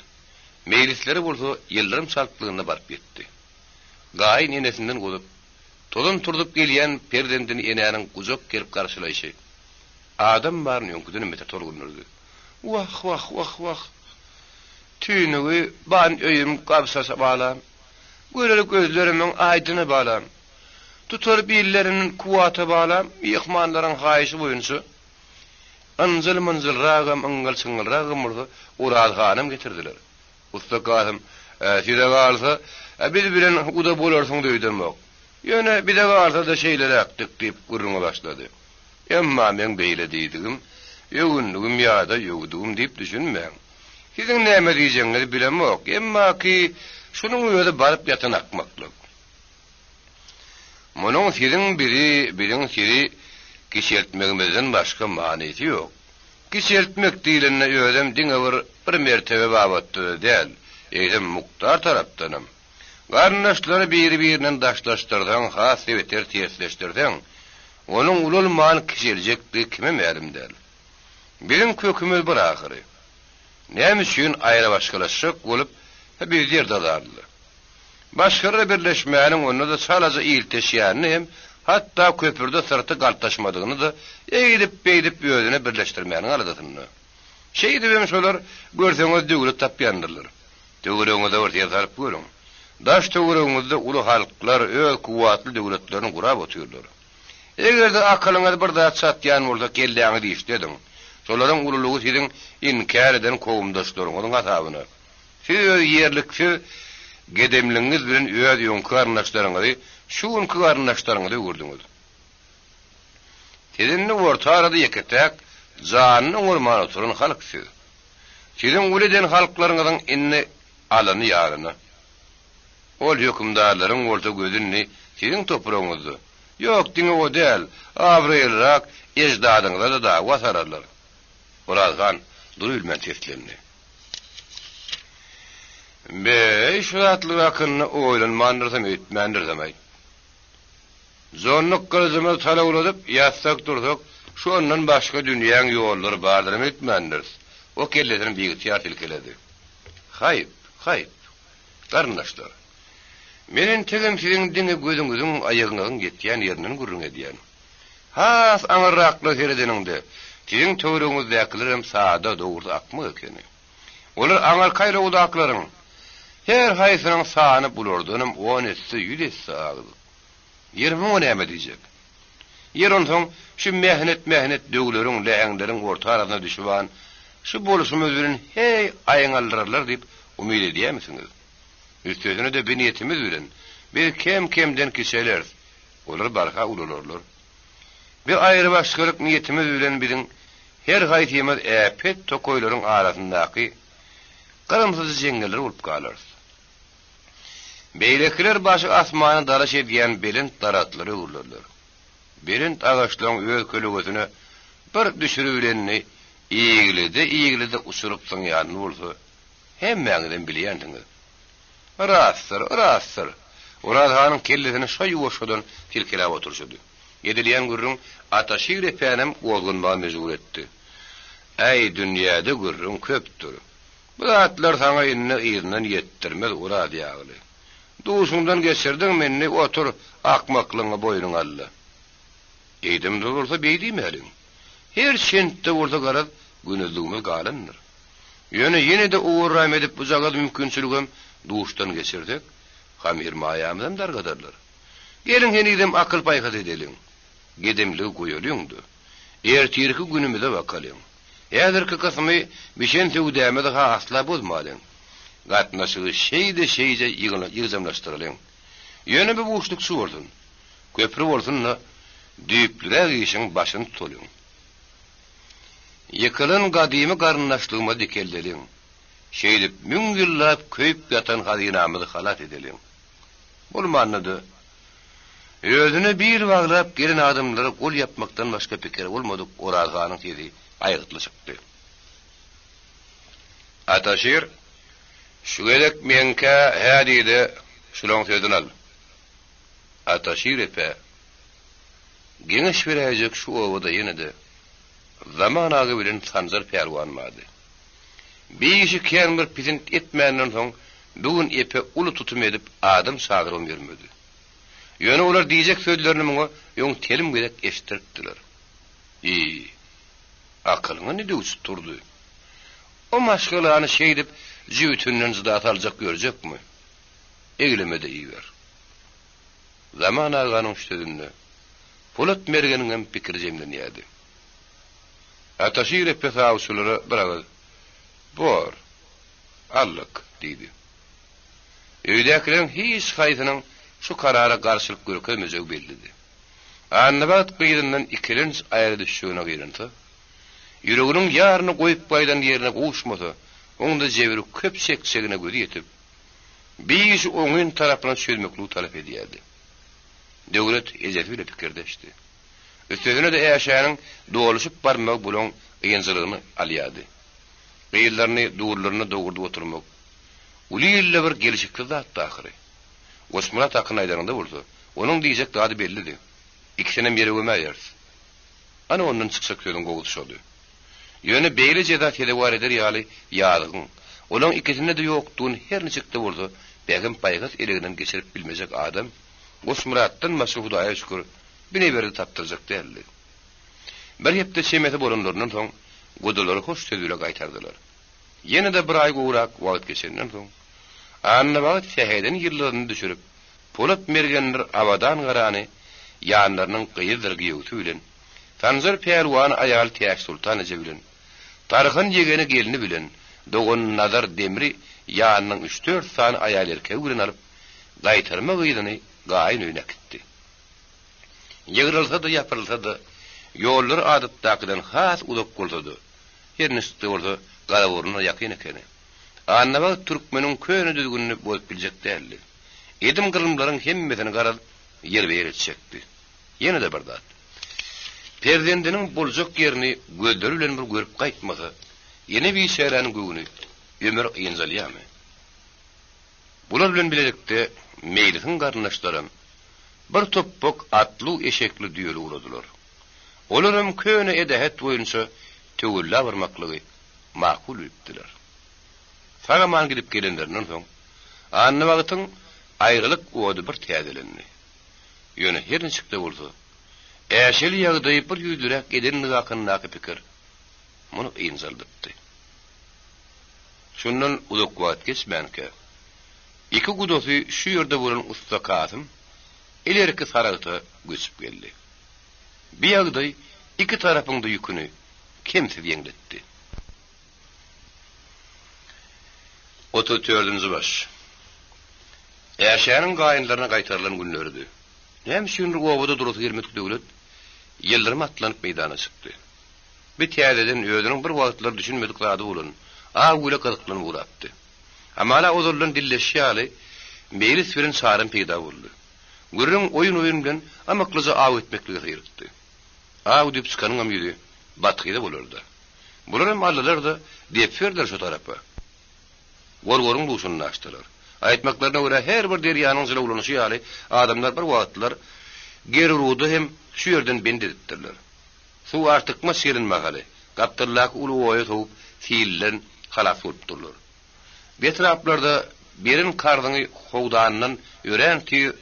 Mejlisleri bolsa ýyllarym saltlygyna baryp ýetdi. Gaý nenesinden gozup, tolun turdup gelýän perdenden enäniň gujak gelip garşylaýşy. Adam baryny ýönküden mete tolgunurdy. Wah wah wah wah. Tüýnügi ban öýüm gapsasa balam. Göreli gözlerimiň aýdyny balam. Tutar billerinin kuwata balam, mihmanlaryň haýşy boýunça anzyl manzyl ragam angal çyngıl ragam bolsa Ural hanım getirdiler. Usta Kasym "Size galsa biz bilen uda bolarsyň" diýdim. Ýöne bir de galsa da şeýlere akdyk diýip gurruna başlady. Emma men beýle diýdim. Ýögünligim ýa-da ýögdüm diýip düşünmäň. Siziň näme diýjeňizi bilemok. Emma ki şunuň öýde baryp ýatan akmaklyk. Munuň siziň biriň siri kişeltmegimizden başga manysy ýok. Kişeltmek diýilende öýdem diňe bir mertebe babatdy däl. Eýdem muktar tarapdanam. Garnaşlary biri-birinden daşlaşdyrdan, has beter tiýesleşdirden, onuň ululman kişeljekdi kime mälim däl. Birin kökümüz bir ahyry. Näme üçin aýra başgalaşyk bolup bir ýerde dardy. Başgalara birleşmäniň onda da salaja ýylteşýäni hem hatta köpürde sırtı galtaşmadygyny da eýdip ýödüne birleşdirmäniň aladatyny. Şeýdi hem şolar görseňiz döwlet tapýandyrlar. Döwreňizde ortaya saryp görüň. Daş döwreňizde uly halklar öz kuwatly döwletlerini gurap oturýarlar. Egerde akylyňyz bir zat satýan bolsa kelläňi diýişdiň. Şolaryň ululugy siziň inkar eden kowumdaşlaryňyň hasabyna. Siz ýerlikçi gedemliňiz bilen öz ýonkarnaşlaryňyzy şuň karnaşlaryňyzy gördüňiz. Sizinni orta arada ýeketek janyny urman oturan halkysiz. Siziň uleden halklaryňyzyň inni alany ýaryny. Ol hökümdarlaryň orta gözünni siziň toprağyňyzdy. Yok diňe o del, abrayılrak ejdadyňyza da wasararlar. Urazgan durulman teslendi. Be şuratly wakynny oýlanmandyrsam etmendirsem. Zonluk gözüme tala uladyp ýatsak dursak, şu ondan başga dünýäň ýollary bardyr etmendirs. O kelleden bir ihtiyar tilkeledi. Hayp. Garnaşlar. Menen tegem siziň diňe gözüňiziň aýagyňyň getýän ýerinden gurrun edýän. Has aňyrrakly heredeninde, siziň töwreňizdekilerim saada dogry akmy ekeni. Olar aňar kaýra udaklaryň. Her haýsynyň sany bulardynym 10 100 sağydy. 20 näme diýjek? Yer onsoň şu mehnet döwleriň läňleriň orta arasyna düşýän şu boluşumyz bilen hey aýanallarlar diýip umyt edýärmisiňiz? Üstüne de bir niyetimiz bilen bir kemden kişiler olar barha ulularlar. Bir aýry başgalyk niyetimiz bilen birin her haýtymyz äpet tokoýlaryň arasyndaky gyrymsyz jeňgeler bolup galar. Beýlekler başy asmany dalaş edýän belin taratlary urlarlar. Belin agaçlaryň öz kölügüne bir düşürüp bilenni iýiglide uçurup ýanyny bolsa hemmäňden bilýändiňiz. Rassır. Uraz hanın kellesini şoy oşudan tilkelap oturşudu. Yedilýän gurrun ataşyr epenim golgunma mejbur etdi. Ey dünýäde gurrun köpdür. Bu atlar sana inne ýerinden ýetdirmez urad ýaly. Duşundan geçirdiň menni otur akmaklyňa boýnuň alla. Eýdim bolsa beýdimeliň. Her şentde bolsa garap günüzlüğümüz galyndyr. Ýöne de uğurram edip bu jagada mümkinçiligim duştan geçirdik. Hamir maýamdan dargadarlar. Gelin henidem akıl paýhat edelim. Gedemli goýulyňdy. Ertirki günümüze bakalyň. Ýa-da kysmy bişen töwdäme de asla bozmalyň. Gatnaşygy şeyde ýygyzamlaşdyrylyň. Ýöne bir boşluk su boldun. Köprü bolsunna düýplere işiň başyny tutulyň. Ýykylan gadymy garnaşlygyma dikeldeliň. Şeydip müngüllap köýüp ýatan hazynamyzy halat edelim. Bolmanydy. Özüne bir baglap gelin adamlary gol yapmakdan başga pikir bolmadyk. Orazganyň tezi aýgytly çykdy. Ataşyr şu gerek menke hädide şulaň sözüni al. Ataşyr epe geniş berejek şu owada ýene-de zaman agy bilen sanjar perwanmady. Bir kemir pizint etmenden soň bugün epe uly tutum edip adam sagyrym bermedi. Ýöne olar diýjek sözlerini muňa ýöň telim gerek eşitdiripdiler. Akylyňa ne diýip turdy? O maşgalaany şey dip jüwütünden zıdat aljak görjekmi? Eglemede iýber. Zaman aganyň üstünde Polat mergeniň pikir jemlenýärdi. Ataşyr epe sawsulary birazy bor, allyk, diýdi. Öýdäkilerin hiç haýsynyň şu karara garşylyk görkezmejegi bellidi. Annabat gyýdyndan ikilenç aýry düşýüne gyrynty. Ýüreginiň ýaryny goýup baýdan ýerine goşmasa, onda jebiri köp çekçegine gözi ýetip, bir oňun tarapyna çözmekli talap edýärdi. Döwlet ejefi ile pikirdeşdi. Üstüne de eşäniň dolaşyp barmak bolan ýenjylygyny alýardy. Beýlerini dowurlaryny dogurdy oturmak. Ulylle bir gelişikli zat tahyry. Osmanat hakyny aýdanda bolsa, onuň diýjek dady bellidi. İkisine biri ömäýär. Ana ondan çyksak sözüň gowulşady. Ýöne beýle jeda telewar eder ýaly ýalygyň. Olaň ikisinde de ýokdugyny her niçikde bolsa, begim paýgas eleginden geçirip bilmejek adam Osmanatdan maşhuda aýa şükür bine berdi tapdyrjak däldi. Bir hepde şemeti bolanlarynyň soň godolary hoş sözüle gaýtardylar. Ýene de bir aý gowrak wagt geçenden soň annabat şäheden ýyllaryny düşürip Polat mergenler awadan garany ýanlarynyň gyýdyrgy ýöwtü bilen Tanzar perwan aýal Täş Sultan eje bilen taryhyn ýegeni gelini bilen dogun nazar demri ýanynyň 3-4 san aýal erkek bilen alyp gaýtarma gyýdyny gaýyn öýne gitdi. Ýygyrylsa da ýapyrylsa da ýollar adatdakydan has uzak boldy. Her näçe bolsa garawyryna ýakyn ekeni. Annabat türkmeniň köni düzgünni bolup biljek däldi. Edim gyrymlaryň hemmesini garap ýer beretjekdi. Yine de bir zat. Perzendinin boljak yerini gözleri bilen bir görüp gaýtmasa, yine bir şeýranyň göwüni ömür ýenzelýärmi? Bular bilen bilelikde meýlisin garnaşlarym bir topbok atlı eşekli düýeli uradylar. Olaram köne edehet boýunça töwüllä barmaklygy makul etdiler. Sagaman gidip gelenlerinden soň anny wagtyň aýrylyk ody bir täzelendi. Ýöne her nişikde bolsa, äşeli ýagdaý bir ýüzlürek edenini hakynyňky pikir muny ýenzeldirdi. Şundan uzak wagt geçmänke iki gudosy şu ýerde bolan usta Kasym ileriki saragta göçüp geldi. Bir ýagdaý iki tarapyň da ýüküni kemsiz ýeňletdi. 34-nji baş. Äşäniň gaýynlaryna gaýtarylan günlerdi. Hem şunu gowada durup girmek döwlet ýyldyrym atlanyp meýdana çykdy. Bir täzeden özüniň bir wagtlar düşünmedik zady bolan agula kazıklanyp uratdy. Amala ozurlan dilleşýäli meýli süren sarym peýda boldy. Gürrüň oyun bilen amaklyja aw etmekligi hyýrtdy. Aw diýip çykanyň ýüri batgyda bolardy. Bularym allalar da diýip berdiler şu tarapa. Gorgoruň duşuny açdylar. Aýtmaklaryna görä her bir derýanyň zyla ulanýy ýaly adamlar bir wagtlar gerurudy hem şu ýerden bendetdiler. Suw artykma şerin magaly. Gapdyrlak ulu oýa soňup fiillen halas bolupdylar. Betraplarda birin kardyny howdandan ören ki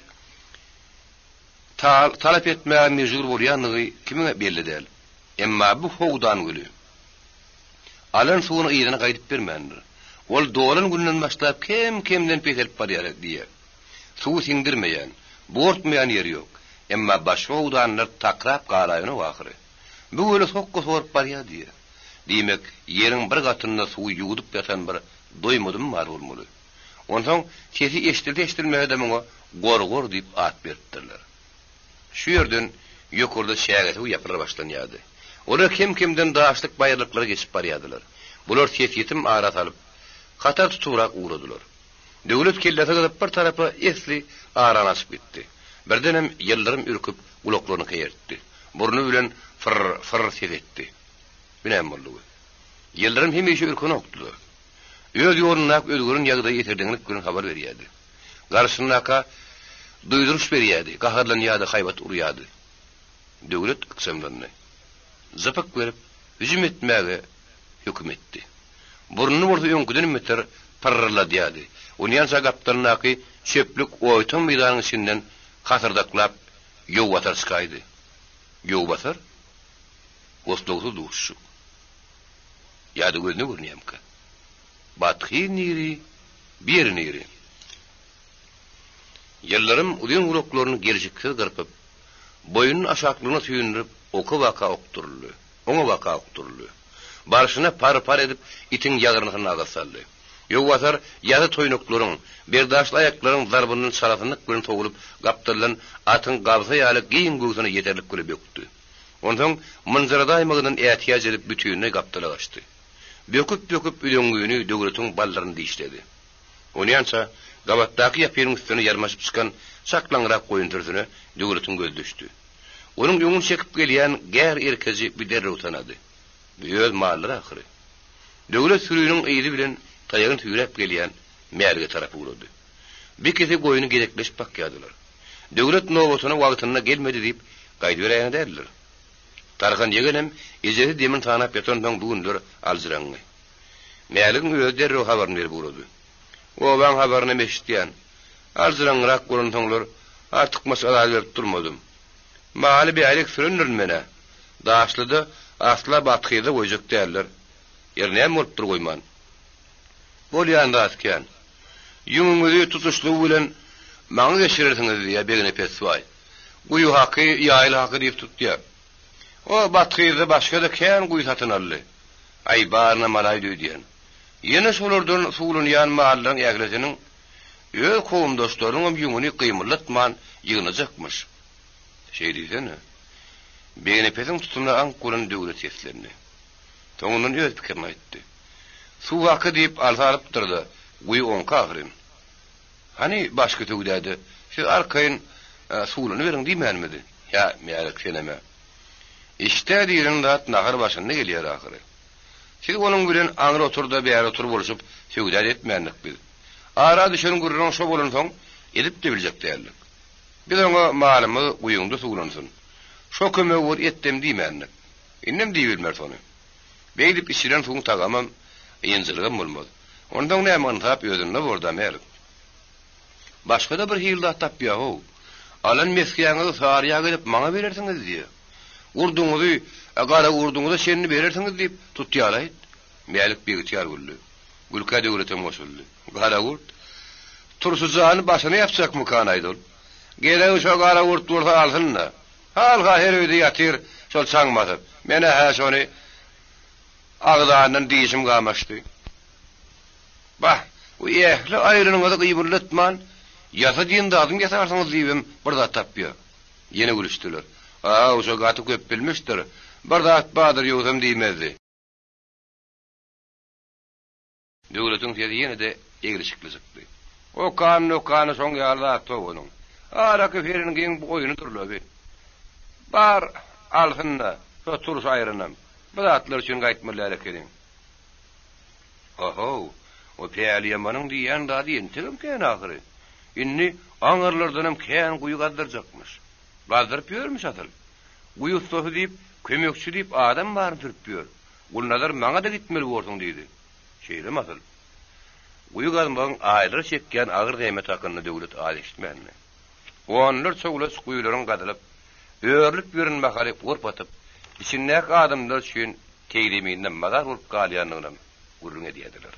talap etmäge mejbur bolýanlygy kime belli däl. Emma bu howdan gülü. Alan suwuny ýerine gaýdyp bermändir. Ol dolan günden başlap kemden petelip barýar diýe. Suw sindirmeýän, bortmaýan ýeri ýok. Emma başga howdanlar takrap galaýyny wagry. Bu öle sokko sorup barýar diýe. Diýmek, ýeriň bir gatynda suw ýuwudyp ýatan bir doýmadym bar bolmaly. Ondan sesi eşitilmede muňa gorgor diýip at berdiler. Şu ýerden ýokurda şägeti ýapyra başlanýardy. Olar kimden daşlyk baýarlyklary geçip barýardylar. Bular yetim arat alyp qatar tuturak uğradylar. Döwlet kellete gyzyp bir tarapa esli aran açyp gitdi. Birdenem ýyldyrym ürküp uloklaryny keýertdi. Burnu bilen fır sedetdi. Bilen boldy. Ýyldyrym hemişe ürküni okdular. Öz ýoluna özgürün ýagdaý ýetirdiňlik günü habar berýärdi. Garşyndaky duýduruş berýärdi, gaharlanýardy, haýbat urýardy. Döwlet yksamlandy. Zapak berip hüjüm etmäge hökm etdi. Burnu bolsa öňküden meter parrladýardy. Onyan sagapdyrnaky çöplük oýtun meýdanyň içinden hasyrdaklap ýowwatar çykaýdy. Ýowwatar Oslogy duşşu. Ýa-da gözüne görnýärmi? Bathy niri, bir niri. Ýyllarym udyň uloklaryny gerjikse gyrpyp, boyunun aşaklygyna süýündirip oka waka okturly. Oňa waka okturly. Barşyna par edip itin ýagyryny nagasaldy. Ýowwatar ýa-da toýnoklaryň, berdaşly aýaklaryň zarbynyň saratynyk bilen togulup gapdyrlan atyň gabza ýaly giň göwsüne ýeterlik görüp ýokdy. Ondan manzarada aýmagynyň ähtiýaj edip bütünine gapdyra başdy. Böküp üýüňgyny döwletiň ballaryny diýişledi. Onyança gabatdaky ýapyryň üstüne ýarmaşyp çykan saklanrak goýuntursuna döwletiň göz düşdi. Onuň ýöňüň çekip gelýän gär erkezi bir derre utanady. Büyöz mallar ahyry. Döwlet sürüýüniň eýdi bilen taýagyny tüýrep gelýän merge tarapy urady. Bir kese goýuny gerekleşip bakýadylar. Döwlet nowatyna wagtyna gelmedi diýip gaýdy berýän derler. Tarhan ýegenem ejeri demin tanap ýatandan bugünler alzyraňy. Mäliň öz derre habaryny berip urady. O ben habaryny meşitýän. Alzyraňrak bolanlar artyk masala berip durmadym. Maly bir aýlyk sürünür mene. Daşlyda asla batkyda goýjak därler. Ýerine bolup dur goýman. Bolýan raskan. Ýüňüňizi tutuşlyk bilen maňa geçirersiňiz diýe begine pesway. Guýu haky, ýaýly haky diýip tutýar. O batkyda başga da kän guýu satyn aldy. Ay barna malay diýen. Ýene şolardan suwlunýan mallaryň ýaglesiniň öz kowum dostlarynyň ýüňüni gymylatman ýygnajakmyş. Şey diýsene. Begine pesin tutumlanan kuran döwlet ýetlerini. Toňundan öz pikirini aýtdy. Suw haky diýip alsaryp durdy. Guýu on kahrin. Hani başga töwdädi. Şu arkaýyn suwluny beriň diýmänmidi? Ya merak seneme. İşte diýirin zat nahar başynda gelýär ahyry. Siz onun bilen aňyr oturda bir ýere oturup boluşup söwdä etmeýändik biz. Ara düşen gurrun şo bolansoň edip de biljek dälik. Biz ona malumy uýuňda suwlansyn. Şo kömek wer etdim diýmändik. Innem diýilmer sony. Beýdip işiren suwun tagamam ýenjilgem bolmaz. Ondan näme tap özünde borda mer. Başga da bir hilda tapýaw. Alan meskeýäňizi saryýa gelip maňa berersiňiz diýe. Urduňyzy, agara urduňyzy şenni berersiňiz diýip tutýalayt. Meýlik bir ýar gully. Gülkä döwletem goşuldy. Gara urt. Tursuzyny başyna ýapjakmy kan aýdol. Gerek şo gara urt dursa alsynna. Halga her öýde ýatyr, şol çaňmady. Mene ha şony agdandan diýişim gamaşdy. Bah, bu ehli aýrynyňyzy gyýbırlatman, ýasa diýende adyň ýasarsyňyz diýibim, bir zat tapýar. Ýene gülüşdiler. Oşo gaty köp bilmişdir. Bir zat badyr ýozam diýmezdi. Döwletiň sesi ýene de egrişikli çykdy. O kany soň ýarda togunyň. Araky feriniň giň bu oýuny durlaby. Bar alsynda, şo turus aýrynam. Bu zatlar üçin gaýtmalar ekedim. Oho, o peýali ýamanyň diýen da diýen tegem ken ahyry. Inni aňarlardan hem kän guýu gazdyrjakmyş. Gazdyrıp ýörmüş atyl. Guýu sohy diýip, kömekçi diýip adam bary türüp ýör. Ul nazar maňa da gitmeli bolsaň diýdi. Şeýle atyl. Guýu gazmagyň aýlyr çekýän agyr demet hakyny döwlet alýşmänmi? Onlar çogulys guýularyň gadylyp, öýrülip ýörünmek alyp gorpatyp, içindäki adamlar üçin teýliminden madar bolup galýanyny gurrun edýärdiler.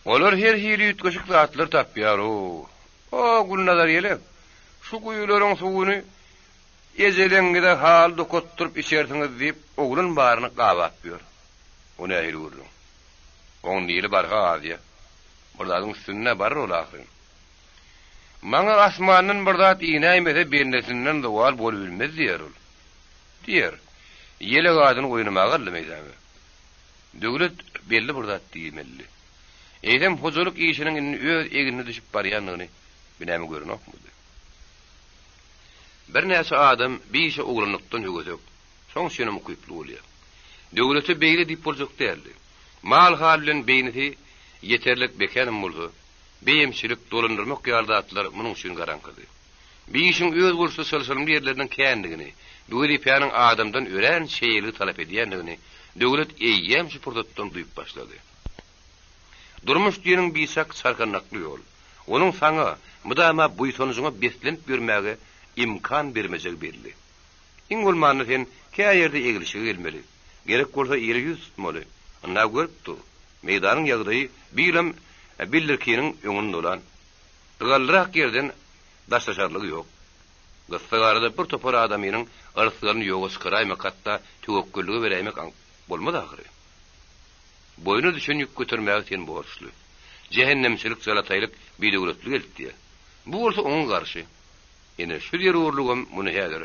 Olar her hili ýetgeşik zatlar tapýar o gulnazar ýelek. Şu guýularyň suwuny ejelengide hal dokotturup içersiňiz diýip oglun baryny gabap ýör. O nähili gurrun. On diýili barha adyýa. Burdadyň üstünde bar olahry. Maňa asmanyň bir zat iňäýmese bendesinden dowal bolup bilmez diýer ol. Diýer. Ýele gadyny goýnamagy bilmeýärmi? Döwlet belli bir zat diýmeli. Eýdem huzurluk işiniň öz egine düşüp barýanyny binämi görnokmudy. Bir näçe adam biýişe oglanykdan högezek, soň şenem kuýply bolýar. Döwleti beýle diýip boljak däldi. Mal hal bilen beýneti ýeterlik bekanym boldy. Beýimçilik dolandyrmak ýardatlar munyň üçin garankydy. Biýişiň öz gursu sylsylmy ýerlerinden kändigini, bu ýerleriň adamdan ören şeýli talap edýändigini döwlet eýýäm şu purdatdan duýup başlady. Durmuş diýeniň bisak sarkanakly ýol. Onuň saňa mudama buýtanyjyňa beslenip ýörmäge imkan bermejek belli. Iň bolmany sen käýerde egilişe gelmeli. Gerek bolsa ýeri ýüz tutmaly. Anda görüpdi. Meýdanyň ýagdaýy bilim bildirkiniň öňünde bolan. Galrak ýerden daşlaşarlygy ýok. Gastagarda bir topar adamynyň arsylaryny ýoga çykarymak hatda töwekkülligi beräýmek bolmady ahyry. Boynu düşen ýük götürmäge sen borçly. Cehennemçilik salataýlyk bir döwletli geldi. Bu bolsa oňa garşy. Ene şu ýer uğurlugam muny häzir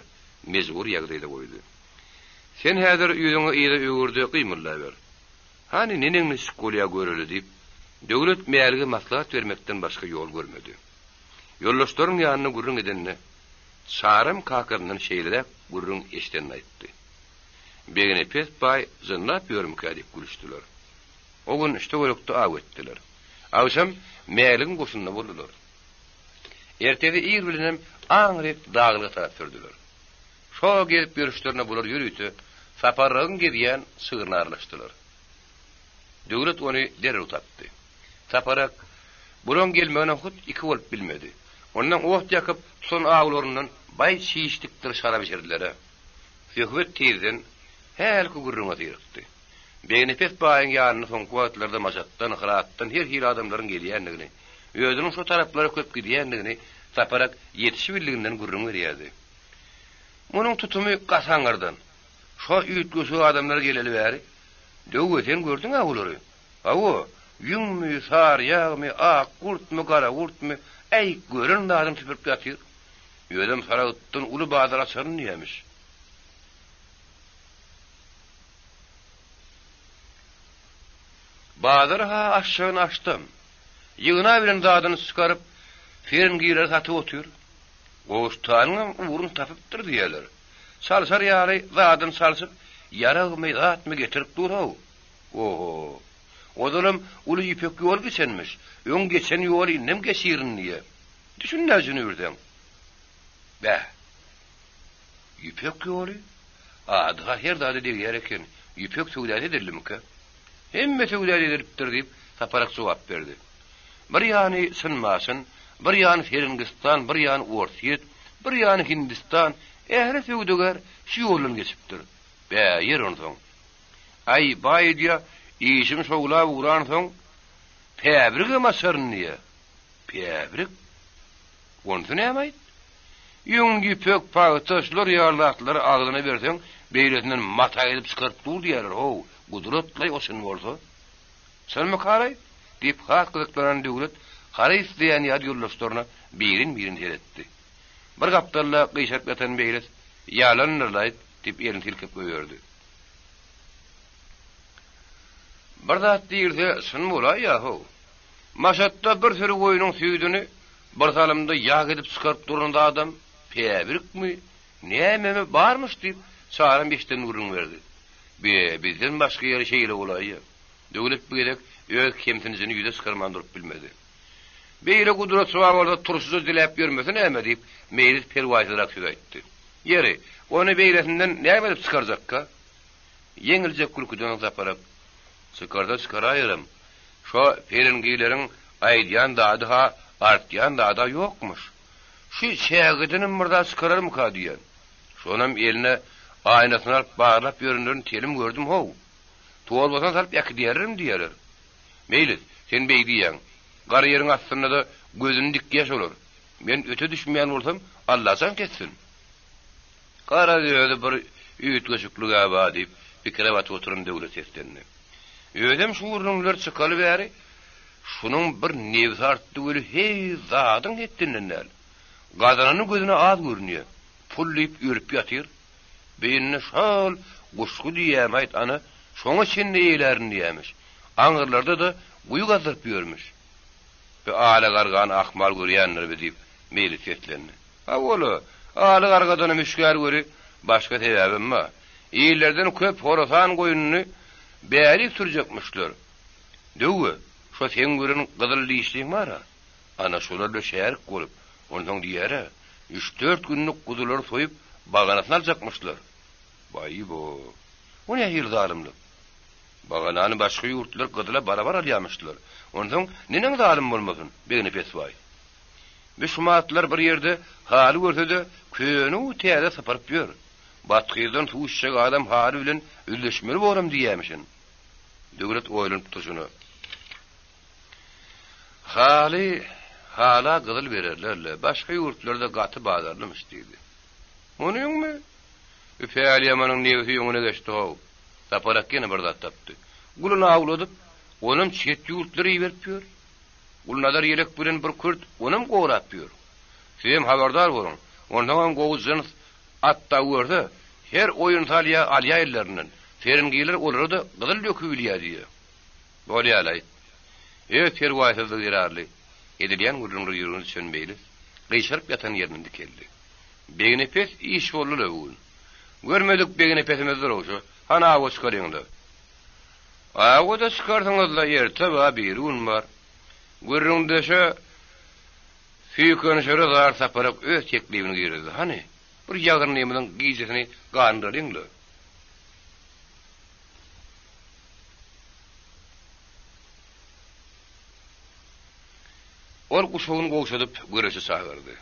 mezbur ýagdaýda goýdy. Sen häzir ýüzüňe ýere öwürde gymylla ber. Hani neneňni şkolya göreli diýip döwlet meýerlige maslahat bermekden başga ýol görmedi. Ýollaşlaryň ýanyna gurrun edenni çarym kakyryndan şeýle gurrun eşden aýtdy. Begine pes bay zynlap ýörüm kädip gülüşdiler. O gün işte golukda aw etdiler. Awşam meýerligiň goşunda boldular. Ertede ýer bilenem aňryp daglyga tarap sürdüler. Şo gelip görüşlerine bular ýürüýdi, saparlygyň gedýän sygyrny arlaşdylar. Döwlet ony derrew tapdy. Saparak buron gelmegine hut iki bolup bilmedi. Ondan oht ýakyp son aglaryndan bay şiýişdikdir şarap içerdiler. Hökümet tezden her gurrunga ýyrykdy. Beýnepet baýyň ýanyny soň kuwatlarda maşatdan, hyratdan her hil adamlaryň gelýändigini, özüniň şu taraplary köp gidýändigini saparak ýetişip bildiginden gurrun berýärdi. Munyň tutumy gasaňardan. Şo ýetgüsi adamlar geleli bäri. Döwleten gördüň agulary. Awo, ýüňmi, sar, ýagmy, ak, gurtmy, gara gurtmy, ey görün adam tüpürip ýatyr. Ýödem saragatdan uly bazar açaryn diýmiş. Bazar ha aşşygyny açdym. Ýygyna bilen dadyny çykaryp, ferin giýler satyp otyr. Oğustanın uğrun tapıptır diýerler. Salsar ýaly zadyn salsyp ýaragmy zatmy getirip duraw. Oho. Odalam uly ýepek ýol geçenmiş. Öň geçen ýoly nem geçirin diýe. Düşünläjini ýürden. Bä. Ýepek ýoly adga her dady diýer eken, ýepek söwdäde edilimki. Hemme söwdäde edilipdir diýip taparak jogap berdi. Bir ýany sınmasyn, bir ýany Ferengistан, bir ýany Orsiýet, bir ýany Hindistan, ähli söwdeger şu ýoldan geçipdir. Bä, ýer onsoň. Ay baýdya işim şowla uğran soň päbrige masarnyýa. Päbrik. Ondan näme? Ýöňgi pök paýtaşlar ýarlatlar aglyna berseň, beýletinden mata edip çykyryp dur diýerler. Ho, gudratly oşun bolsa. Sen mi karay? Diýip hakykatlaryň döwlet Haris diýen ýad ýollaşlaryna birin heretdi. Bir gapdalla gyşap ýatan beýlet ýalanlarlaýt diýip ýerini tilkip goýardy. Bir zat diýilse, şun bolar ýa-ho. Maşatda bir sürü goýunyň süýdüni bir salymda ýag edip çykaryp duranda adam päbrikmi, näme barmyş diýip çaran beşden urun berdi. Bizden başga ýere şeýle bolýar. Döwlet bu gerek öz kemtinizini ýüze çykarmandyryp bilmedi. Beýle gudrat sowablarda turşsuz dilep ýörmese näme diýip mejlis perwaýsyrak söz aýtdy. Ýeri, ony beýlesinden näme edip çykarjakka? Yeňilje kulkudan zaparak çykarda çykaraýarym. Şo perengilerin aýdýan daha artýan da ýokmuş. Şu şägidinim murda çykararym ka diýen. Şonam eline aýnasyny alyp baglap ýöründirin telim gördüm ho. Tuwalbasan salyp ýakdyýarim diýerler. Meýli, sen beýdiýäň. Gar ýeriň astynda da gözüni dikýäş bolar. Men öte düşmeýän bolsam, Allah san ketsin. Qara diýerdi bir üýt göçüklik aba diýip pikirewat oturan döwlet etdiňi. Ödem şu urunlar çykaly bäri, şunun bir nebsi artdy böyle hey zadyň etdiňler. Gazananyň gözüne az görünýär. Pullyp ýörüp ýatyr. Beýnine şal guşgu diýämäýt ana, şoňa çinde ýelerini diýämiş. Aňyrlarda da guýu gazyryp ýörmüş. Bir ala gargan ahmal görýänler diýip meýli etlendi. Ha ola, ala gargadan müşkär göri başga sebäbim mi? Ýerlerden köp horosan goýunyny bäri sürjekmişler. Döwü, şo sen görün gyzyl diýişliň bar. Ana şolarla şäher bolup, ondan diýere 3-4 günlük kuzular soyup baganasyna aljakmışlar. Baý bu. O ne ýyl zalimlik? Baganany başga ýurtlar gyzyla barabar alýamışlar. Ondan nenen zalim bolmasyn? Begini peswaý. Müşmatlar bir ýerde haly görsede köni täze saparyp ýör. Batkydan tuýşjak adam haly bilen üzleşmeli bolam diýämişin. Döwlet oýlanyp tutuşuny. Hala gyzyl bererlerle, başga ýurtlarda gaty bazarlymış diýdi. Onuňmy? Üpäli ýamanyň nebsi ýöňüne geçdi ho. Saparak ýene bir zat tapdy. Guluna awladyp, onuň çet ýurtlary berip ýör. Gulnadar ýelek bilen bir kürt onuň gowrap ýör. Sen habardar bolun. Ondan gowuzyn atta gördi. Her oýun talya alýaýlaryndan Ferengiler olary da gyzyl dökülýär diýär. Bolýarly. Perwaýsyz ýerarly. Edilýän gurunly ýürüni sönmeýli. Gyşaryp ýatan ýerinden dikeldi. Beginepes iş bolly bugün. Görmedik beginepesimiz duruşy. Hana awç garýanda. Awda çykardyňyzlar ýerte bir un bar. Gurrunde şo Füýkön şöre zar saparak öz teklibini girdi. Hani bir ýagyrnymyň gijesini gandyryňlar. Ol kuşuğun goşadyp göreşi sagyrdy.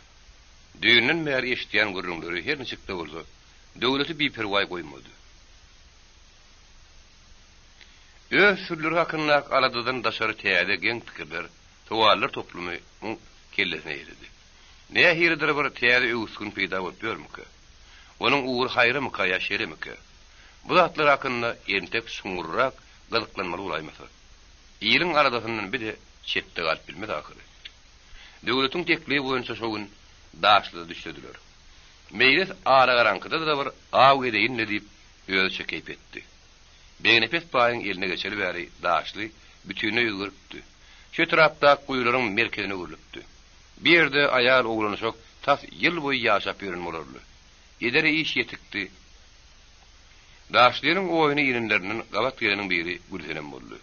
Düýünden bäri eşitýän gurrunlary her nechikde bolsa, döwleti biperwaý goýmady. Öz sürlüri hakynda aladydan daşary täze geň pikirler, towallar toplumy kellesine ýeridi. Näme hiridir bir täze öwüskün peýda bolup ýörmüke? Onuň uğur haýrymyka ka ýaşerymyke? Bu zatlar hakynda entek suňurrak gyzyklanmaly bolaýmasa. Ýylyň aradasyndan biri çetde galyp bilmedi ahyry. Döwletiň teklibi boýunça şogun daşly düşdiler. Mejlis ara garankyda da bir aw edeýin diýip ýöze çekip etdi. Beýnepes baýyň eline geçeli bäri daşly bütünü ýygyrpdy. Şu tarapda guýlaryň merkezine gürlüpdi. Bir ýerde aýal oglany şok tas yıl boyu yaşap ýören bolarly. Edere iş yetikdi. Daşlaryň oýuny ýerinlerinden gabat geleniň biri Gülsenem boldy.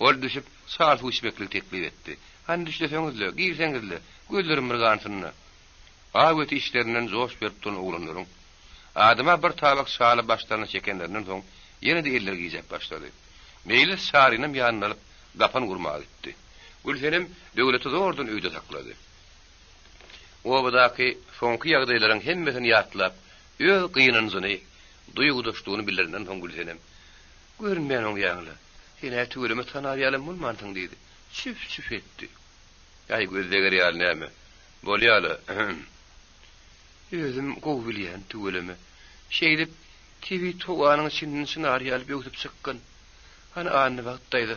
Ol düşüp saat uçmeklik teklip etdi. Hani düşleseňizle, girseňizle, gözlerim bir gansynna. Awet işlerinden zoş berip turan oglanlaryň adyma bir tabak şaly başlaryna çekenlerinden soň ýene de eller giyjep başlady. Meýli şarynym ýanyna alyp gapan gurmak etdi. Gülsenem döwleti zordan öýde saklady. Obadaky soňky ýagdaýlaryň hemmesini ýatlap, öz gynanyny, duýgudaşdygyny bilerinden soň Gülsenem görünmeýän oň ýaňla "Seni tüweleme tanar ýalym bolmantyň" diýdi. Çüp etdi. "Ýa gözleger ýaly näme? Bolýaly." "Özüm gowy bilýän tüweleme. Şeýdip TV toganyň içinden synar ýaly böwtüp çykkan. Hani anny wagtdaýdy.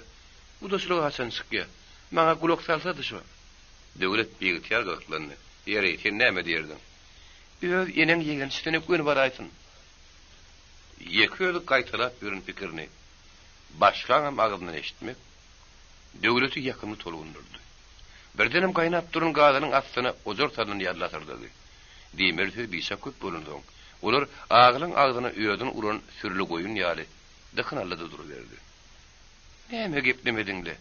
Bu da şuly haçan çykýar. Maňa gulak salsady şu." Döwlet beýgitýär gaklandy. "Ýere, sen näme diýerdin?" "Öz eneň ýegen sütüne gün bar aýtyn." Ýeköýdi gaýtalap ýörün pikirini. Başgaňam agyndan eşitmek döwleti ýakyny tolgundurdy. Birdenem gaýnap duran gazanyň astyna ojor talyny ýarlatyrdy. Diýmerdi biýsa köp bolundy. Olar agylyň agdyna öýdün uran sürli goýun ýaly dykynalyda duruverdi. "Näme geplemediňle?"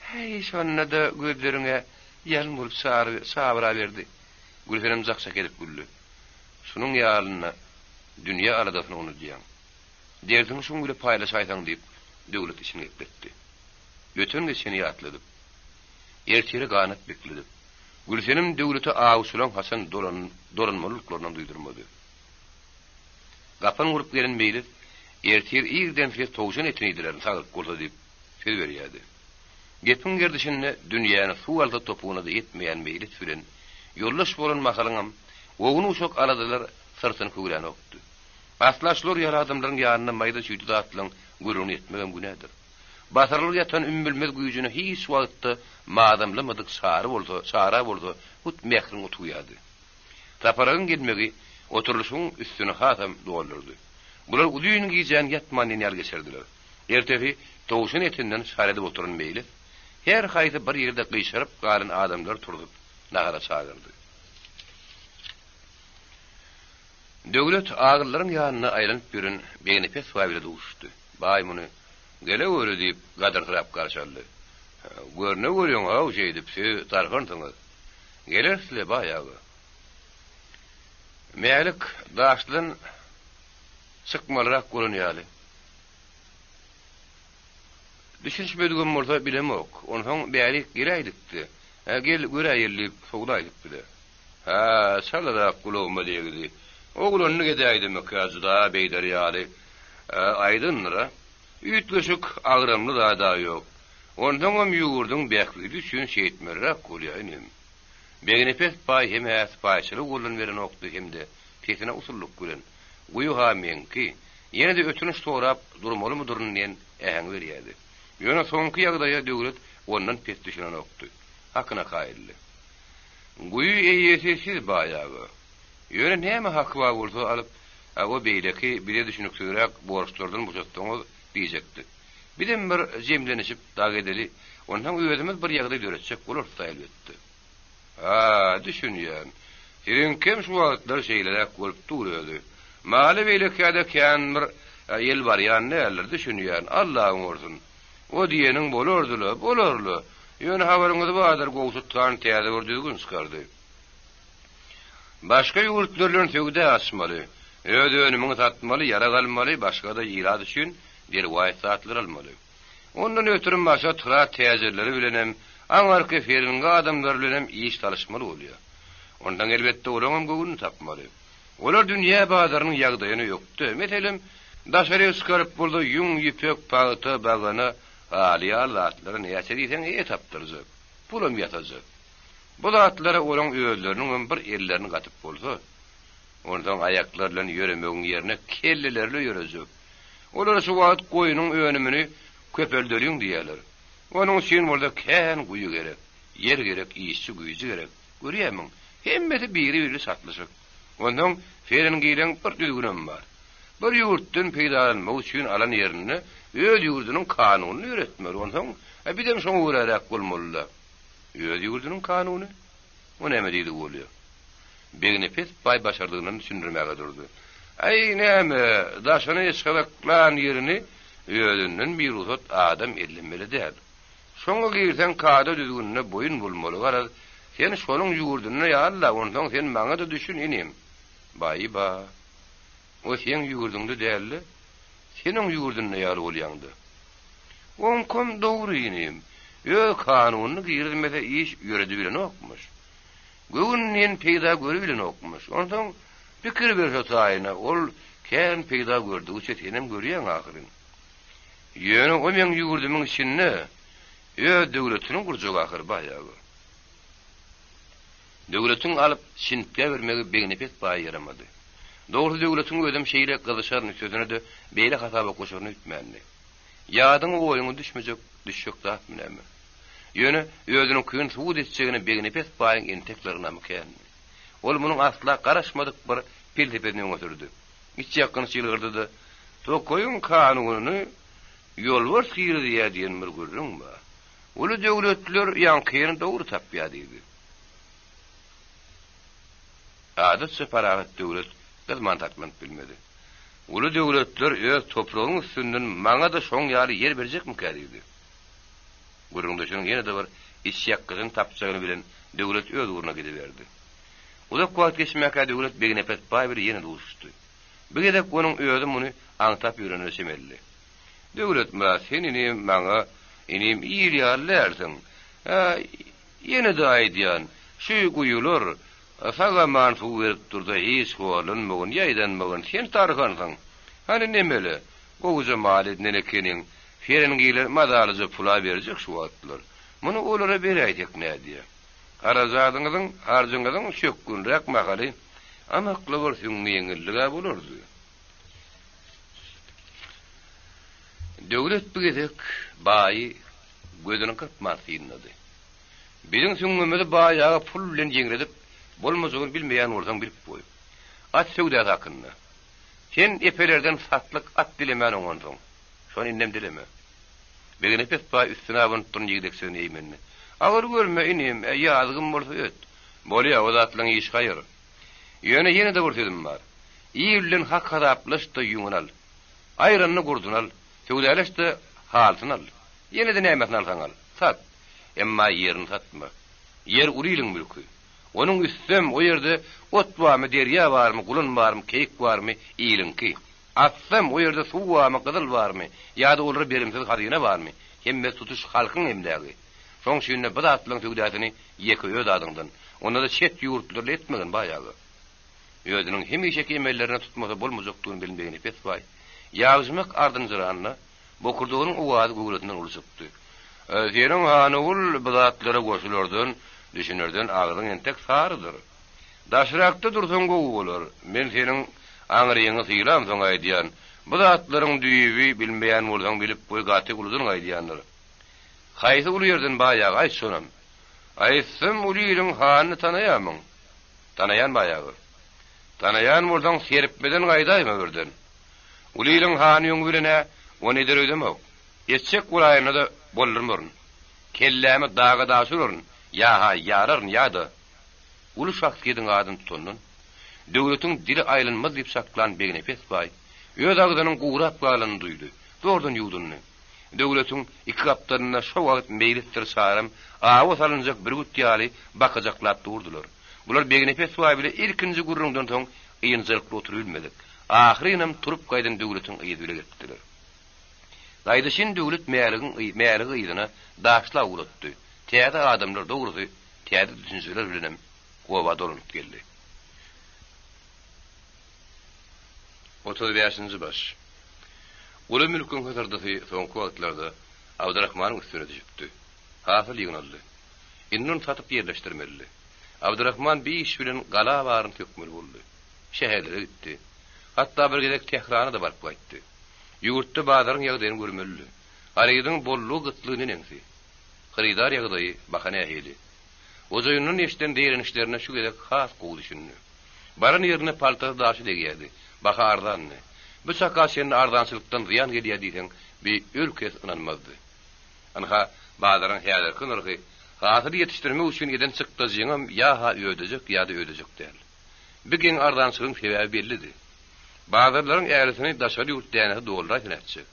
"Hey, şonda da gözleriňe ýalym bolup sabra berdi." Gülsenem zaksa gelip güldü. "Şunuň ýalyna dünýä aladasyny unudyň. Derdiň şuň bile paýlaşaýsaň" diýip döwlet işini gepletdi. Ötün geçeni ýatladyp, ertiri ganat bekledip, Gülsenem döwleti awsulan Hasan doranmalyklaryny duýdurmady. Gapan gurup gelen meýli, ertir ýerden fir towşan etini dilerini sagyp golda diýip söz berýärdi. Gepin gerdişinde dünýäni suw alda topugyna da etmeýän meýli türen, ýollaş bolan masalyňam, oguny uşak aladylar sırtyny kögülen okdy. Aslaşlar ýaly adamlaryň ýanyna maýda çüýdi atlaň gurun etmegen günädir. Basarlyk ýatan ümbilmez güýjüne hiç wagtda madamlamadyk sara boldy, hut mehrin utuýady. Taparagyn gelmegi oturuluşyň üstüne hatam doldurdy. Bular udyň giýjen ýatmanyň ýal geçerdiler. Ertefi towşun etinden şarady oturan meýli, her haýsy bir ýerde gyşaryp galan adamlar turdup nagara çagyrdy. Döwlet agyllaryň ýanyna aýlanyp ýören beýnepet suwabyle duşdy. Baýmuny gele öre diýip gadartyp garşaldy. "Görne görýän haw şeýdip tarhantyňyz. Gelersle baýagy." Meýlik daşdyn çykmalyrak görünýärdi. Düşünmediğim morda bilemok. Ondan beýlik gireýdikdi. Gel göreýilip soglaýdyk bile. "Ha, salada gulawma diýdi. Oglanyny gedäýdim mekazda beýderi ýaly. Aýdynra, üýtgeşik agramly da ýok. Ondan hem ýugurdyň bäkligi üçin şeýtmerrak bolýaýnym. Beýnepet paý hem häs paýçylyk bolan beren okdy hemde petine usullyk gören. Guýu ha menki, ýene de ötünüş sorap durmaly muduryn diýen ähäň berýärdi. Ýöne soňky ýagdaýa döwlet ondan pet düşüren okdy. Hakyna gaýrly. Guýu eýesiz baýagy. Ýöne näme hak bar bolsa alyp, o beýleki bile düşünükdirek borçlardan boşatdyňyz diýjekdi. Bilen bir jemlenişip dag edeli, ondan özümiz bir ýagdaý göreçek bolarsa elbetde. "Ha, düşünýän. Senin kim şu wagtlar şeýlerek bolup durýardy. Maly beýlekde kän bir ýel bar ýany näler düşünýän. Allahyň ursun. O diýeniň bolarly. Ýöne habaryňyzy baýdyr gowşutdan täze bir düzgün çykardy. Başga ýurtlarlaryň söwde açmaly. Öz önümini satmaly, ýara galmaly, başga da ýyrat üçin bir waýsatlar almaly. Ondan ötürü başga tıra täzeleri bilenem, aňarky feriňe adamlar bilenem iş çalışmaly bolýar. Ondan elbetde olaňam göwünü tapmaly. Olar dünýä bazarynyň ýagdaýyny ýokdy. Meselem, daşary çykaryp boldy ýüň ýüpek paýta bagana alýar zatlaryny ýaşadyýsan etapdyrjak. Pulam ýatajak. Bu zatlara olaň özleriniň bir ellerini gatyp bolsa, ondan ayaklar bilen ýöremegiň ýerine kellelerle ýörejek. Olar şu wagt goýunyň önümini köpeldiriň diýerler. Onuň üçin bolda kän guýu gerek, ýer gerek, işçi güýji gerek. Görýärmiň, hemmeti biri satlyşyk. Ondan feren giýlen bir düýgünem bar. Bir ýurtdan peýdalanmak üçin alan ýerini öz ýurdunyň kanunyny öğretmeli. Ondan bidem şoňa öwräk bolmaly. Öz ýurdunyň kanuny. O näme diýdi bolýar? Begnepet bay başardygyny düşündirmäge durdy. Ay näme, daşany eşgalaklan ýerini öýünden bir uzat adam ellemeli däl. Şoňa girsen kada düzgünne boyun bulmaly garaz. Sen şonuň ýugurdyny ýa-Allah, ondan sen maňa da düşün inim. Baýba. O sen ýugurdyňdy däl. Senin ýugurdyny ýaly bolýandy. On kom dogry inim. Kanunyny girmese iş ýöredi bilen okmuş. Göwünden peýda görüp bilen okmuş. Ondan pikir berse taýyna ol kän peýda gördü, uçe senem görýän ahyryn. Ýöne o men ýugurdymyň içinde döwletiniň gurjak ahyr baýagy. Döwletiň alyp şinpä bermegi begnepet baý yaramady. Dogry döwletiň ödem şeýle gyzyşarny sözüne de beýle hasaba goşuryny ütmänli. Ýadyň oýuňy düşmejek, düşjek da bilenmi? Ýöne özüniň küýün suwud etjegini begnepet baýyň enteklerine mükän. Ol munyň asla garaşmadyk bir piltepeni öňürdü. Hiç ýakyn çylgyrdy da, "Tokoýun kanunyny ýolbars girdi" diýen bir görüňmi? Ulu döwletler ýankyny dogry tapýar diýdi. Adat separagat döwlet biz mantaklan bilmedi. Ulu döwletler öz topragyň üstünden maňa da şoň ýaly ýer berjekmi diýdi. Gurunda şoň ýene de bir iş ýakkyny tapjagyny bilen döwlet öz uruna gidiberdi. Uda kuat geçmäkä döwlet begnepet baý bir ýene duşdy. Bu gedek onuň özü muny aňtap ýörenýärdi. Döwlet ma senini maňa inim ýylýarlardyň. Ýene de aýdýan, şu guýular faga manfu berip durdy, hiç bolanmagan, ýaýdanmagan, sen tarhansyň. Hani nemeli? Gowy maly nenekeniň ferengiler madalyjy pula berjek şu wagtlar. Muny olara berýärdik nädiýe? Arazadyňyzyň, arjyňyzyň çökkünrek magaly, amakly bolsun meňillige bolardy. Döwlet bigedek baý gözüni kırpmasyndy. Biziň süňümizde baýagy pul bilen jeňredip bolmasygyny bilmeýän urdan bilip goýup. At söwdäsi hakyny. Sen epelerden satlyk at dilemän oňandyň. Şonu innem dileme. Begnepet baý üstüne awyntyn ýigdeksen eýmenni. Agar görme inim, ýazgym bolsa öt. Bolýa o zatlaryň iş gaýry. Ýöne de görsedim bar. Ýylyň hak hadaplaşdy ýuňal. Aýranyny gurdunal, söwdäleşdi haltynal. Ýene de nämetni alsaňal. Sat. Emma ýerini satma. Yer ulylyň mülkü. Onuň üstem o ýerde ot barmy, derýa barmy, gulun barmy, keyik barmy, ýylyňki. Atsam o ýerde suw barmy, gyzyl barmy, ýa-da olary berimsiz hazyna barmy, hemme tutuş halkyň emdägi. Şoň şeýle bir atlyň töwdäsini ýeke öz adyňdan, onda da çet ýurtlar etmegen baýagy. Özüniň hemişeki emellerine tutmasa bolmazokdygyny bilmegini pesbay. Ýagşymak ardynjyranna bokurdugynyň uwady gowletinden ulyşypdy. Zerň hanul bidatlara goşulardan, düşünürden ağzın entek sarıdyr. Daşrakda dursaň gowy bolar. Men seniň aňryňy syýlam soň aýdýan. Bidatlaryň düýbi bilmeýän bolsaň bilip goý gaty uluzun aýdýanlar. Haýsy ulu ýerden baýagy aýtşonam. Aýtsam ulylyň hanyny tanaýamyň. Tanaýan baýagy. Tanaýan bolsaň seripmeden gaýdaýma birden. Ulylyň hany ýöňü bilene ony eder ödemek. Etsek ulaýyna da bollurmurun. Kellämi daga daşururun. Yaha yararın ýa-da. Ulu şahsydyň adyny tutundun. Döwletiň dili aýlanmaz diýip saklan begnepet baý. Öz agdynyň gurap galyny duýdy. Dordan ýuwdunny. Döwletiň iki kaptaryna şo wagt meýlistir saram, awa salynjak bir gutýaly bakajaklap durdular. Bular begnepet baý bile ilkinji gurrundan soň ýynjylykly oturulmadyk. Ahirynam turup gaýdan döwletiň ýyzyna gitdiler. Gaýdyşyn döwlet meýerligi ýyzyna daşla ulatdy. Täze adamlar dogrusy, täze düşünjeler bilen gowa dolup geldi. 35-nji baş. Ulu mülkün hötürdüsi soňky wagtlarda Abdurrahmanyň üstüne düşüpdi. Hasyl ýygnaldy. Innun satyp ýerleşdirmeli. Abdurrahman bir iş bilen gala baryny tökmeli boldy. Şäherlere gitdi. Hatda bir gedek Tehrana da baryp gaýtdy. Ýurtda bazaryň ýagdaýyny görmeli. Garydyň bollugy gytlygyny näňsi. Xaridar ýagdaýy bahana ähli. Ojaýynyň eşden diýerenişlerine şu gedek has gowy düşündi. Baran ýerine paltar daşy degýärdi. Baha ardanny. Bu sakasyň ardançylykdan ziýan gelýär diýsen, bir ülkes inanmazdy. Anha bazaryň häzir kynyrgy hasyl ýetişdirmek üçin eden çykdyjyňam ýa-ha ödejek ýa-da ödejek däl. Bugün ardansıgın sebäbi bellidi. Bazarlaryň ärisini daşary ýurt däne doldurak etdi.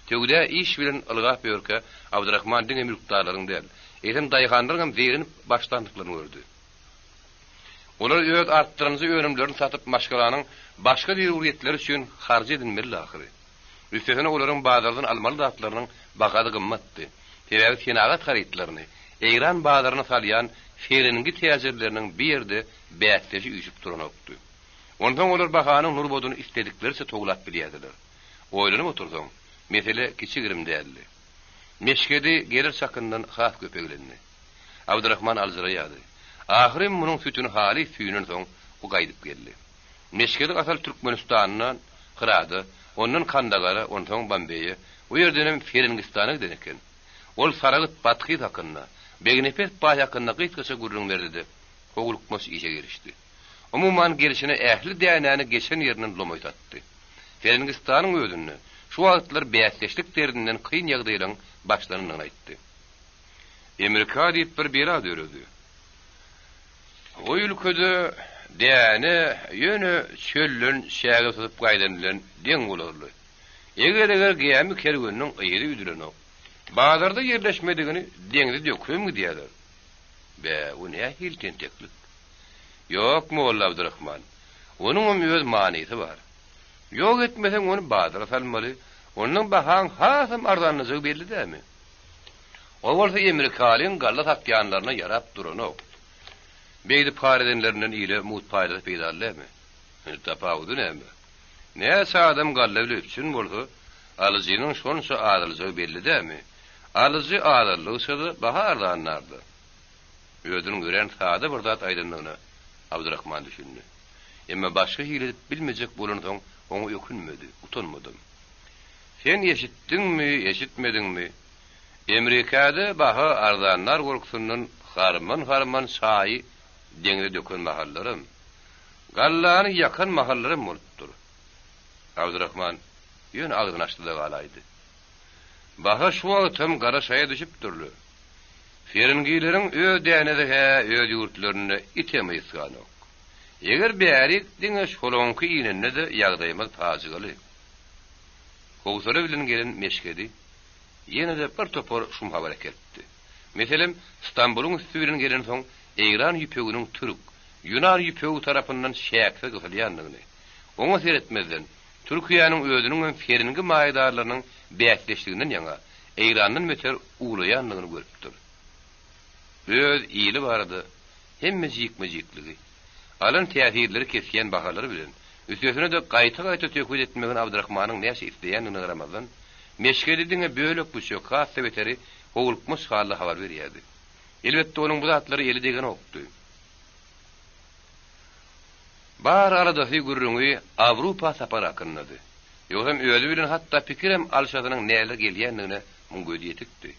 Tögüde iş bilen ılgap börke Abdurrahman diňe mülkdarlaryň däl. Eýsem daýganlaryň berin başlandyklaryny gördü. Olar öz artdyryncı önümlerini satyp maşgalanyň başga zeruriýetleri üçin harj edilmeli ahyry. Üstesine olaryň bazardan almaly zatlarynyň bagady gymmatdy. Sebäbi senagat haritlaryny Eýran bazaryna salýan ferengi täzirleriniň bir ýerde bätleşi üýüp duranokdy. Ondan olar bahanyň nurboduny istediklerse toglap bilýärdiler. Oýlanyp oturdyň. Mesele kiçigirim däldi. Meşkedi gelir sakyndan haf köpeglendi. Abdurrahman alzyraýady. Ahyry munyň sütüni hali süýünen soň o gaýdyp geldi. Meşkedi asal Türkmenistanyň Hyrady, ondan Kandagara, ondan Bambeýe, o ýerden Ferengistana gideneken. Ol Saragyt Batky hakynda, Begnepet baý hakynda gytgaça gurrun berdi. Howlukmos işe girişdi. Umuman gelişine ähli dänäni geçen ýerinden lomoýtatdy. Ferengistanyň ödünni şu wagtlar bätleşlik derinden kyn ýagdaýlaryň başlanyny aýtdy. Amerika diýip bir bera döredi. O ülkede däne ýöne çöllün şäge tutup gaýdanylan deň bolarly. Eger gämi kergeniň ýeri üdülenok. Bazarda yerleşmedigini deňde dökümmi diýerler. Be o näme hiltenteklik? Ýok molla Abdurrahman. Onuň öz manysy bar. Ýok etmesen onu bazara salmaly. Onuň bahan hasam arzanlygy belli dämi? O bolsa Amerikalyň galla satýanlaryna ýarap duranok. Beýdi paredenlerinden ýyly mut paýda peýdallarmy? Tapawdy näme? Näçe adam galla bilepçin bolsa, alyjynyň şonça adyllygy belli dämi? Alyjy adyllysa da baha arzanlardy. Ödün gören sada bir zat aýdanyna Abdurrahman düşündi. Emma başga hile bilmejek bolan soň onu ökünmedi, utanmadım. Sen eşitdiňmi, eşitmediňmi? Amerikada baha arzanlar gorkusynyň harman şahy deňde dökün mahallarym. Gallany ýakan mahallarym bolupdyr. Abdurrahman ýöne agdyny açdy da galaydy. Baha şu wagtym gara şaýa düşüp durly. Ferengileriň öz dänede öz ýurtlaryny itemeýsgany. Eger bärik diňe şolonky ýynene de ýagdaýymyz tazygaly. Howsara bilen gelen meşkedi ýene de bir topar şum habar etdi. Meselem İstanbulyň üstünden gelen soň Eýran ýüpeginiň türk, Yunan ýüpegi tarapyndan şäkse gysylýanlygyny. Oňa seretmezden Türkiýanyň özüniň ferengi maýdarlarynyň bätleşdiginden ýaňa Eýranyň meter ulaýanlygyny görüpdir. Öz ýyly bardy, hemme jikmejikliги. Alan täsirleri kesýän bahalary bilen, üstesine de gaýta töküp etmegen Abdurrahmanyň näçe isleýänini garamazdan, meşgedidiňe bölek bu şok hassa beteri howlukmys hally habar berýärdi. Elbetde onuň bu zatlary eli degen okdy. Bar aradasy gurrungy Awrupa sapar hakyndy. Ýönem öýle bilen hatda pikirem alşadynyň näle gelýändigine muňgoý ýetikdi.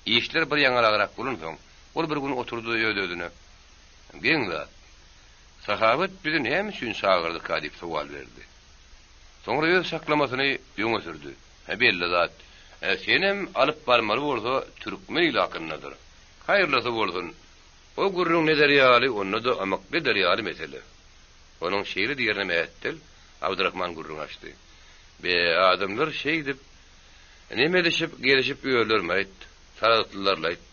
İşler bir ýaňalagrak bolan soň, ol bir gün oturdy öýledine. Geňler sahabat bilen hem üçin çağırdyk diýip sual berdi. Soňra öz saklamasyny ýöňe sürdi. Belli zat. Senem alyp barmaly bolsa türkmen ilakyndadyr. Haýyrlysy bolsun. O gurrun ne derýaly, onu da amakly derýaly mesele. Onuň şeýri diýerine etdil, Abdurrahman gurrun açdy. Be adamlar şey dip nemedeşip gelişip ýörlermeýt, saratlylarlaýt.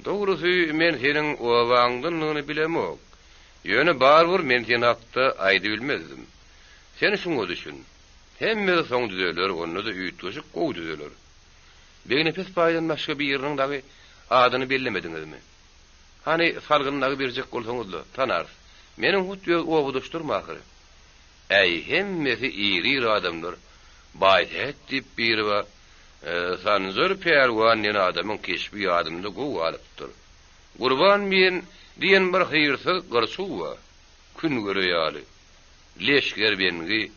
Dogrusy men seniň owaňdynyny bilemok. Ýöne barbur men seni hakda aýdy bilmezdim. Seni şuňa düşün. Hemme soň düzeler, onu da üýtüşik gowy düzeler. Begnepes paýdan başga bir ýeriniň dagy adyny bellemediňizmi? Hani salgynlagy berjek bolsaňyzla tanar. Meniň hut owuduşdurma ahyry. Äy hemmesi iri adamlar. Baýhet diýip bir we sanzor perwan ýene adamyň keşbi adamda gowy alypdyr. Gurban men diýen bir hyýrsyz gyrşuw we gün göreýäli. Leşger bengi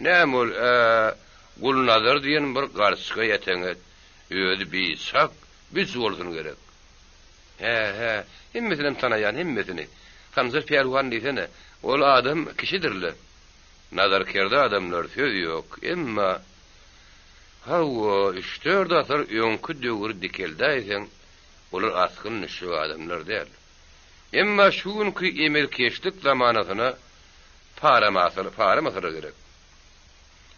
nämol gulnazar diýen bir garşyga ýeteňet. Öýdi bir şak bir bolsun gerek. He, hemmesini tanayan hemmesini. Sanzor perwan diýene, ol adam kişidirler. Nazarkerde adamlar söz ýok, emma hawa üç-dört asar öňkü döwür dikeldi eýsen, olar askyn şu adamlar däl. Emma şu günkü emelkeşlik zamanasyna para masala gerek.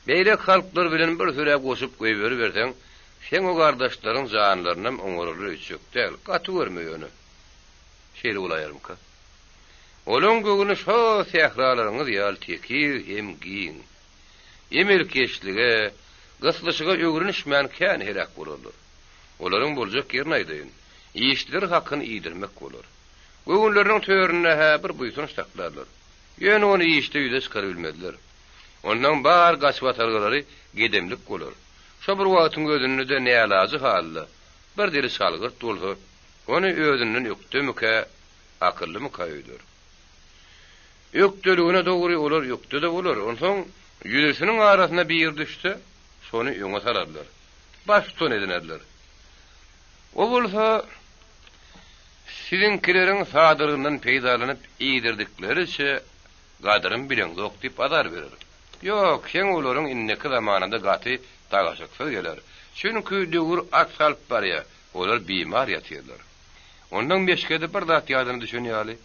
Beýle halklar bilen bir süre goşup goýup berseň, sen o gardaşlaryň janlarynyň oňurly üçük däl, gaty görmeýäni. Şeýle bolaýarmyka? Olaň gögüni şo sähralaryňyz ýal tekir hem giň. Emelkeşlige, gyslyşyga öwrünişmän kän herek bolarlar. Olaryň boljak ýerine aýdyn. Ýeşdiler hakyny ýydirmek bolar. Göwünleriň törüne bir buýsun saklarlar. Ýöne onu ýeşde ýüze çykary bilmediler. Ondan bar gaçwatarlary gedemlik bolar. Şo bir wagtyň gözünde nälazy hally. Bir diri salgyrt bolsa, onu özünden ýokdymyka, akıllymyka öýder. Ýokdylgyna dogry olar, ýokdy da bolar. Onsoň ýüzesiniň arasyna bir düşse, şonu öňe sararlar. Başton edinediler. O bolsa sizin kileriň sadyryndan peýdalanyp ýydirdikleri gadyryn bilen zok diýip adar berer. Ýok, sen olaryň inneki zamanynda gaty tagaşyksa geler. Çünki döwür at salyp barýar, olar bimar ýatyrlar. Ondan beşkede bir zat ýadyna düşünýärli.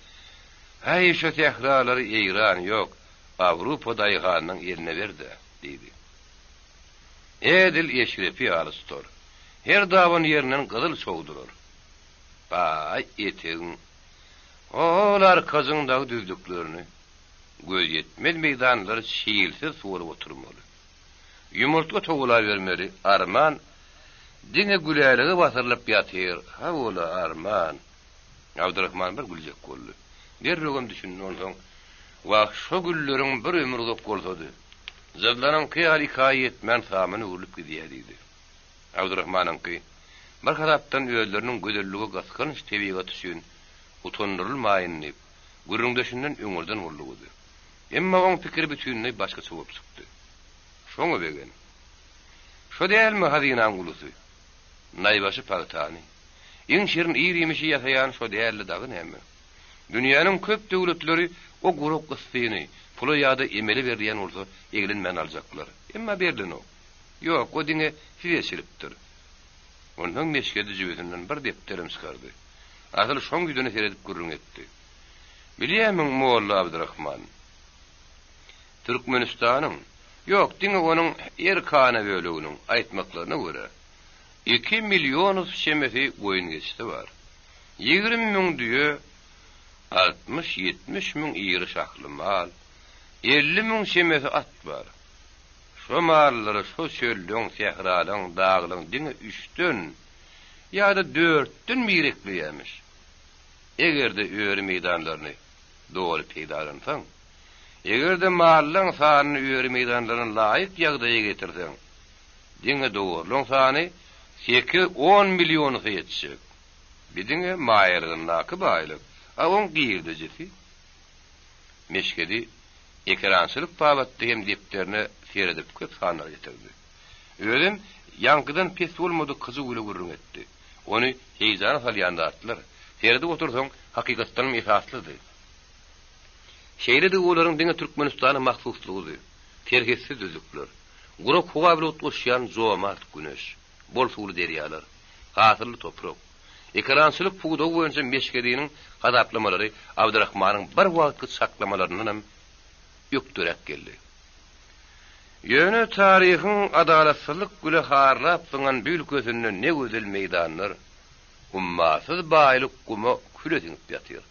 Hey şu tehrarlary Eýran ýok, Awrupa daýganyň ýerine berdi, diýdi. Edil eşrepi alystor. Her dawun ýerinden gyzyl sowdular. Bay eteň. Olar kazyndagy düzdüklerini göz yetmez meydanlary şiýilsiz suwuryp oturmaly. Ýumurtga togular bermeli, arman diňe güläligi basyrylyp ýatyr. Ha ola arman. Abdurrahman bir güljek boldy. Derregem düşündi onsoň, wa şo gülleriň bir ömür uzak bolsady. Zedlanan hikaýet men samyny urulyp gidýärdi. Abdurrahmanynky bir harapdan öýleriniň gözellige gaskan tebigaty üçin utandyrylmaýyny, gürüňdeşinden öňürden boldy. Emma on pikir bütünni başga çykyp çykdy. Şoňa begen. Şo dälmi hazinaň ulusy? Naýbaşy pagtany. Iň şirin ýerimişi ýasaýan şo dälli dagy näme? Dünýäniň köp döwletleri o guruk gysyny, pula ýa-da emeli berýän bolsa, egilinmän aljaklar. Emma berlin o. Ýok, o diňe fiýeşilipdir. Ondan meşgede jüwetinden bir depterim çykardy. Asyl şoň güdüne seredip gürrüň etdi. Bilýärmiň Molla Abdurrahman? Türkmenistanyň, ýok, diňe onuň Erkana böleginiň aýtmaklaryna görä 2 milyon şemeti goýun geçdi bar. 20 000 düýe, 60-70 000 ýyry şahly mal, 50 000 şemeti at bar. Şo mallary şo çöldüň, sähralaryň, daglaryň diňe 3-den ýa-da 4-den mirekliýärmiş. Egerde öýre meýdanlaryny dogry peýdalansaň, egerde mallaryň sanyny öýre meýdanlaryny laýyk ýagdaýa getirseň, diňe dogry sany 8-10 milyony ýetişik. Bidiňe maýaryň naky baýlyk, awon giýildejesi. Meşgedi ekrançylyk pabatdy hem depterine seredip köp sanlar getirdi. Öýlem ýankydan pes bolmady kyzy güle gürrüň etdi. Onu heýzana salýanda atdylar. Seredip otursaň hakykatdan esaslydy. Şeýle de olaryň diňe Türkmenistana mahsuslygy, terhessiz düzlükler, guruk howa bilen otlaşýan zomat güneş, bol suwly derýalar, hasyrly toprak. Ekrançylyk puguda boýunça meşgediniň gadaplamalary Abdurrahmanyň bir wagtky saklamalarynyň ýokdurak geldi. Ýöne taryhyň adalatsyzlyk güle harlap ýylan bir ülkesinden ne gözel meýdanlar, ummasyz baýlyk guma küretiniп ýatyr.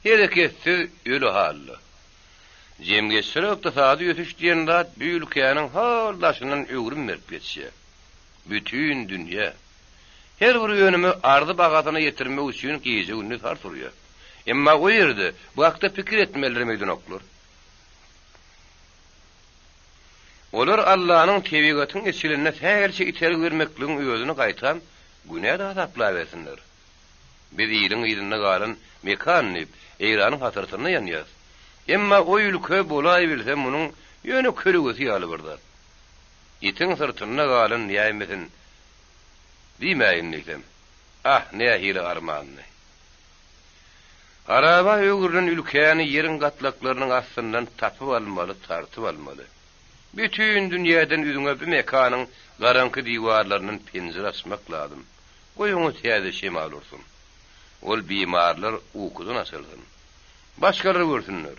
Hereketsiz öli hally. Jemgeçlik iktisady ösüş diýen zat bir ülkenin haldaşynyň öwrüm berip geçýär. Bütün dünýä her bir ýönümi ardy bagatyna ýetirmek üçin giýje günni tartyrýar. Emma o ýerde bu hakda pikir etmeleri meýdan oklar. Olar Allah'ın tebigatın içiline tägerçe iteri vermekliğin özünü gaýtan günä da taplaýarsyňlar. Biz ýylyň ýylyna galan mekannyp Eýranyň hatyrtyna ýanýar. Emma o ülke bolaý bilse munyň ýöne körügesi ýaly birdir. Itiň sırtyna galan ýaýmetin diýmäýindim. Ah, nähili armanyny. Araba öwrüň ülkeni ýeriň gatlaklarynyň astyndan tapyp almaly, tartyp almaly. Bütün dünýäden üzüňe bir mekanyň garanky diwarlarynyň penjere açmak lazım. Goýuňy täze şemal bolsun. ol bimarlar ukudun asılgın. Başkaları görsünler.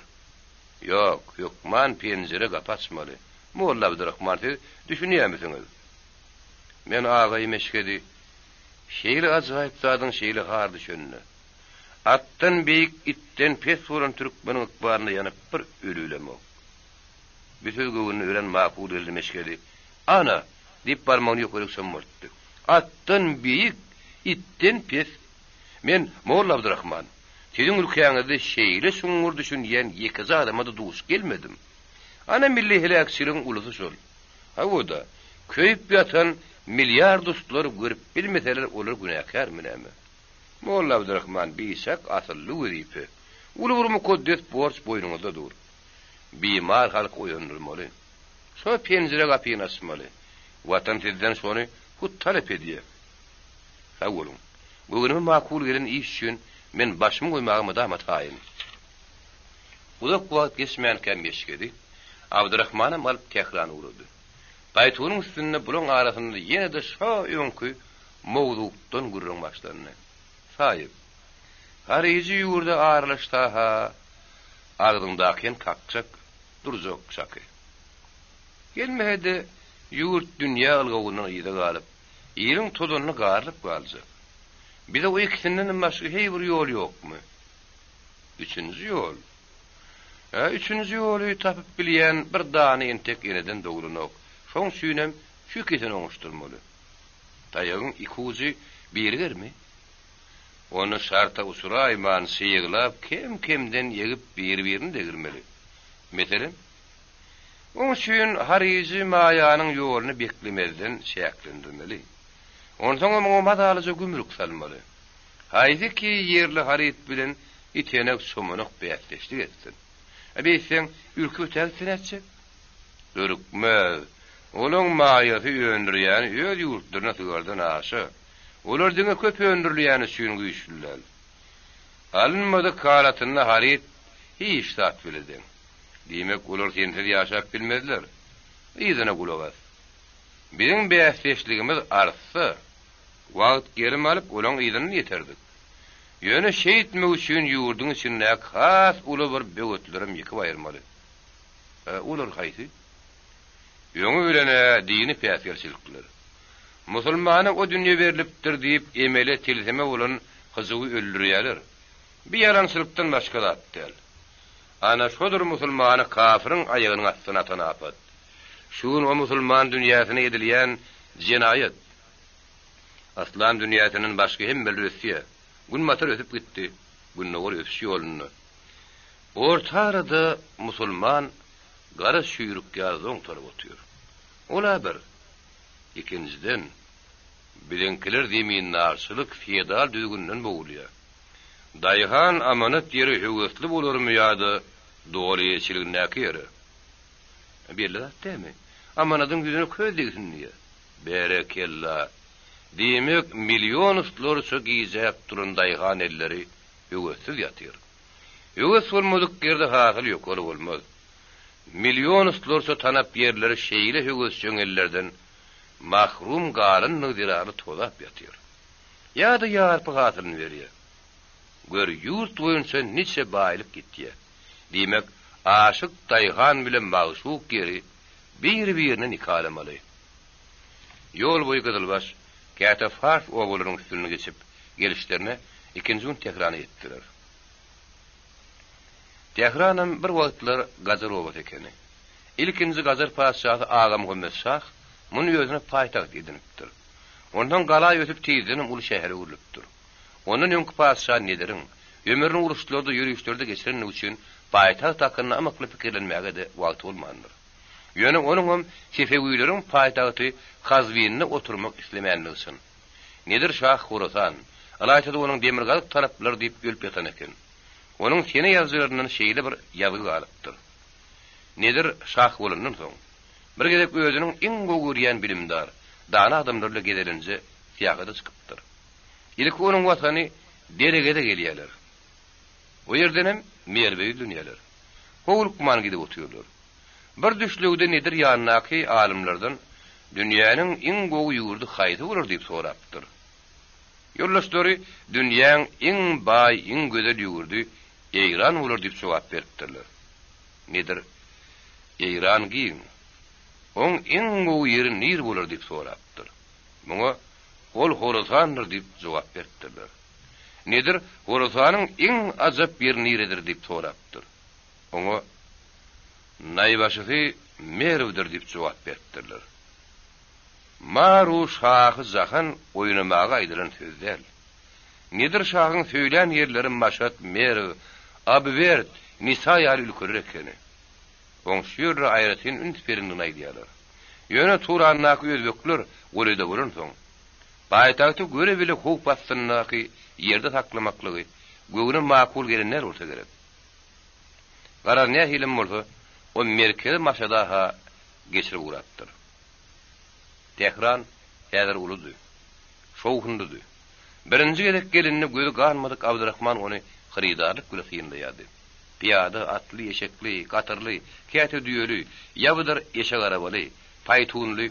Yok, man pencere kapatsmaly. Molla Abdurrahman düşünýärmisiniz? Men agay meşgedi. Şeýle ajaýyp zadyň şeýle hardy şönne. Attan beýik itten pes bolan türkmeniň ykbaryna ýanyp bir ölülemek. Bütün göwünü ölen makul eldi meşgedi. Ana, dip barmagyny ýokaryk sömürtdi. Attan beýik itten pes. Men Molla Abdurrahman, siziň ülkeňizde şeýle şuňur düşünýän ýeki adama da duş gelmedim. Ana milli helakçylygyň ulusy şol. Hawoda köýüp ýatan milyar dostlar görüp bilmeseler olar günäkär menämi? Molla Abdurrahman biýsak asylly weripe. Ulu bir mukaddes borç boýnuňyzda dur. Bimar halk oýandyrmaly. Şo pencere gapyny açmaly. Watan sizden şonu hut talep edýär. Hawolun. Bugünüm makul gelen iş üçin men başymy goýmagymy da mataýyn. Uzak wagt geçmeýän kem meşgedi. Abdurrahmanam alyp Tehrana urudy. Baýtunyň üstünde bulan arasynda ýene de şo öňkü mowdukdan gürrüň başlandy. Saýyp. Hariýy ýurda arlaşda ha. Agdyndaky kakçak durjak şaky. Gelmehede ýurt dünýä algynyň ýyda galyp, ýeriň toduny garlyp galjak. Bir de o ikisinden başka bir yol yokmu? Üçüncü yol. Üçüncü yolu tapıp bilýän bir dany entek eneden dogulunok. Şoň süýnem şu kesini oňuşturmaly. Taýagyň iki uji birgermi? Onu şarta usura iman syýyglap kem-kemden ýegip bir-birini degirmeli. Meselen, oň süýün hariýy maýanyň ýoluny beklemezden şäklendirmeli. Ondan o madalyja gümrük salmaly. Haýdy ki ýerli harit bilen itenek somunyk beýatleşdik etsin. Beýsen ülke täsirçi. Görükme. Olaň maýasy öndürýän öz ýurtlaryna tügerden aşy. Olar diňe köp öndürilýäni süýün güýçlüler. Alınmady kalatyna harit hiç tat bileden. Diýmek olar sensiz ýaşap bilmezler. Ýyzyna gulagat. Bizim beýatleşligimiz artsa, wagt gelim alyp olaň ýyzyny ýeterdik. Ýöne şeýitme üçin ýurdun içinde has uly bir böwetlerim ýeki aýyrmaly. Olar haýsy? Ýöňe bilene dini peýatgerçilikler. Musulmana o dünýe berilipdir diýip emele tilseme bolan hyzygy öldürýärler. Bir ýalançylykdan başga zat däl. Ana şodur musulmany kafirin aýagynyň astyna tanapat. Şuň o musulman dünýäsine edilýän jinayet. Aslan dünýäsiniň başga hem belirtýä. Gün matar ötüp gitdi. Gün nowar öpüşi ýoluny. Orta arada musulman gara şüýrükkä zoň tarap otýar. Ola bir. İkinciden bilenkiler diýmeýän narçylyk feodal düýgünden bogulýar. Daýhan amanat ýeri höwetli bolarmy ýa-da dogryçylygyň näkeri? Belli dämi? Amanadyň yüzüne közdegsin diýe. Berekella. Diýmek milyon ustlar çok giyzäp duran daýhan elleri höwetsiz ýatyr. Höwet bolmadyk ýerde hasyl ýok bolmaz. Milyon ustlar çok tanap ýerleri şeýle höwetçiň ellerden mahrum galyn nygdyrary tolap ýatyr. Ýa-da ýarpy hasylyny berýär. Gör ýurt boýunça niçe baýlyk gitdi. Diýmek aşyk daýhan bilen magşuk geri bir-birini nikalamaly. Ýol boýy Gydylbaş käte fars ogularyň üstüne geçip gelişlerine ikinji gün Tehrana etdiler. Tehranam bir wagtlar gazar obat ekeni. İlkinji gazar paşahy Agam Muhammed Şah muny özüne paýtagt edinipdir. Ondan gala ötüp tezden ulu şähere urulypdyr. Onun öňkü paşa nedirin? Ömürni uruşlarda ýürüýüşlerde geçiren üçin paýtagt hakkynda amakly pikirlenmäge de wagt bolmandyr. Ýöne onuň Sefewiýleriň paýtagty Kazwinne oturmak islemändigi üçin. Nedir Şah Horasan? Alaýtda onuň demirgalyk taraplar diýip ölüp ýatan eken. Onuň sene ýazgylарyndan şeýle bir ýazy galypdyr. Nedir Şah bolandan soň? Bir gezek özüniň iň gogurýan bilimdar, dana adamlarla gedelince siyagada çykypdyr. İlk onuň watany deregede gelýärler. O ýerdenem merbeý dünýäler. Howlukman gidip otyrlar. Bir düşlügde nedir ýanynaky alimlerden dünýäniň iň gowy ýurdy haýsy bolar diýip sorapdyr. Yoldaşları dünýäň iň baý, iň gözel ýurdy Eýran bolar diýip jogap beripdirler. Nedir? Eýran giň. On iň gowy ýeri nir bolar diýip sorapdyr. Muňa ol Horasandyr diýip jogap beripdirler. Nedir? Horasanyň iň ajap bir niridir diýip sorapdyr. Oňa Naýbaşy Merwdir diýip jogap beripdirler. Maru şahy zahan oýnamaga aýdylan sözler. Nedir şahyň söýlen ýerleri Maşat, Merw, Abwert, Nisa ýaly ülkeler ekeni. Oň şeýle aýratyn ünsberinden aýdýarlar. Ýöne Turannaky özbekler goleda bolan soň. Baýtaty göre bile huk bassynaky ýerde saklamaklygy, göwüne makul gelenler bolsa gerek. Garar ne hilim bolsa, o merkezi Maşada ha geçirip uratdyr. Tehran häzir uludy. Şowhundy. Birinji gerek gelinni gözü garmadyk Abdurrahman ony hyrydarlyk gülesinde ýady. Piyada, atly, eşekli, gatyrly, käte düýeli, ýabydyr eşek arabaly, paýtunly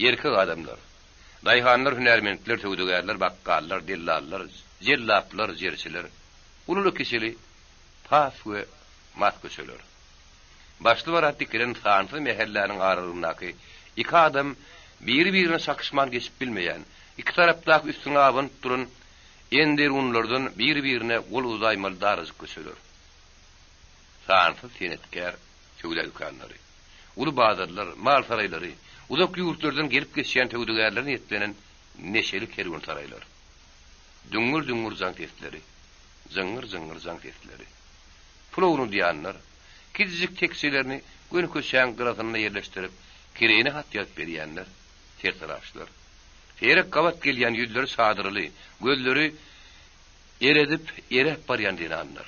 erkek adamlar. Daýhanlar, hünärmendler, töwdügärler, bakkallar, dillallar, jellaplar, jerçiler, ululu kisili, pas we matköçeler. Başly barat dikilen sansy mehelläniň aralygyndaky iki adam bir-birine sakışman geçip bilmeýän, iki tarapdaky üstüne abynyp duran ender unlardan bir-birine gol uzaymaly darıjyk köçeler. Sansy senetkär töwle dükanlary, ulu bazarlar, mal saraylary, uzak ýurtlardan gelip geçýän töwdügärlerin ýetlenen neşeli kerwan saraýlar. Düngür zaň testleri, zıngır zaň testleri. Pulowny diýanlar, kiçik teksilerini gönköşäň gyrasyna ýerleşdirip, kireyine hat ýazyp berýänler, tertaraşlar. Terek gabat gelýän ýüzleri sadyryly, gözleri eredip erep barýan dinanlar.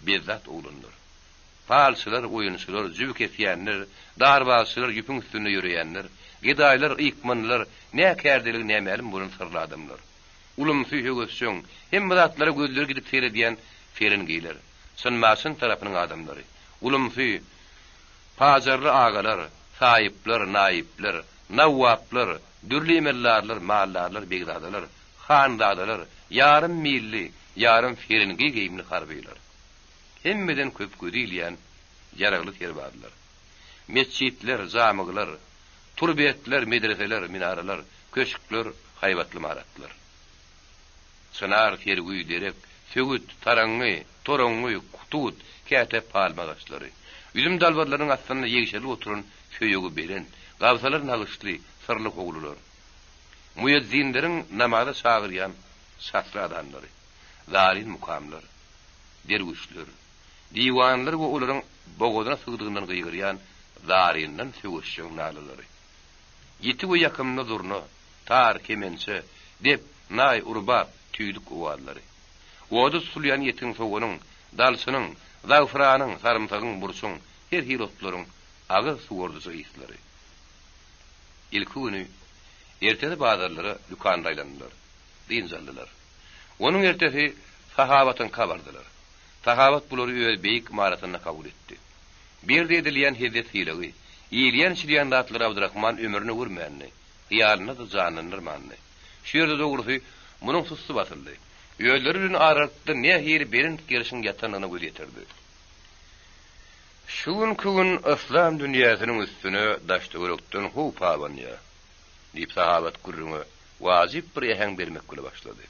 Bezzat oğlunlar. Falçylar, oýunçylar, jübük etýänler, darbaçylar, ýüpüň üstünde ýürüýänler, gidaýlar, ýykmanlar, näkerdilik nämelim bulan sırly adamlar. Ulumsy höwesçöň, hem zatlara gözleri gidip seredýän feringiyler, sınmasyn tarapynyň adamlary. Ulumsy pazarly agalar, saýyplar, naýyplar, nawwaplar, dürli emellarlar, mallarlar, begdadalar, handadalar, yarım milli, yarım feringi geyimli harbylar. Hemmeden köp gödilýän yaragly terbarlar. Mesçitler, zamyglar, turbetler, medreseler, minaralar, köşkler, haýbatly maratlar. Sınar tergüý derek, sögüt, tarangy, torangy, kutut, käte palma gaçlary. Üzüm dalbarlaryň aslynda ýegişeli oturan köýegi beren, gawsalar nagyşly, sırly oglular. Muezzinleriň namaza çagyrýan satly adamlary, zarin mukamlar, derwişler, diwanlar we olaryň bogodyna sygdygyndan gyýgyrýan zarinden söwüşçüň nalylary. Ýeti we ýakymna durna, tar, kemençe, dep, nay, urbap, tüýdük owallary. Wada sulýan ýetiň sowanyň, dalsynyň, zagfranyň, sarymsagyň burçuň, her hilotlaryň agy suwurdy ýyslary. Ilki güni ertede bazarlara dükkan aýlandylar, dinjaldylar. Onuň ertesi sahabatyň kabardylar. Sahabat bulary öz beýik maratyna kabul etdi. Bir edilýän hezet hilegi, ýylýan şirýan datlar Abdurrahman ömrüni görmänni, hyýalyna da janlanyrmanny. Şu ýerde dogrusy munyň susy batyldy. Ýölleriniň aralykda nähir berin gelişiň ýatanyny göretirdi. Şuň gün İslam dünýäsiniň üstüne daşdygyrykdan hup awanya. Diýip sahabat gurruna wajyp bir ýahan bermek bile başlady.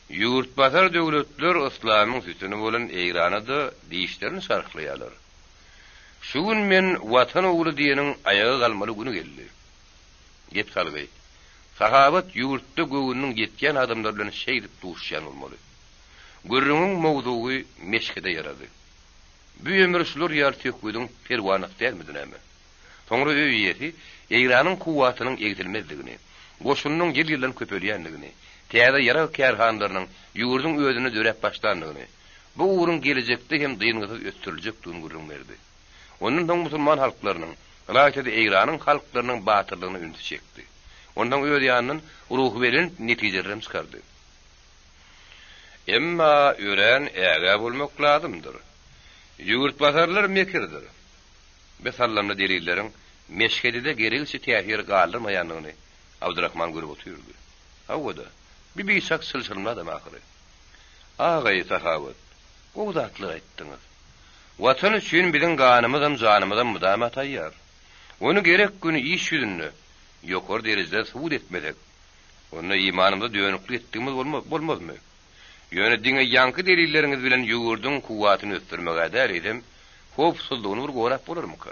Ýurtbazar döwletler İslamyň sütüni bolan Eýranyda diýişlerini sarklaýarlar. Şu gün men watan ogly diýeniň ayagy galmaly güni geldi. Gep salgy. Sahabat ýurtda göwünniň ýetgen adamlar bilen şeýdip duşýan bolmaly. Gurrunyň mowdugy meşkede ýarady. Bu ömürçüler ýarty ýokdyň perwanyk dälmidi näme? Soňra öýýeti Eýranyň kuwwatynyň egdilmezligini, goşunyň ýyl-ýyldan köpelýänligini, täze ýara kärhanlarynyň ýurdun özüne dörep başlandygyny, bu urun gelecekde hem dyngyzy östüriljekdigini gurrun berdi. Onun da musulman halklarynyň, ýa-da Eýranyň halklarynyň batyrlygyny ünsi çekdi. Ondan öz ýanynyň ruhy beren netijelerini çykardy. Emma ören äge bolmak lazımdyr. Ýurtbazarlar mekirdir. Besallamda delillerin meşkedede geregisi tähir galdyrmaýanlygyny Abdurrahman görüp oturdy. Hawada Bir beysak sılsılmadım ahırı. Ağay sahabat, o zatlı aytdınız. Vatan üçün bizim ganımızdan canımızdan müdama tayyar. Onu gerek günü iş yüzünü, yokor derizde suud etmedek. Onu imanımda dönüklü ettiğimiz olmaz mı? Yönetdiğine yankı delilleriniz bilen yugurdun kuvvatını öttürmeye der edim, hopsuzluğunu bir gorak bolar mı ki?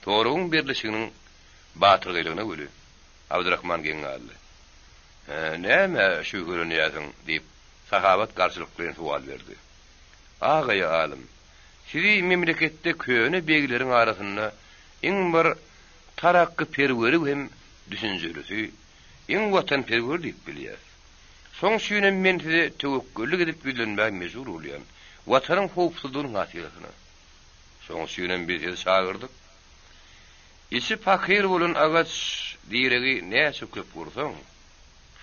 Toruğun birleşiginin batırgylığına gülü. Abdurrahman gengalli. Näme şu görünýärsiň diýip sahabat garşylyklyny sual berdi. Ağay alim, sizi memleketde köne begilerin arasynda iň bir tarakky perweri hem düşünjelisi, iň watan perwer diýip bilýär. Soň şüýne men size tewekküllik edip bilenmäge mejbur bolýan. Watanyň howpsuzlygynyň hasylatyny. Soň şüýne biz şagyrdyk. İşi fakir bolan agaç diregi näçe köp bolsaň,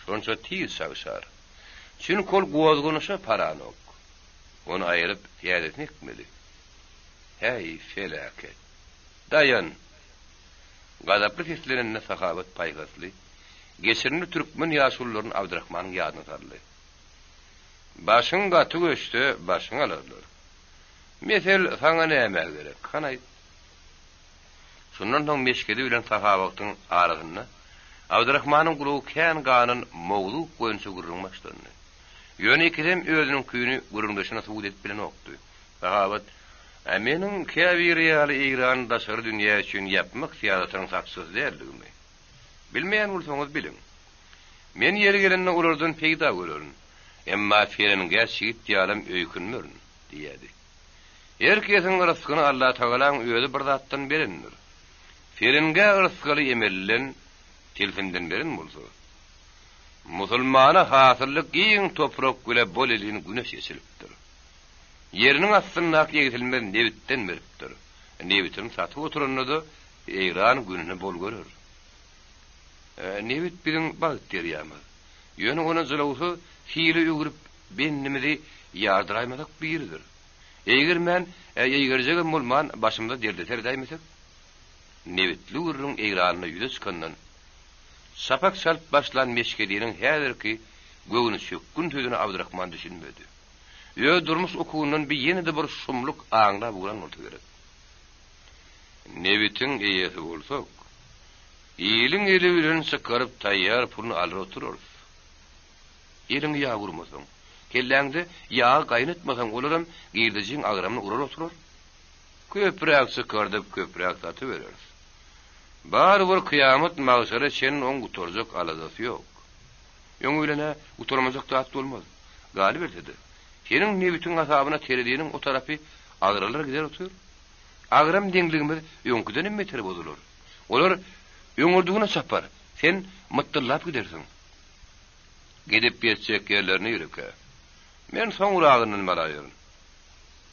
şonça tiýiz sagşar. Çün kol gowazgynysy paranok. Onu aýryp ýa-da etmeli. Hey felaket. Dayan. Gadaply seslerine sahabat paýgasly. Geçirini Türkmen ýaşullaryň Abdurrahmanyň ýadyna sarly. Başyň gaty göçdi, başyň alarlar. Mesel saňa näme gerek? Hanaý. Şundan soň meşgedi bilen sahabatyň arasynda Abdurrahmanyň gulugy kän ganyn mowluk goýunça gurrun başlandy. Ýöne ikidem özüniň küýüni gurrundaşyna suud edip bilen okdy. Sahabat, "Meniň käbir ýaly İran daşary dünýä üçin ýapmak siýasatynyň saksyz däldigini bilmeýän bolsaňyz bilin. Men ýeri gelende olardan peýda görürün. Emma ferenige şiit ýalym öýkünmürün" diýdi. Herkesiň rızkyny Allah Taalaň öýüdi bir zatdan berendir. Ferenge rızkyly emellen tilfinden beren bolsa. Musulmana hasyrlyk giň toprak güle bol elin güneş ýeşilipdir. Yeriniň astynda ýetilmez nebitten beripdir. Nebitin satyp oturanyny Eýran gününi bol görür. Nebit biziň bagyt derýärmi? Ýöne ona zylawsy hili ýugurip bennimizi ýardyraýmasak biridir. Eger men ýegerjegem bolman başymda derdeter daýmysak, nebitli urrun Eýranyna ýüze çykandan sapak salp başlan meşkediniň häzirki göwüni çökkün tözüne Abdurrahman düşünmedi. Ýö durmuş okuwundan bir ýene-de bir şumluk aňda bulan bolsa gerek. Nebitin eýesi bolsak, ýylyň eli bilen çykaryp taýýar pulny alyp otururys. Ýeliň ýa gurmasaň, kelläňde ýa gaýnatmasaň olaram, girdijin agramyny urar oturur. Köpräk çykardyp köpräk saty bereriz. Bar bir kıyamet mağşara sen on gutorjak alazasy ýok. Ýöňülene gutormajak zat bolmaz. Galip etdi. Senin nebitin asabyna terediğinin o tarafı agralar gider otur. Agram deňligimiz ýöňküden metre bozulur. Olar ýöňürdigine çapar. Sen mıttıllap gidersin. Gidip ýetjek ýerlerini ýüreke. Men soňragynyň malaýaryn.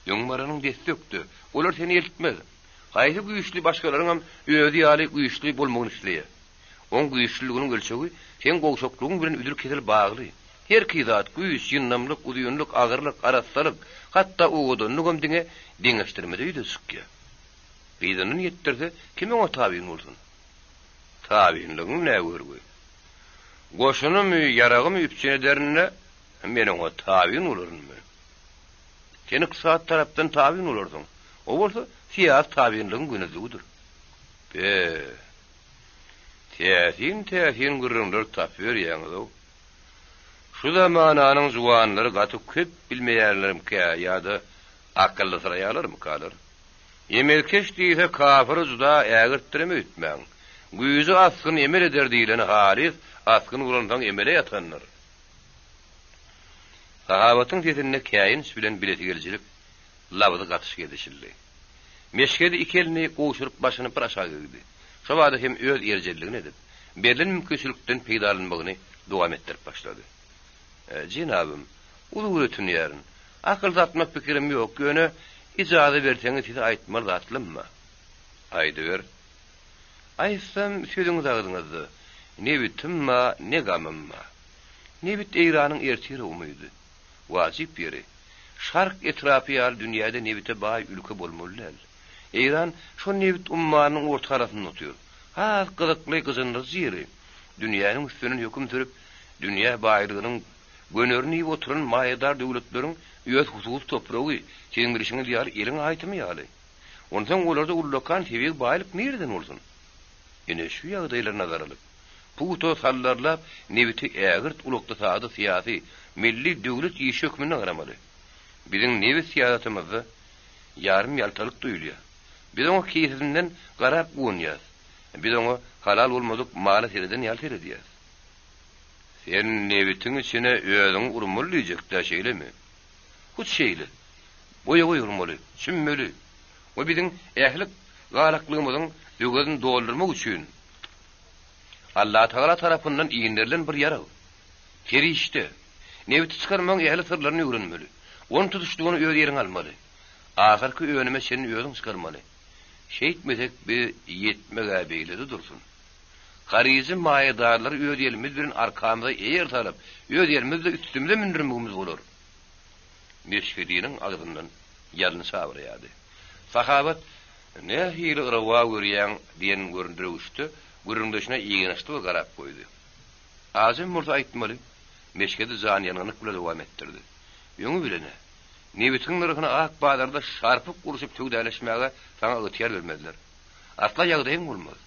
Ýöňmaranyň destekdi. Olar seni eltmez. Gaýsy güýçli başgalaryň öýdi ýaly güýçli bolmagyny isleýär. On güýçlüliginiň ölçegi sen gowşoklugyň bilen üdür kesil bagly. Her kizat güýç, ýynnamlyk, udyýunlyk, agyrlyk, arassalyk, hatda ugodunlygam diňe deňeşdirmede ýüze çykýar. Biziň ýetdirse kime o tabiň bolsun? Tabiňligiň näwürgi? Goşunymy, ýaragym üpçene derine meniň o tabiň bolarmy? Seni kysat tarapdan tabiň bolardyň. O bolsa siyas tabiňligiň günüzüdir. Täsin gurrunlar tapýar ýaňyzy. Şu zamananyň juwanlary gaty köp bilmeýärlerim ýa-da akylly syraýarlarmy kalar. Emelkeş diýse kafir juda ägirtdirme ütmäň. Güýüzi askyn emel eder diýileni halis, askyn ulandan emele ýatanlar. Sahabatyň sesine käýin bilen bileti geljilip, labydy gatyş gedişildi. Meşgedi ikelini goşurup başyny bir aşağı gidi. Şu wada hem öz erjelligini edip, berlen mümkinçilikden peýdalanmagyny dowam etdirip başlady. Jinabym, ulu ötünýärin. Akıl zatmak pikirim ýok. Ýöne ijaza berseňiz size aýtmaly zatlymy? Aýdy ber. Aýsam sözüňiz agydyňyzdy. Ne bitimma, ne gamymma. Ne bit Eýranyň ertiri umydy. Wajip biri. Şark etrapy ýaly dünýäde ne bite baý ülke bolmaly. Eýran şo ne bit ummanyň orta arasynda oturýar. Ha, gyzykly gyzynly ýeri. Dünýäniň üstünden höküm sürüp dünya baýrygynyň gönörni oturan maýadar döwletleriň öz huzur topragy teňirişini diýär eliň aýtymy ýaly. Ondan olarda ullakan tebek baýlyk nereden bolsun? Ene şu ýagdaýlar nazar alyp, bu tosallarlap nebiti ägirt ulukda taýdy syýasy milli döwlet ýeşi hökmüne garamaly. Biziň nebit syýasatymyzy yarım ýaltalyk duýulýar. Biz oňa kesinden garap goňýar. Biz oňa halal bolmadyk mala sereden ýaltar edýär. Sen nebitiň içine özüň urmaly diýjekler şeýlemi? Bu şeýle. Boýa urmaly, sümmeli. O biziň ählik galaklygymyzyň döwgedini doldurmak üçin Allah Taala tarapyndan iýindirilen bir ýara. Ferişte. Nebiti çykarmaň ähli sırlaryny öwrenmeli. Onu tutuşdugyny öz ýeriňe almaly. Ahyrky öňüme seni özüň çykarmaly. Şeýtmesek bir ýetmege beýledi dursun. Garizi maýadarlar öz ýelimiz bilen arkamyza eýer talyp, öz ýerimizde üstümizde mindirmegimiz bolar. Meşgediniň agdyndan ýalyny sabrýady. Sahabat ne hili rawa görýän diýen göründirýüşdi, görünüşine ýeňişdi we garap goýdy. Azim murda aýtmaly, meşgedi zanýanyny kula dowam etdirdi. Ýöňü bilene, nebitiň nurgyna ak bazarda şarpyp guruşyp töwdäleşmäge saňa ötýär bermediler. Atla ýagdaýyň bolmaz.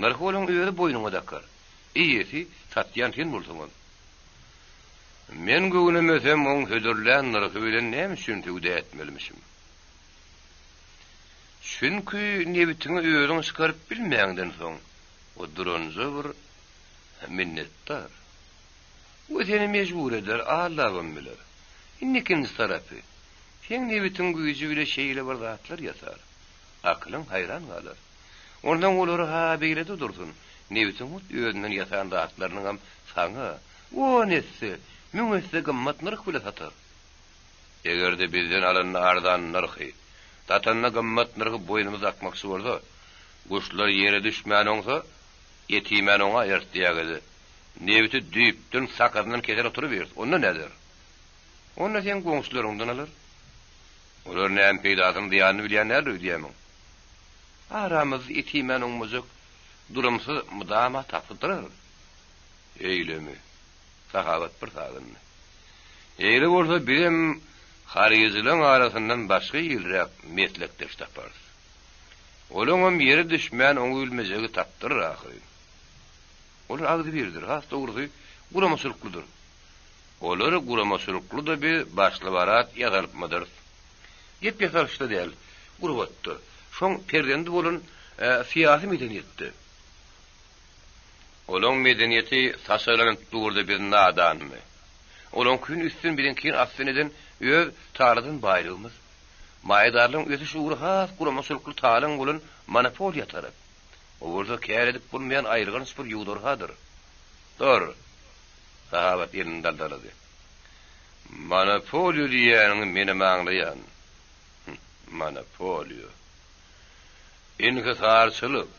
Narxolun öýüri boýnuňa dakar. Iýeti satýan sen bolsaň. Men göwünemesem oň hödürlän narxy bilen näme üçin töwde etmelimişim? Çünki nebitiňi öýüriň çykaryp bilmeýänden soň o duranjy bir minnettar. O seni mecbur eder, Allah'ım bilir. İnnikinci tarafı, sen nebitiň güýji bile şeýle bir zatlar ýatar. Aklyň hayran galar. Ondan olar ha beýlede dursun. Nebitiň özünden ýatan zatlarynyň hem saňa, o nesse, müňesse gymmat narx bile satar. Egerde bizden alan ardan narxy, tatanna gymmat narxy boýnumyza akmakçy bolsa, goşlar ýere düşmän olsa, ýetimän oňa ýertýägedi. Nebiti düýpdün sakardan keser oturup ber. Onda näder? Onda sen goňşularyňdan alar. Olar näme peýdasyny diýany bilýänler diýemem. Aramyz ýetimän oňmyzyk durumsy mudama tapdyrar. Eýlemi. Sahabat bir sagyndy. Eýle bolsa birim harizylaryň arasyndan başga ýylrak meslekdeş tapar. Olaňam ýere düşmän oňa ülmejegi tapdyrar ahyry. Olar agdy birdir, has dogry guramaçylyklydyr. Olar guramaçylykly da bir başlybarat ýazalypmydyr. Gep ýazaryşda däl, gurbatdy. Şoň perdendi bolan syýasy medeniýetdi. Olaň medeniýeti saşalanyp durdy bir nadanmy. Olaň gün üstün bilinkin asfeneden öz tarydan baýrygymyz. Maýdarlyň özü şuury has guramaçylykly talyň bolan monopoliýa tarap. O bolsa kär edip bolmaýan aýrygans bir ýugdurhadyr. Dor. Sahabat ýerinde daldalady. Monopoliýa diýäniň meni maňlaýan. Monopoliýa. İnkisarçylyk.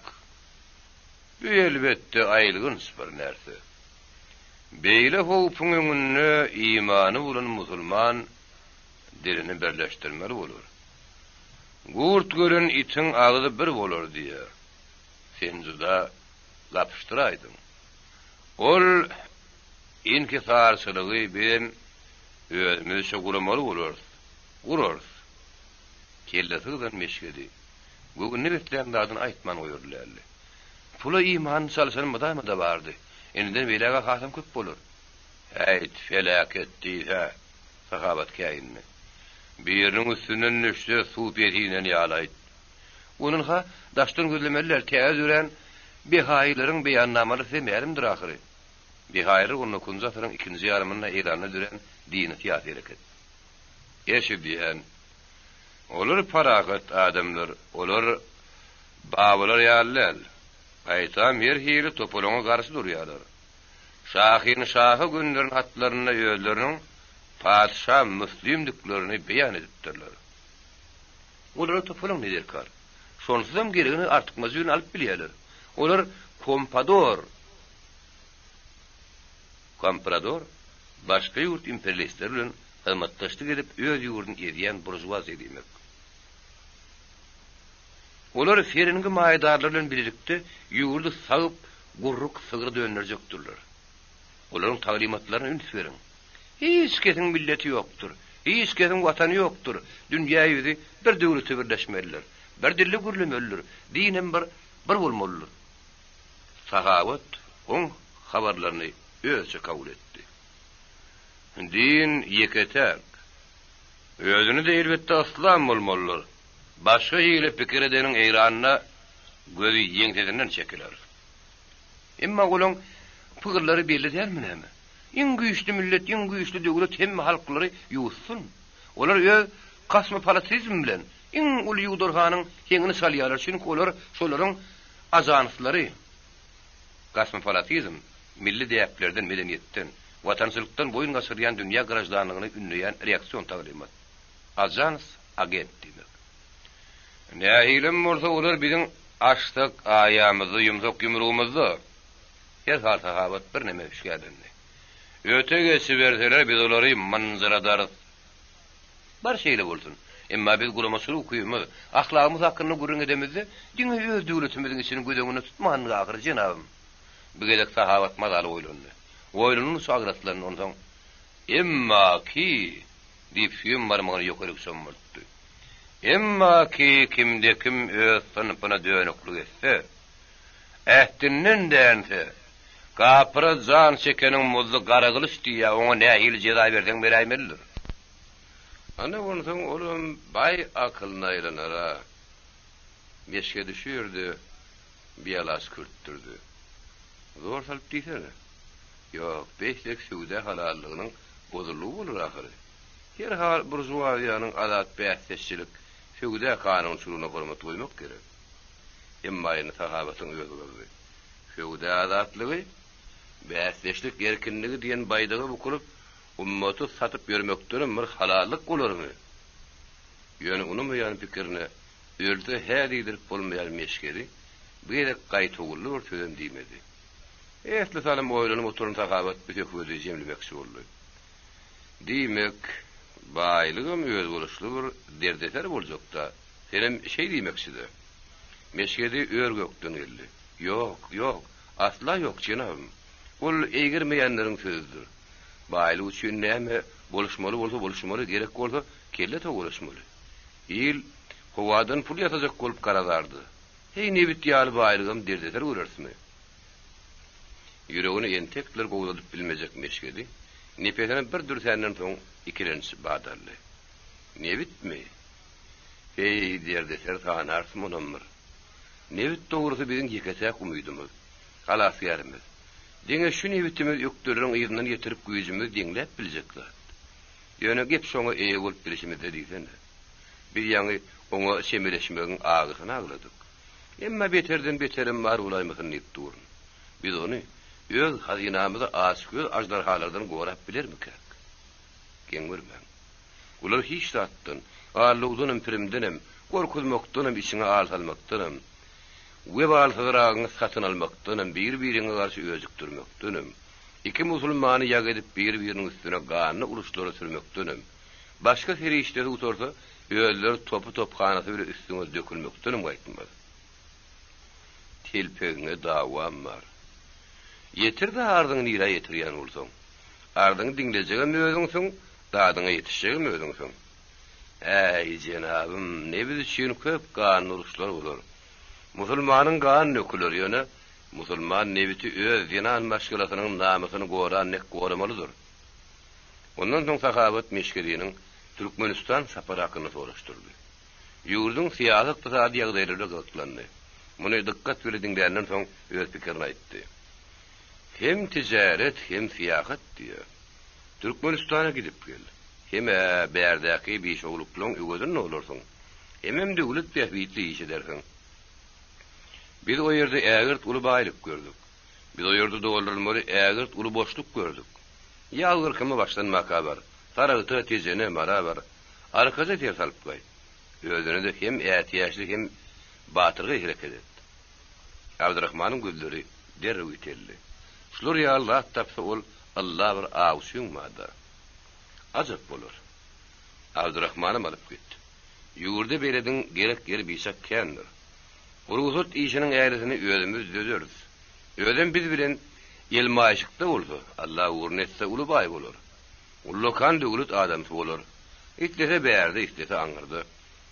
Bu elbetde aýlygans bir nerse. Beýle howpyň öňünde imany bolan musulman dilini birleşdirmeli bolar. Gurt gören itiň agzy bir bolar diýär. Sen juda lapyşdyraýdyň. Ol inkisarçylygy bilen özümizi guramaly bolar. Gururs. Kelletigden meşgedi. Bugün ne bitlen dadyn aýtman goýurlarly. Pula iman salsany mydama da bardy. Enden beýlega hasam köp bolar. Aýt felaket diýse, sahabat käýinni. Biriniň üstünden nüşde suw berýän ýalayt. Onun ha daşdan gözlemeler täzüren bihaýlaryň beýannamaly semerimdir ahyry. Bihaýry onu kunzatyryň ikinji ýarymyna eýlany düren dini syýasy hereket. Eşi diýen olar paragat adamlar, olar babalar ýalylar. Aýtam her hili topulaňa garşy durýarlar. Şahyň şahy günleriň hatlaryna ýöldürüň padşah müslimdiklerini beýan edipdirler. Olar topulaň nedirkar? Şonsuzam geregini artykmazyn alyp bilýärler. Olar komprador, başga ýurt imperialistleri bilen hyzmatdaşlyk edip öz ýurdyn edýän burjuwaziýa diýmek. Olar feringi maýdarlar bilen birlikde ýurdy sagyp gurruk sygyr döndürjekdirler. Olaryň taglimatlaryny ünsüreň. Hiç kesin milleti yoktur. Hiç kesin vatanı yoktur. Dünýä ýüzi bir döwleti birleşmeliler. Bir dilli gürlemeliler. Dinem bir bolmalylar. Sahabat on habarlaryny özü kabul etdi. Din yeketek. Özüni de elbette aslan bolmalylar. Başga ýyly pikir edeniň eýranyna gözi ýeňtedinden çekiler. Emma olaň pikirleri belli dälmi? Iň güýçli millet, iň güýçli döwlet hemme halklary ýuwsun. Olar kosmopolitizm bilen iň uly ýugdurganyň heňini salýarlar, çünki olar şolaryň ajanslary. Kosmopolitizm milli däplerden, medeniýetden, watançylykdan boyun gasyrýan dünýä garajdanlygyny ünleýän reaksiýon taglimat. Ajans, agent demek. Nähilim bolsa olar biziň açdyk aýamyzy, ýumşak ýumrugymy her hal sahabat bir neme işgälendi. Öte geçip berseler biz olary manzaradar. Bar şeýle bolsun. Emma biz guramasyny okuymy, ahlakymyz hakkynda gurun edemizde, diňe öz döwletimiziň içini gödöňüne tutmanyň ahyry jenabym. Bu gedek sahabat mazaly oýlandy. Oýlanyň şagraslaryny ondan emma ki diýip şüýüm barmagyny ýokaryk sömürtdi. Emma ki kimde kim öz sınıfına dönüklük etse, ähtinden dänse, kapıra can çekenin muzlu garagılıç diye ona nähil ceza berden beräýmelidir. Ana ondan oğlum bay akılına aylanara meşke düşürdü, bir alas kürttürdü. Zor salıp diýsene. Yok, beşlik suuda halallygynyň bozulýugy bolar ahyry. Her hal burjuwaziýanyň adat bäsleşçilik suuda kanunçylygyna hormat goýmak gerek. Emma ýene sahabatyň özü boldy. Suuda adatlygy bäsleşlik erkinligi diýen baýdygy bukulyp ummaty satyp ýörmekden bir halallyk bolarmy? Ýöne onuň ýany pikirini öldü hädidir bolmaýan meşgeri bu ýerek gaýtugully bir sözüm diýmedi. Esli salam oýlanyp oturan sahabat bize közi jemlemekçi boldy. Diýmek baýlygym öz boluşly bir derdeter boljakda. Senem şey diýmekçidi. Meşgeri örgökden geldi. Yok, asla yok jenabym. Ol eýgirmeýänleriň sözüdür. Baýly üçin näme boluşmaly bolsa boluşmaly, gerek bolsa kelle toguruşmaly. İl howadan pul ýatacak bolup garadardy. Hey nebit ýaly baýlygym derdeter görürsmi? Ýüregini entekler gowdadyp bilmejek meşgedi. Nepetene bir dürsenden soň ikilençi badarly. Nebitmi? Hey derdeter tanarsym onamyr. Nebit dogrusu biziň ýeketek umydymyz. Halas ýerimiz. Diňe şu nebitimiz ýokdurlaryň ýerine ýetirip güýjimiz diňläp biljekler. Ýöne gep şoňa eýe bolup bilişimizde diýsene. Biz ýa-ni oňa şemeleşmegiň agysyny agladyk. Emma beterden beterim bar bolaýmasyn diýip durun. Biz ony öz hazinamyzy aşky ajdarhalardan gorap bilermikek? Geňürmän. Ular hiç zatdan, allygynyň pirimdenem, gorkuzmakdanam içine alsalmakdanam, webal hyragyny satyn almakdanam, bir-biriňe garşy özükdirmekdanam, iki musulmany ýag edip bir-biriniň üstüne ganyny uruşlara sürmekdanam, başga seri işleri utorsa, öýler topu hanasy bir üstüne dökülmekdanam gaýtmaz. Tilpegiňe dawam bar. Yetirdi ardyň nira yetirýän bolsaň, ardyň diňlejegem özüňsiň, dadyňa ýetişjegem özüňsiň. Ey jenabym, ne biz üçin köp ganyny uruşlar bolar. Musulmanyň ganyny nöküler ýöne, musulman nebiti öz dinan maşgalatynyň namysyny goran nek goramalydyr. Ondan soň sahabat meşgediýiniň Türkmenistan sapar hakyny soraşdyrdy. Ýurdun siýasat ykdysady ýagdaýlary gyklandy. Muny dikkat berdiňden soň öz pikirini aýtdy. Hem ticaret hem siýasat diýer. Türkmenistana gidip gel. Hem bärdäki beş ogluklyň öweden bolarsyň. Hem döwlet tähbitli iş edersiň. Biz o ýerde ägirt uly baýlyk gördük. Biz o ýerde dolarlary ägirt uly boşluk gördük. Ýalgyr kimi başlanmak bar. Taragyta tezene barabar. Arkaja ter salyp goý. Özüne de hem ätiýaşly hem batyrga hereket etdi. Abdurrahmanyň gözleri derrew ýeteldi. Şular ýa Allah tapsa ol Allah bir awşyňmada. Ajap bolar. Abdurrahmany alyp gitdi. Ýurda berediň gerek yer biçak kendir. Uruzut işinin eğrisini özümüz dözürüz. Özüm biz bilen Elmaşıkda bolsa Allah uğrunetse ulu bay bolur. Ullokan dögület adamsy bolur. İtlese bärde, itlese aňyrdy.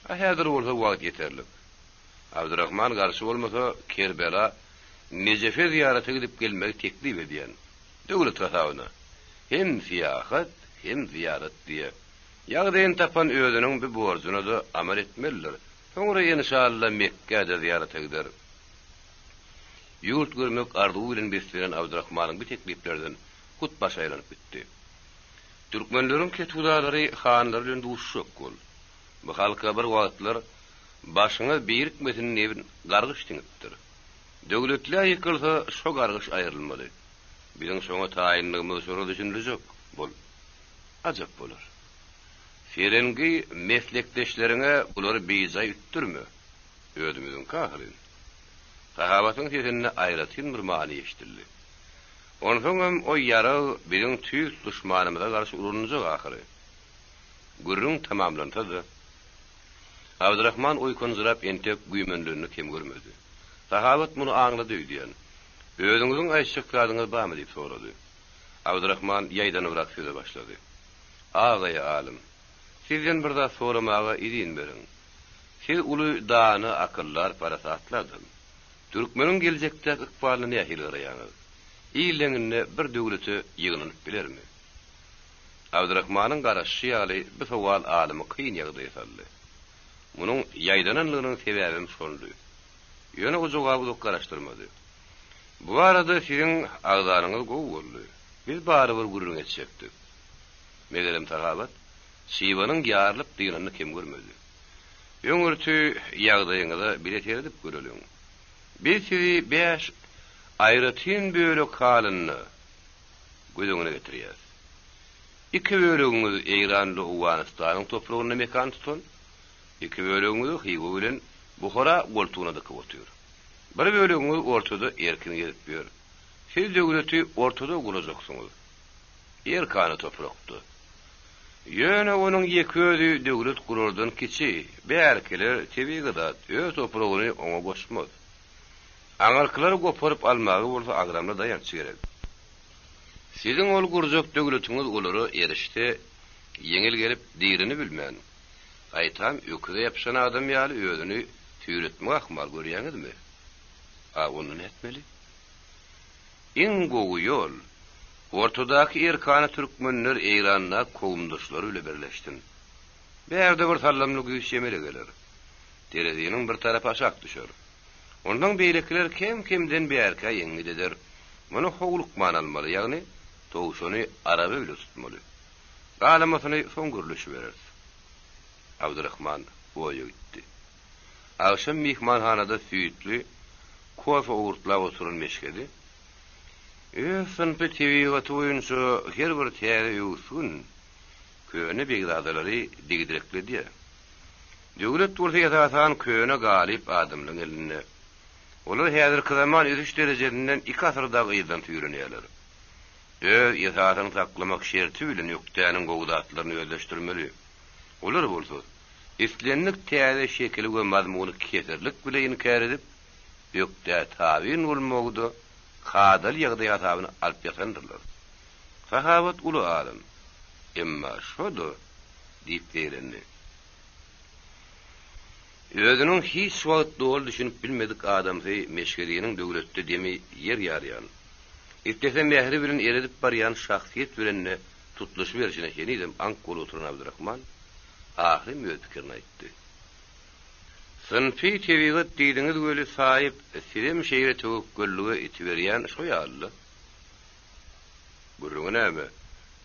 Häzir bolsa wagt yeterlik. Abdurrahman garşy bolmasa Kerbela Nejefe ziyarete gidip gelmek teklif edýän. Dögület rasawyna. Hem siyahat, hem ziyaret diye. Ýagdaýyn tapan özüniň bir borjuny da amal etmelidir. Soňra inşallah Mekke'de ziyarete gider. Yurt görmek arzuwy bilen beslenen Abdurrahmanyň bir tekliplerden hutbaş aýlanyp bitdi. Türkmenleriň ketwudalary hanlar bilen duşşak bol. Bu halka bir wagtlar başyna bir hikmetiniň nebin gargyş diňipdir. Döwletler ýykylsa şo gargyş aýrylmaly. Biziň şoňa taýinligimiz şoňa düşüniljek bol. Ajap bolar. Ferengi meslekdeşlerine bulary beýjay ütdirmi? Ödümüzün kahrin. Sahabatyň sesine aýratyn bir many eşdildi. Onsoň o ýara biziň tüýs düşmanymyza garşy urunjak ahyry. Gürrüň tamamlandy. Abdurrahman oýkunjurap entek güýmenlerini kim görmedi. Sahabat muny aňlady diýen. Özüňiziň aýşyklaryňyz barmy diýip sorady. Abdurrahman ýaýdan ırak söze başlady. Agaýa alim, sizden bir da soramaga izin beriň. Siz uly daany akyllar parasatladym. Türkmeniň geljekdäki ykbalyny nähil garaýaňyz? İýleňinde bir döwleti ýygynyp bilermi? Abdurrahmanyň garaşy ýaly bir sowal alymy kyn ýagdaýa saldy. Munyň ýaýdananlygynyň sebäbi şondy. Ýöne o jogaby dok garaşdyrmady. Bu arada siziň agzanyňyz gowy boldy. Biz barybir gurrun etjekdik. Megelem tahabat, şiwanyň ýarlyp diýileni kim görmedi. Öňürtü ýagdaýyňyza bilet edip göreliň. Biz sizi 5 aýratyn bölek halyny gözüňe getirýär. 2 bölegimiz Eýranly Owganystanyň toprağyny mekan tutun. 2 bölegimiz Higo bilen Buhara goltugyna dıkyp otur. Bir bölegimiz ortada erkin gelip ber. Siz döwleti ortada gurajaksyňyz. Erkany toprakdy. Ýöne onuň ýeközü döwlet gurardan kiçi, bärkiler tebigida öz topragyny oňa goşmaz. Aňarkylar goparyp almagy bolsa agramda daýançy gerek. Siziň ol gurjak döwletiňiz olary erişde ýeňil gelip diýrini bilmän. Aýtam öküze ýapşan adam ýaly özüni tüýretmek ahmal görýäňizmi? Onu etmeli. En gowy ýol ortadaky erkany türkmenler Eýranda kowumdaşlary ile birleştin. Bärde bir sallamlyk ýüşemele geler. Derediňiň bir tarapy aşak düşer. Ondan beýlekler kim-kimden bärkä ýeňidiler. Muny howluk manalmaly, ýagny towşuny araby bilen tutmaly. Galamasyny soň gürleşi berer. Abdurrahman boýa gitdi. Akşam mihmanhanada süýtli kofe uğurtla oturun meşkedi. Sınıfı TV'ye toyunca her bir tiyari yusun köyüne begdadalary digidirekledi ya. Döwlet bolsa ýatasan köyüne galip adamlyň eline. Olar häzirki zaman ýetiş derejesinden 2 asyrda gyýdan tüýrenýärler. Ýatasan saklamak şerti bilen ýokdanyň gowdatlaryny özleşdirmeli. Olar bolsa islenlik tiyari şekili we mazmuny keserlik bilen inkar edip ýokda tabin bolmagdy. Kadal ýagdaý hasabyny alyp ýatandyrlar. Sahabat uly alim. Emma şodo diýip berendi. Özüniň hiç wagt dol düşünüp bilmedik adamsy meşgediniň döwletde demi yer ýarýan. İttese mehri bilen eredip barýan şahsiýet bilen tutuluş berişine şenidim ank bolup oturan Abdurrahman ahir öz pikirini aýtdy. Sınfy tebigat diýdiňiz göli saýyp silem şeýre töwekkellige itiberýän şo ýaly. Gurrun näme?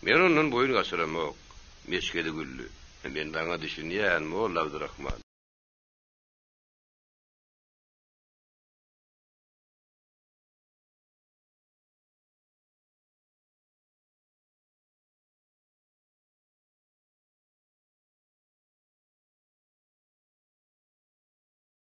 Men onuň boyun gaşyramak, meşgedi güllü. Men daňa düşünýän molla Abdurrahman.